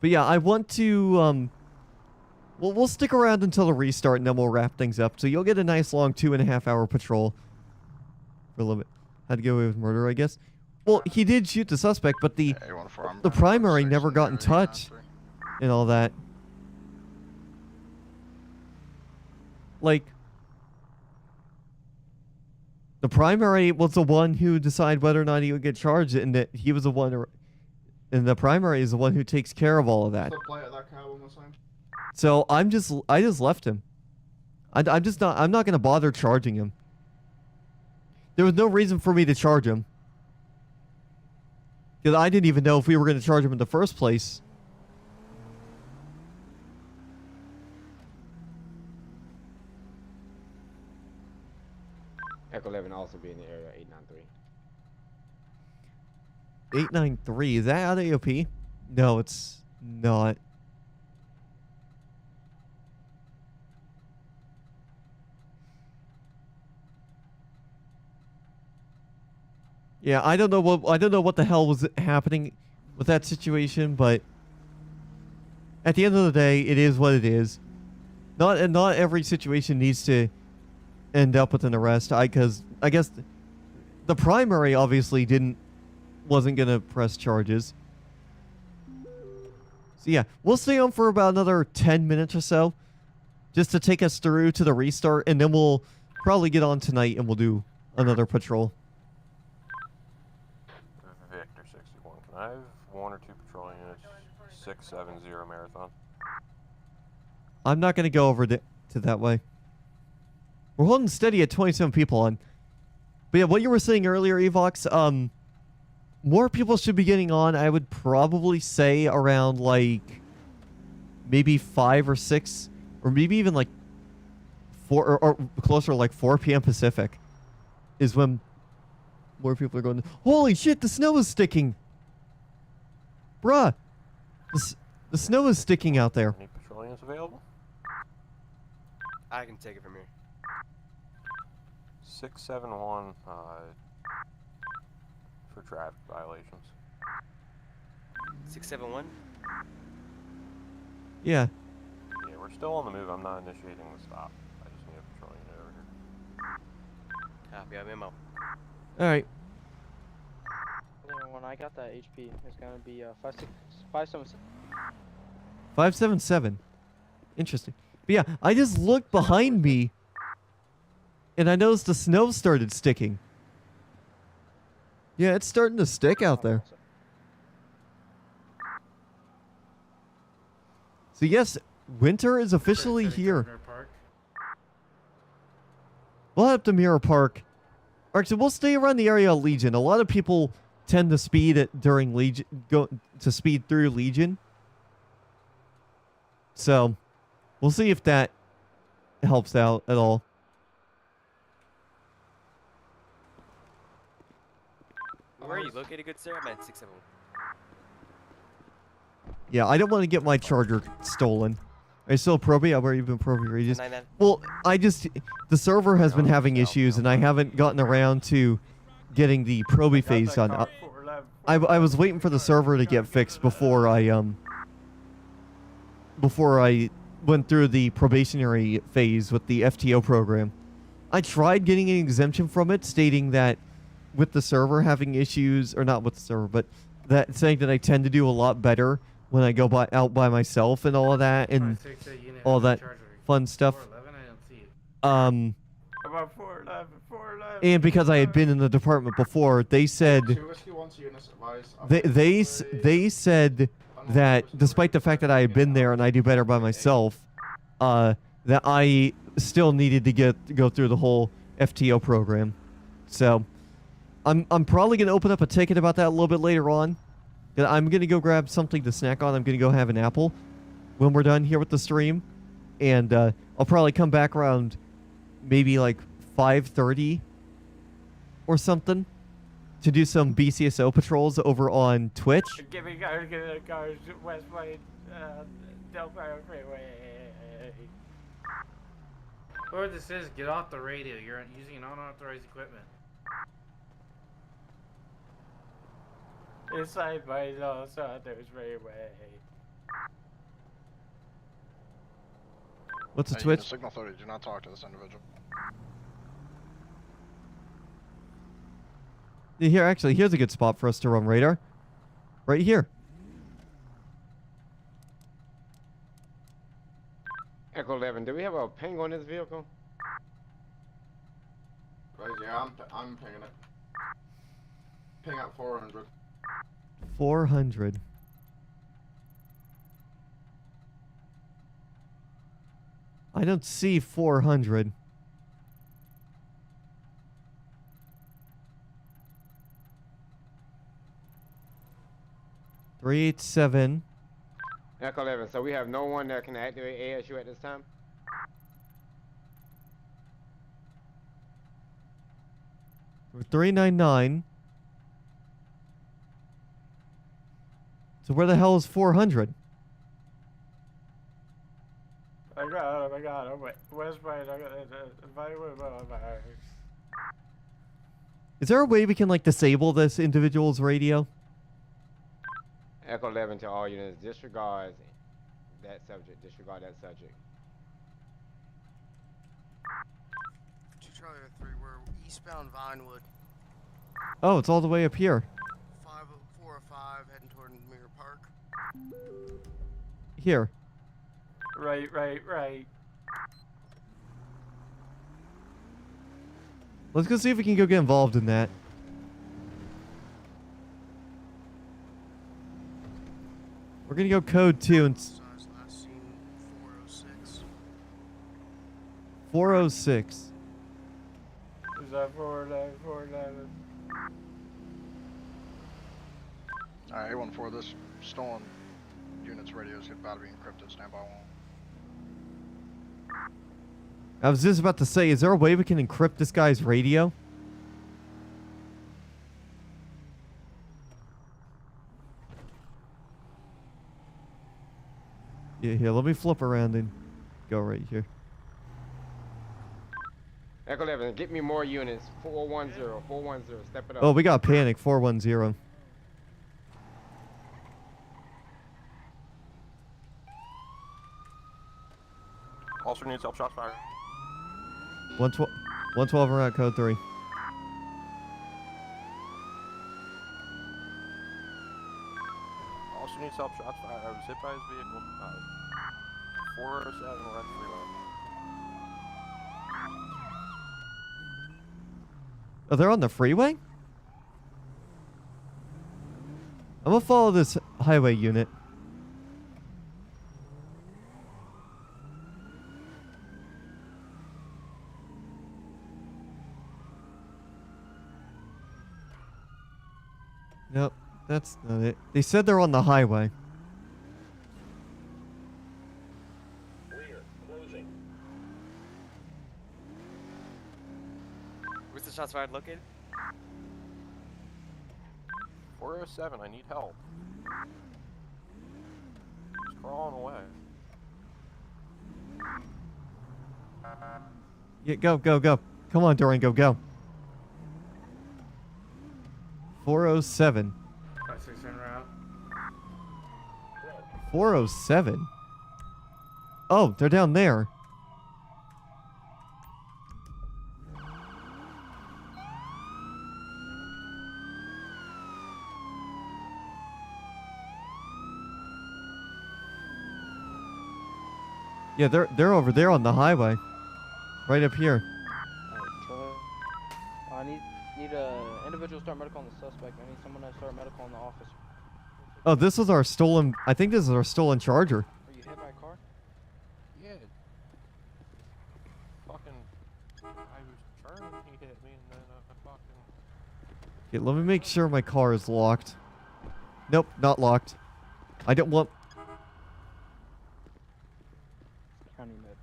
But yeah, I want to, we'll stick around until the restart, and then we'll wrap things up. So you'll get a nice long 2.5-hour patrol for a little bit. Had to get away with murder, I guess. Well, he did shoot the suspect, but the primary never got in touch and all that. Like, the primary was the one who decided whether or not he would get charged, and that he was the one, and the primary is the one who takes care of all of that. So I just left him. I'm not gonna bother charging him. There was no reason for me to charge him, because I didn't even know if we were gonna charge him in the first place. Echo 11 also be in the area 893. 893, is that out of AOP? No, it's not. Yeah, I don't know what the hell was happening with that situation, but at the end of the day, it is what it is. Not every situation needs to end up with an arrest. Because I guess the primary obviously wasn't gonna press charges. So yeah, we'll stay on for about another 10 minutes or so, just to take us through to the restart, and then we'll probably get on tonight and we'll do another patrol. Victor 61. Can I have 1 or 2 patrol units? 670 Marathon. I'm not gonna go over to that way. We're holding steady at 27 people on. But yeah, what you were saying earlier, Evox, more people should be getting on. I would probably say around like maybe 5 or 6, or maybe even like 4 or closer to like 4 p.m. Pacific is when more people are going. Holy shit, the snow is sticking. Bruh, the snow is sticking out there. Any patrol units available? I can take it from here. 671 for traffic violations. 671? Yeah. Yeah, we're still on the move. I'm not initiating the stop. I just need a patrol unit over here. Copy, I have ammo. Alright. When I got that HP, it's gonna be 577. 577. Interesting. But yeah, I just looked behind me and I noticed the snow started sticking. Yeah, it's starting to stick out there. So yes, winter is officially here. We'll head up to Mirror Park. Alright, so we'll stay around the area of Legion. A lot of people tend to speed it during Legion, go to speed through Legion. So, we'll see if that helps out at all. Where are you located, good sir? I'm at 671. Yeah, I don't want to get my charger stolen. Are you still Proby? Where you've been Proby Regis? Well, the server has been having issues, and I haven't gotten around to getting the Proby phase done. I was waiting for the server to get fixed before I went through the probationary phase with the FTO program. I tried getting an exemption from it, stating that with the server having issues, or not with the server, but that saying that I tend to do a lot better when I go out by myself and all of that, and all that fun stuff. About 411, 411. And because I had been in the department before, they said they said that despite the fact that I had been there and I do better by myself, that I still needed to go through the whole FTO program. So I'm probably gonna open up a ticket about that a little bit later on. I'm gonna go grab something to snack on. I'm gonna go have an apple when we're done here with the stream, and I'll probably come back around maybe like 5:30 or something to do some BCSO patrols over on Twitch. Give me cars, West Plain, Delphi Freeway. Or this is, get off the radio. You're using unauthorized equipment. Inside by Los Santos Freeway. What's a Hey, Twitch? Signal 30, do not talk to this individual. Here, actually, here's a good spot for us to run radar. Right here. Echo 11, do we have a ping on this vehicle? Right, yeah, I'm pinging it. Ping at 400. 400. I don't see 400. $387. Echo 11, so we have no one that can activate ASU at this time? $399. So where the hell is 400? I got him. West Plain, I got it. Is there a way we can like disable this individual's radio? Echo 11 to all units, disregard that subject, disregard that subject. 2 Charlie 3, we're eastbound Vinewood. Oh, it's all the way up here. 405 heading toward Mirror Park. Here. Right. Let's go see if we can go get involved in that. We're gonna go code 2 and... Last seen 406. 406. Is that 411? Alright, A14, this stolen unit's radio is about to be encrypted. Stand by 1. I was just about to say, is there a way we can encrypt this guy's radio? Yeah, here, let me flip around and go right here. Echo 11, get me more units. 410, 410, step it up. Oh, we got panic, 410. Officer needs help, shots fired. 112 around code 3. Officer needs help, shots fired. I was hit by his vehicle. 407, we're at the freeway. Oh, they're on the freeway? I'm gonna follow this highway unit. Nope, that's not it. They said they're on the highway. Where's the shots fired located? 407, I need help. He's crawling away. Yeah, go. Come on, Durango, go. 407. 56 en route. 407? Oh, they're down there. Yeah, they're over there on the highway. Right up here. I need individual start medical on the suspect. I need someone to start medical on the officer. Oh, this is our stolen... I think this is our stolen Charger. Are you hit by a car? Yeah. Fucking... I was turning, he hit me, and then I fucking... Okay, let me make sure my car is locked. Nope, not locked. I don't want... County med.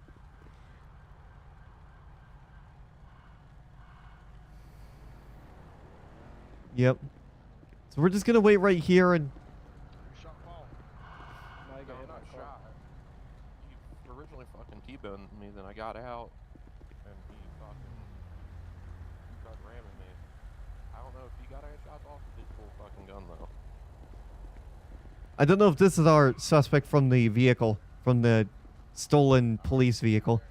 Yep. So we're just gonna wait right here and... No, you got hit by a car. shot. He originally fucking T-boned me, then I got out, and he fucking started ramming me. I don't know if he got any shots off or did full fucking gun though. I don't know if this is our suspect from the vehicle, from the stolen police vehicle.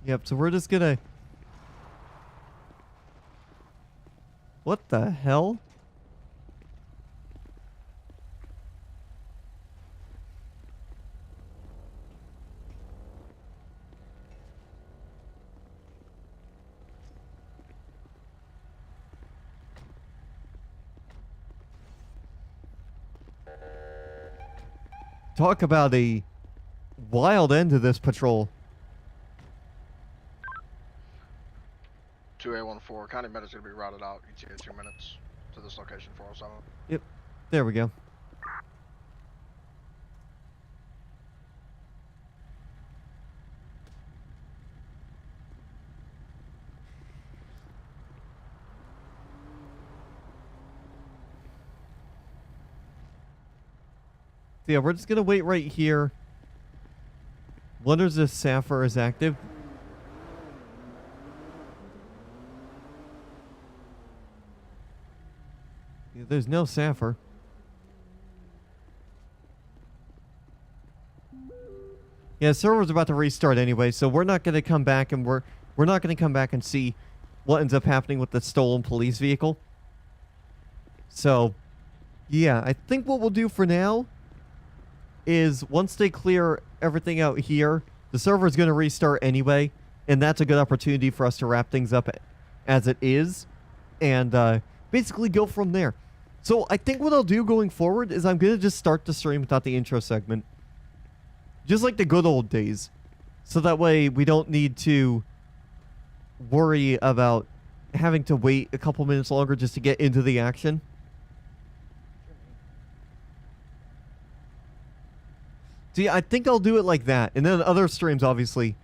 Yep, so we're just gonna... What the hell? Talk about a wild end to this patrol. 2A14, County Medic's gonna be routed out. ETA 2 minutes to this location, 407. Yep, there we go. So yeah, we're just gonna wait right here. Wonders if Sapphire is active. Yeah, There's no Sapphire. Yeah, server's about to restart anyway, so we're not gonna come back and we're not gonna come back and see what ends up happening with the stolen police vehicle. So, yeah, I think what we'll do for now is once they clear everything out here, the server's gonna restart anyway, and that's a good opportunity for us to wrap things up as it is, and basically go from there. So I think what I'll do going forward is I'm gonna just start the stream without the intro segment. Just like the good old days. So that way we don't need to worry about having to wait a couple minutes longer just to get into the action. So yeah, I think I'll do it like that. And then other streams, obviously.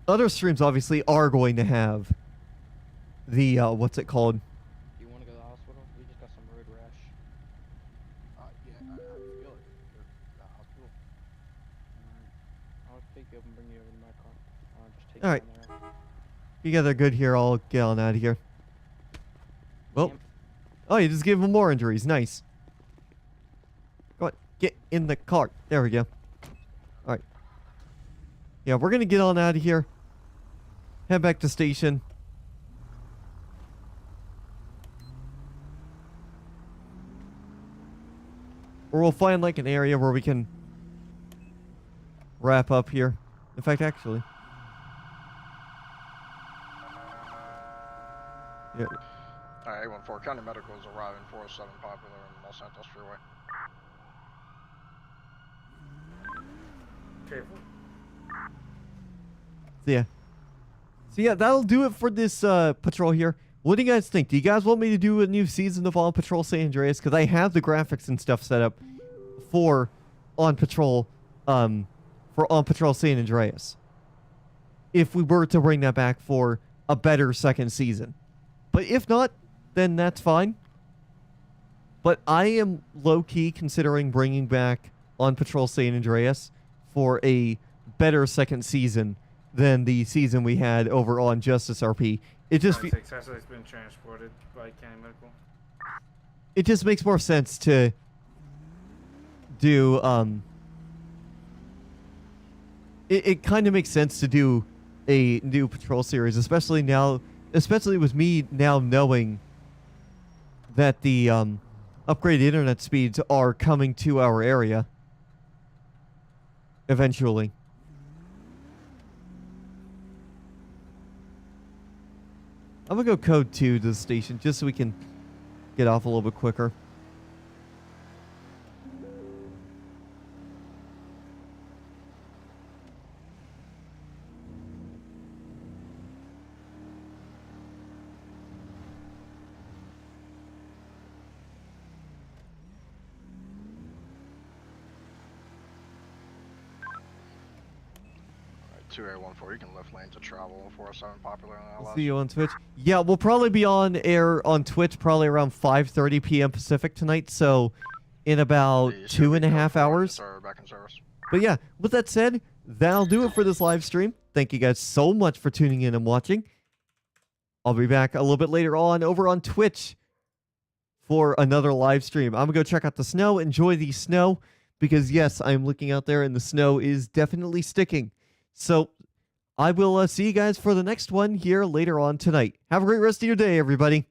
Other streams, obviously, are going to have the, what's it called? Do you want to go to the hospital? We just got some road rash. Yeah, I feel it. The hospital. I'll pick you up and bring you over to my car. I'll just take Alright. you down there. You guys are good here. I'll get on out of here. Well. Oh, you just gave him more injuries. Nice. Go on. Get in the car. There we go. Alright. Yeah, we're going to get on out of here. Head back to station. Or we'll find like an area where we can wrap up here. In fact, actually. Yeah. Alright, A14 County Medical is arriving 407 Popular and Los Santos Freeway. Careful. So yeah, that'll do it for this patrol here. What do you guys think? Do you guys want me to do a new season of On Patrol San Andreas? Because I have the graphics and stuff set up for On Patrol San Andreas. If we were to bring that back for a better second season. But if not, then that's fine. But I am low-key considering bringing back On Patrol San Andreas for a better second season than the season we had over on Justice RP. It just Successfully has been transported by County Medical. It just makes more sense to do it kind of makes sense to do a new patrol series, especially with me now knowing that the upgraded internet speeds are coming to our area eventually. I'm gonna go code 2 to the station just so we can get off a little bit quicker. Alright, 2A14, you can left lane to travel 407 Popular and LS. See you on Twitch. Yeah, we'll probably be on air on Twitch probably around 5:30 p.m. Pacific tonight, so in about 2.5 hours. Back in service. But yeah, with that said, that'll do it for this live stream. Thank you guys so much for tuning in and watching. I'll be back a little bit later on over on Twitch for another live stream. I'm going to go check out the snow, enjoy the snow, because yes, I'm looking out there and the snow is definitely sticking. So I will see you guys for the next one here later on tonight. Have a great rest of your day, everybody.